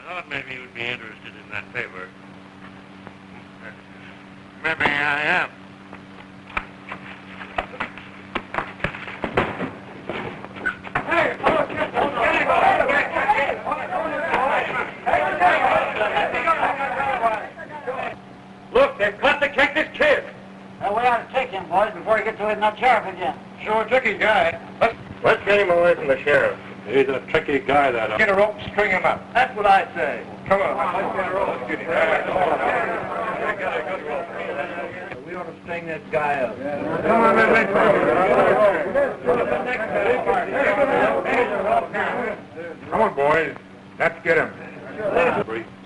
thought maybe you'd be interested in that paper. Maybe I am. Look, they've got the Cactus Kid. Well, we ought to take him, boys, before he gets away from that sheriff again. Sure, tricky guy. Let's get him away from the sheriff. He's a tricky guy, that. Get a rope and string him up. That's what I say. Come on, let's get a rope. Let's get him. We ought to string this guy up. Come on, let's Come on, boys. Let's get him.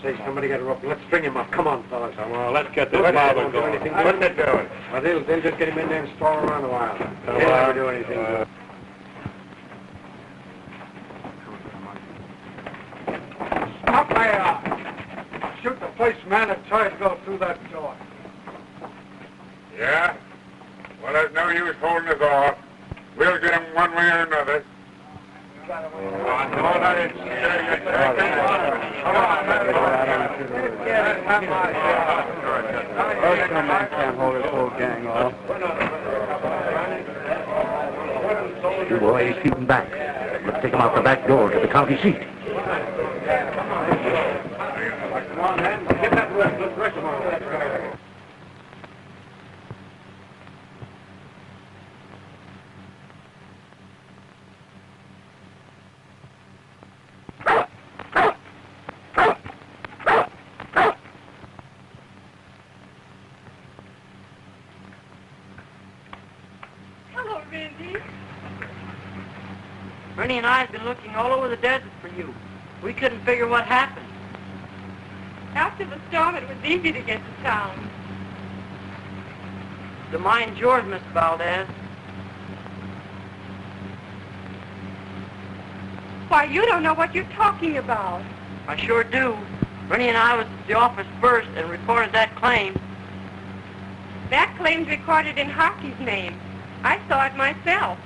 Say, somebody got a rope. Let's string him up. Come on, fellas. Come on, let's get this lava going. What's it doing? Well, they'll just get him in there and stall around a while. They'll never do anything. Stop there! Shoot the first man that tries to go through that door. Yeah? Well, there's no use holding us off. We'll get him one way or another. Come on, I didn't Some man can't hold his whole gang off. You boys keep him back. Let's take him out the back door to the county seat. Come on, man. Get that rest. Let's rest him on. Hello, Rinty. Rinty and I have been looking all over the desert for you. We couldn't figure what happened. After the storm, it was easy to get to town. The mine's yours, Miss Valdez. Why, you don't know what you're talking about. I sure do. Rinty and I was at the office first and recorded that claim. That claim's recorded in Harkey's name. I saw it myself.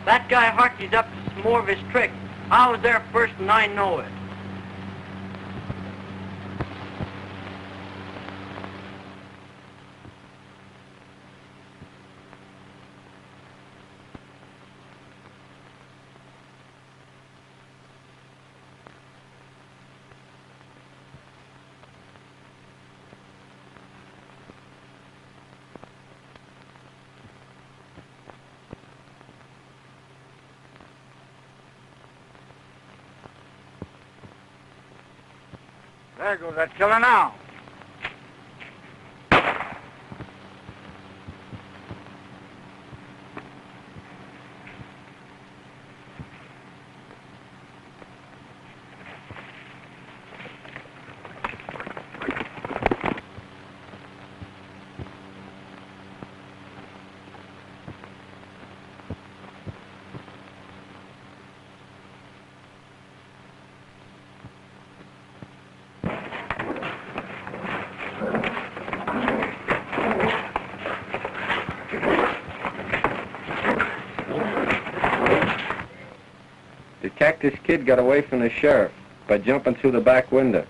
That guy Harkey's up to some more of his tricks. I was there first and I know it. There goes that killer now. The Cactus Kid got away from the sheriff by jumping through the back window.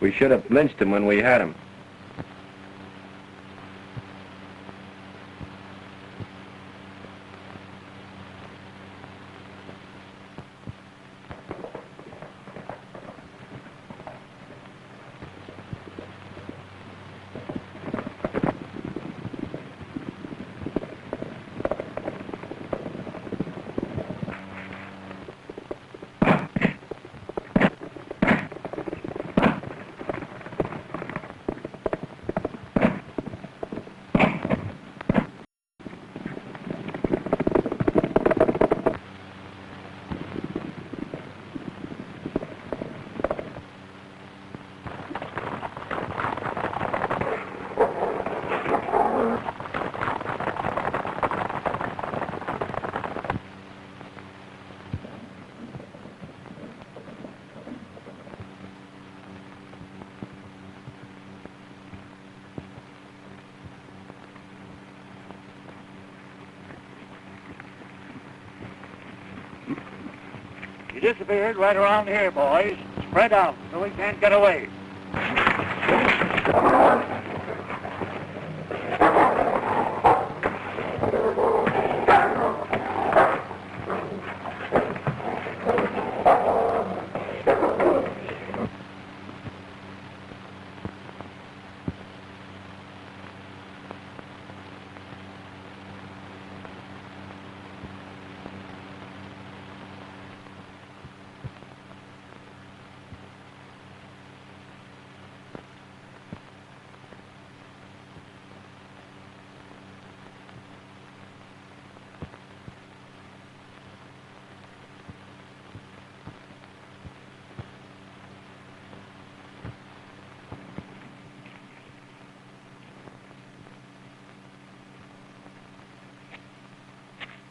We should have lynched him when we had him. He disappeared right around here, boys. Spread out so we can't get away.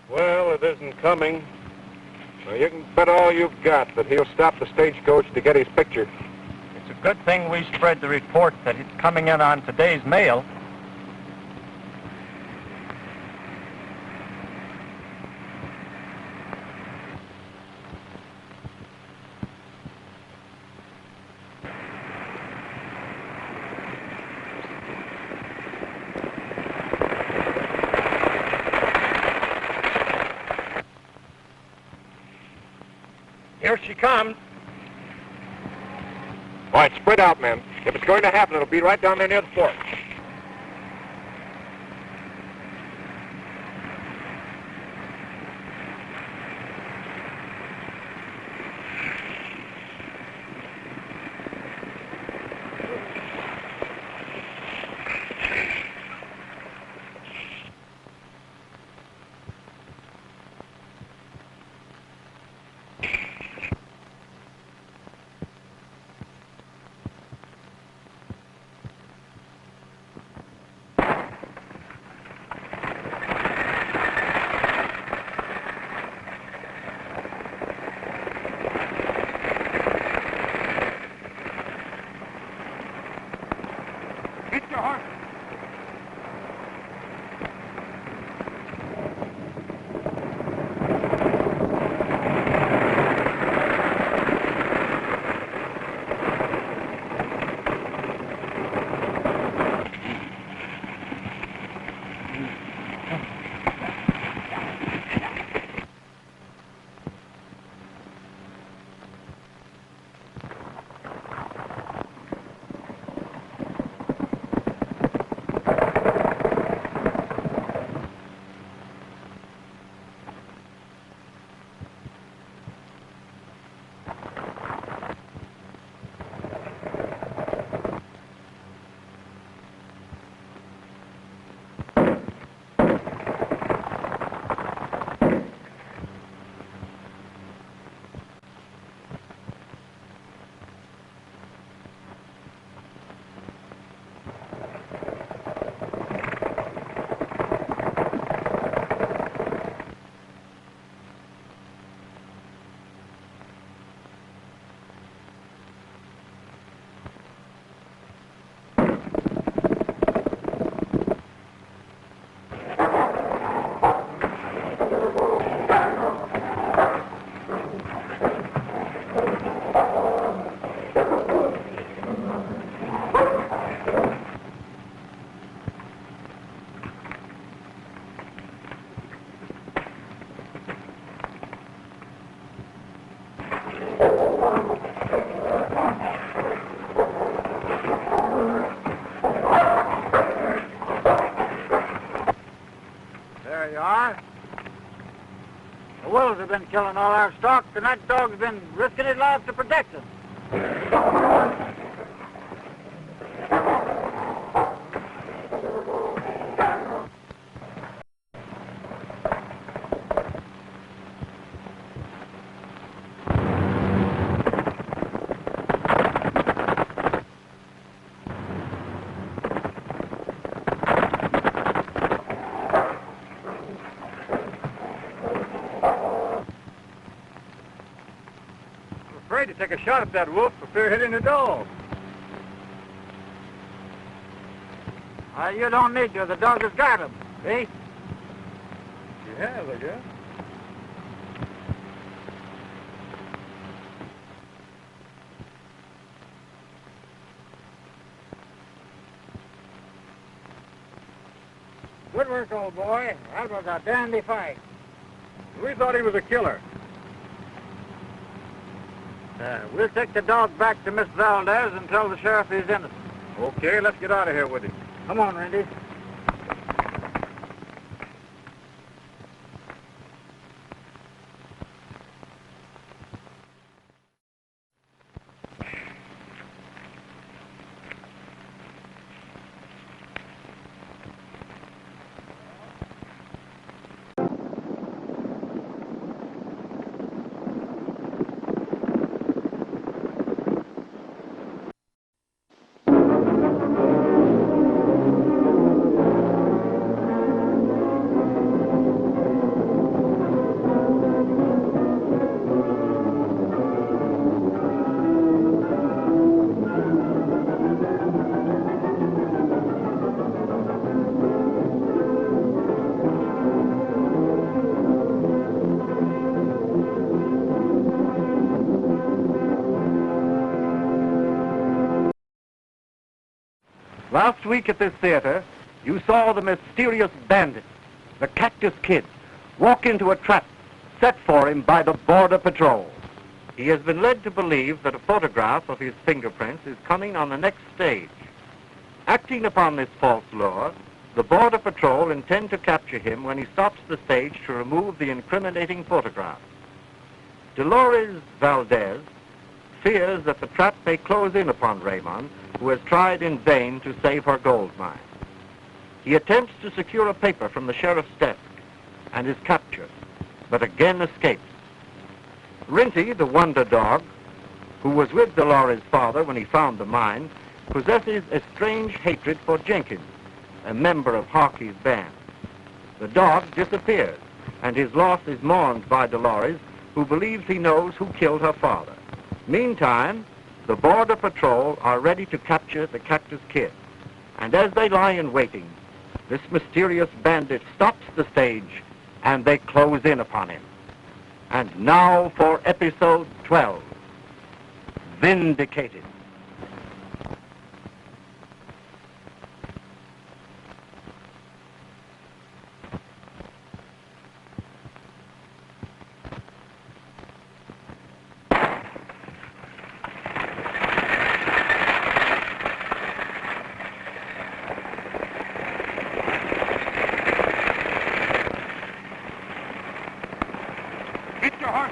Well, it isn't coming. Now, you can bet all you've got that he'll stop the stagecoach to get his picture. It's a good thing we spread the report that it's coming in on today's mail. Here she comes. All right, spread out, men. If it's going to happen, it'll be right down there near the fort. There you are. The wolves have been killing all our stock, and that dog's been risking his life to protect us. To take a shot at that wolf for fear hitting the dog. You don't need to. The dog has got him. See? You have, I guess. Good work, old boy. That was a dandy fight. We thought he was a killer. We'll take the dog back to Miss Valdez and tell the sheriff he's innocent. Okay, let's get out of here with him. Come on, Randy. Last week at this theater, you saw the mysterious Bandit, the Cactus Kid, walk into a trap set for him by the Border Patrol. He has been led to believe that a photograph of his fingerprints is coming on the next stage. Acting upon this false lure, the Border Patrol intend to capture him when he stops the stage to remove the incriminating photograph. Dolores Valdez fears that the trap may close in upon Raymond, who has tried in vain to save her gold mine. He attempts to secure a paper from the sheriff's desk and is captured, but again escapes. Rinty, the wonder dog, who was with Dolores' father when he found the mine, possesses a strange hatred for Jenkins, a member of Harkey's band. The dog disappears, and his loss is mourned by Dolores, who believes he knows who killed her father. Meantime, the Border Patrol are ready to capture the Cactus Kid, and as they lie in waiting, this mysterious bandit stops the stage and they close in upon him. And now for episode 12, Vindicated. Get your horse.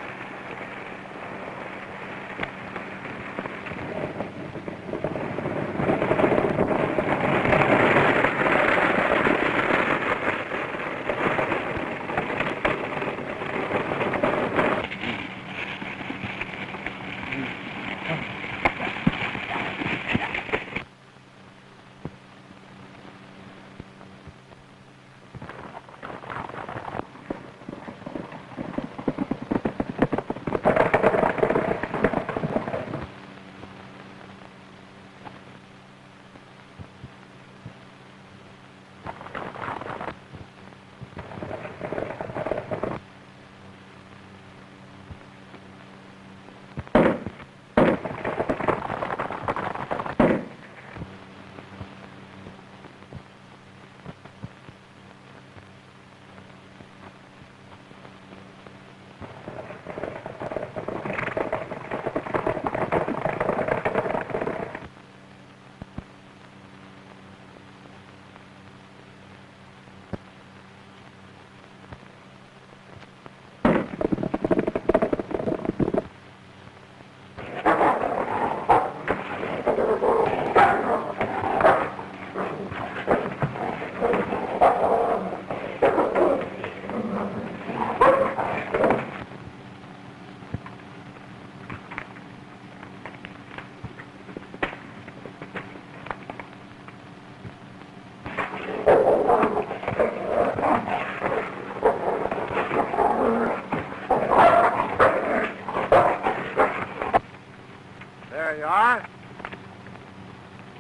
There you are.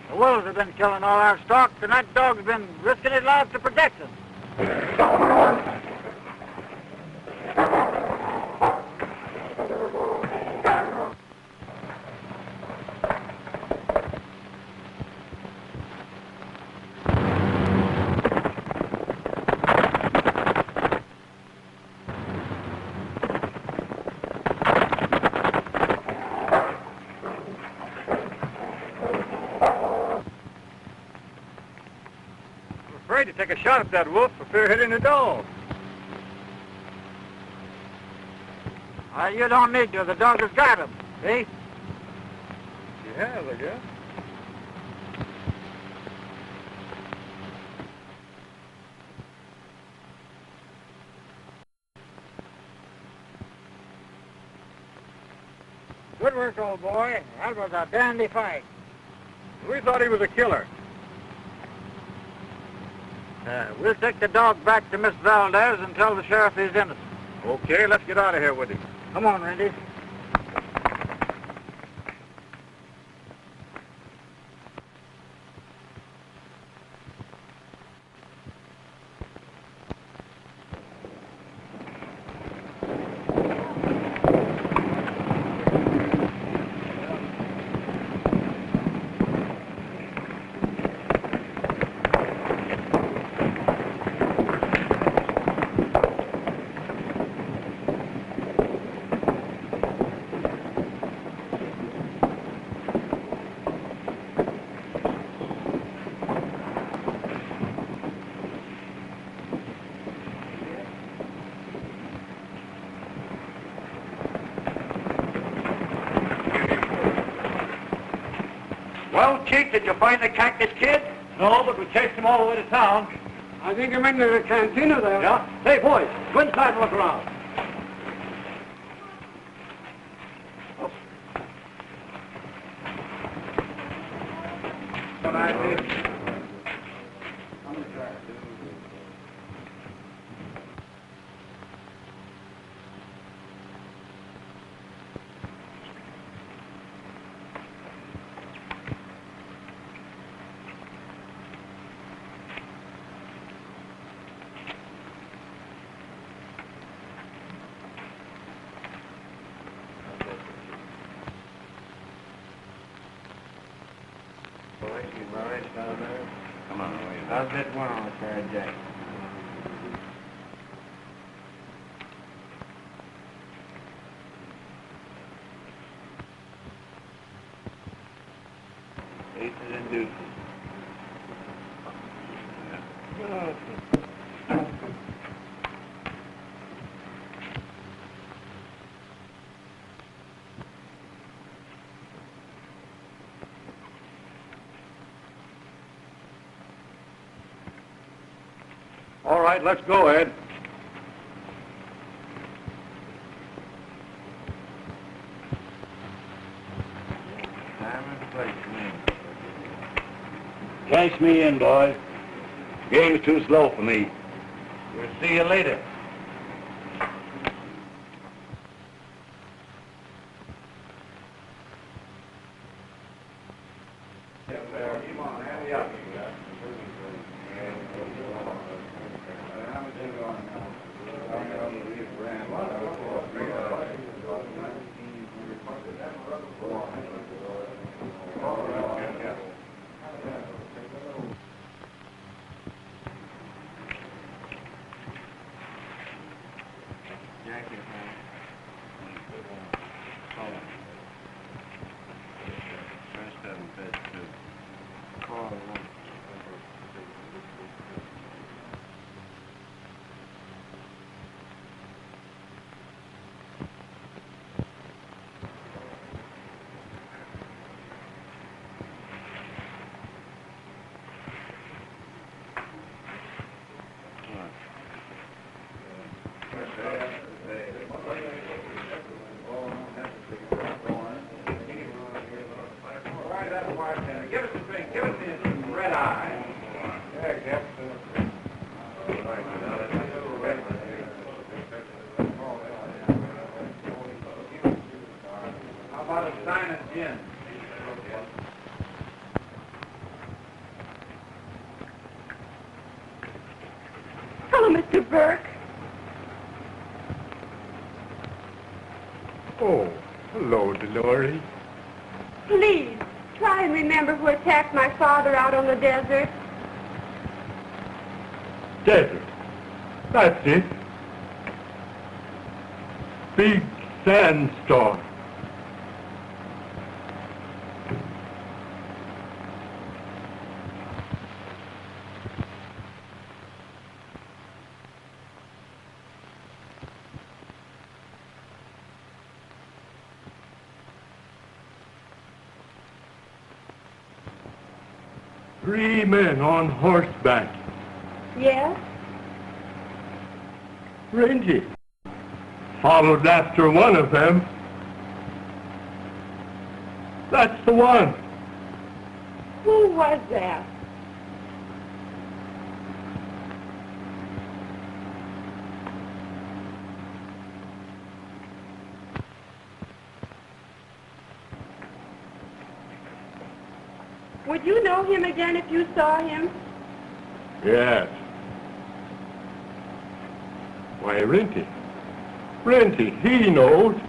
The wolves have been killing all our stock, and that dog's been risking his life to protect us. afraid to take a shot at that wolf for fear of hitting the dog. You don't need to. The dog has got him. See? He has, I guess. Good work, old boy. That was a dandy fight. We thought he was a killer. We'll take the dog back to Miss Valdez and tell the sheriff he's innocent. Okay, let's get out of here with him. Come on, Randy. Well, Chief, did you find the Cactus Kid? No, but we chased him all the way to town. I think I'm into the cantina there. Yeah? Hey, boys, go inside and look around. Come on, How's that one on, Sarah Jack? Aces and deuces. All right, let's go, Ed. Cash me in, boys. Game's too slow for me. We'll see you later. Hello, Mr. Burke. Oh, hello, Dolores. Please, try and remember who attacked my father out on the desert. Desert. That's it. Big sandstorm. 3 men on horseback. Yes? Rinty followed after one of them. That's the one. Who was that? Would you know him again if you saw him? Yes. Why, Rinty. Rinty, he knows.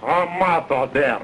Come out of there.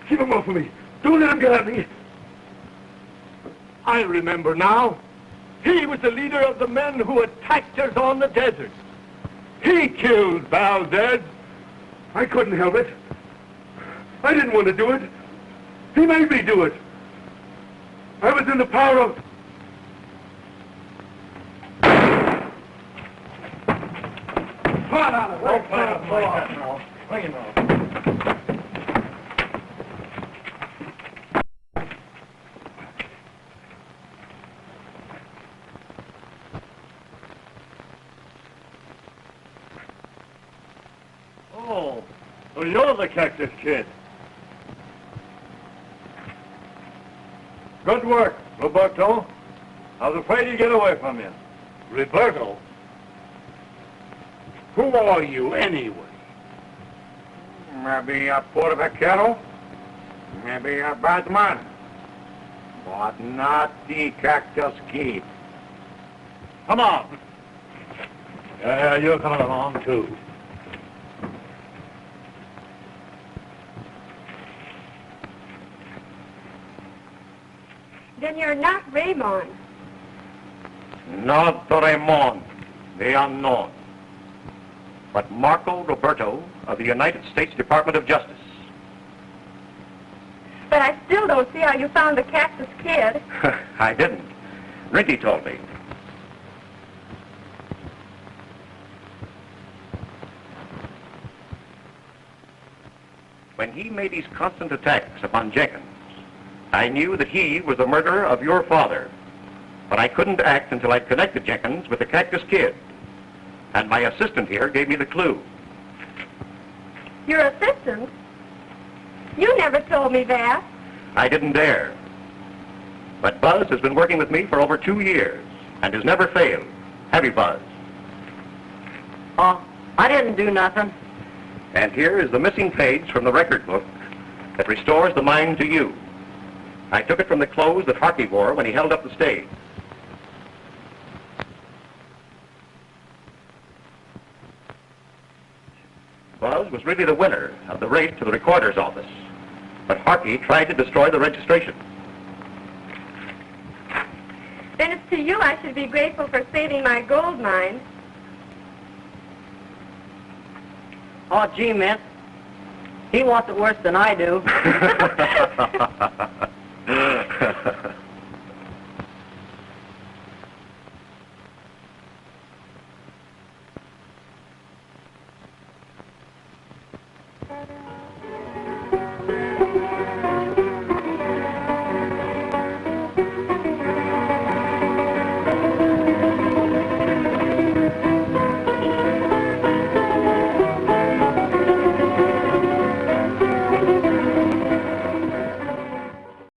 Keep him off of me. Don't let him get at me. I remember now. He was the leader of the men who attacked us on the desert. He killed Valdez. I couldn't help it. I didn't want to do it. He made me do it. I was in the power of... on out of it. Don't play up like that now. Bring him out. Oh, so you're the Cactus Kid. Good work, Roberto. I was afraid he'd get away from you. Roberto? Who are you, anyway? Maybe a poor vaquero? Maybe a bad man? But not the Cactus Kid. Come on. Yeah, you're coming along, too. Then you're not Raymond. Not Raymond, the unknown, but Marco Roberto of the United States Department of Justice. But I still don't see how you found the Cactus Kid. I didn't. Rinty told me. When he made his constant attacks upon Jenkins, I knew that he was the murderer of your father. But I couldn't act until I'd connected Jenkins with the Cactus Kid. And my assistant here gave me the clue. Your assistant? You never told me that. I didn't dare. But Buzz has been working with me for over 2 years and has never failed. Have you, Buzz? Oh, I didn't do nothing. And here is the missing page from the record book that restores the mine to you. I took it from the clothes that Harkey wore when he held up the stage. Buzz was really the winner of the race to the recorder's office, but Harkey tried to destroy the registration. Then it's to you I should be grateful for saving my gold mine. Oh, gee, miss. He wants it worse than I do.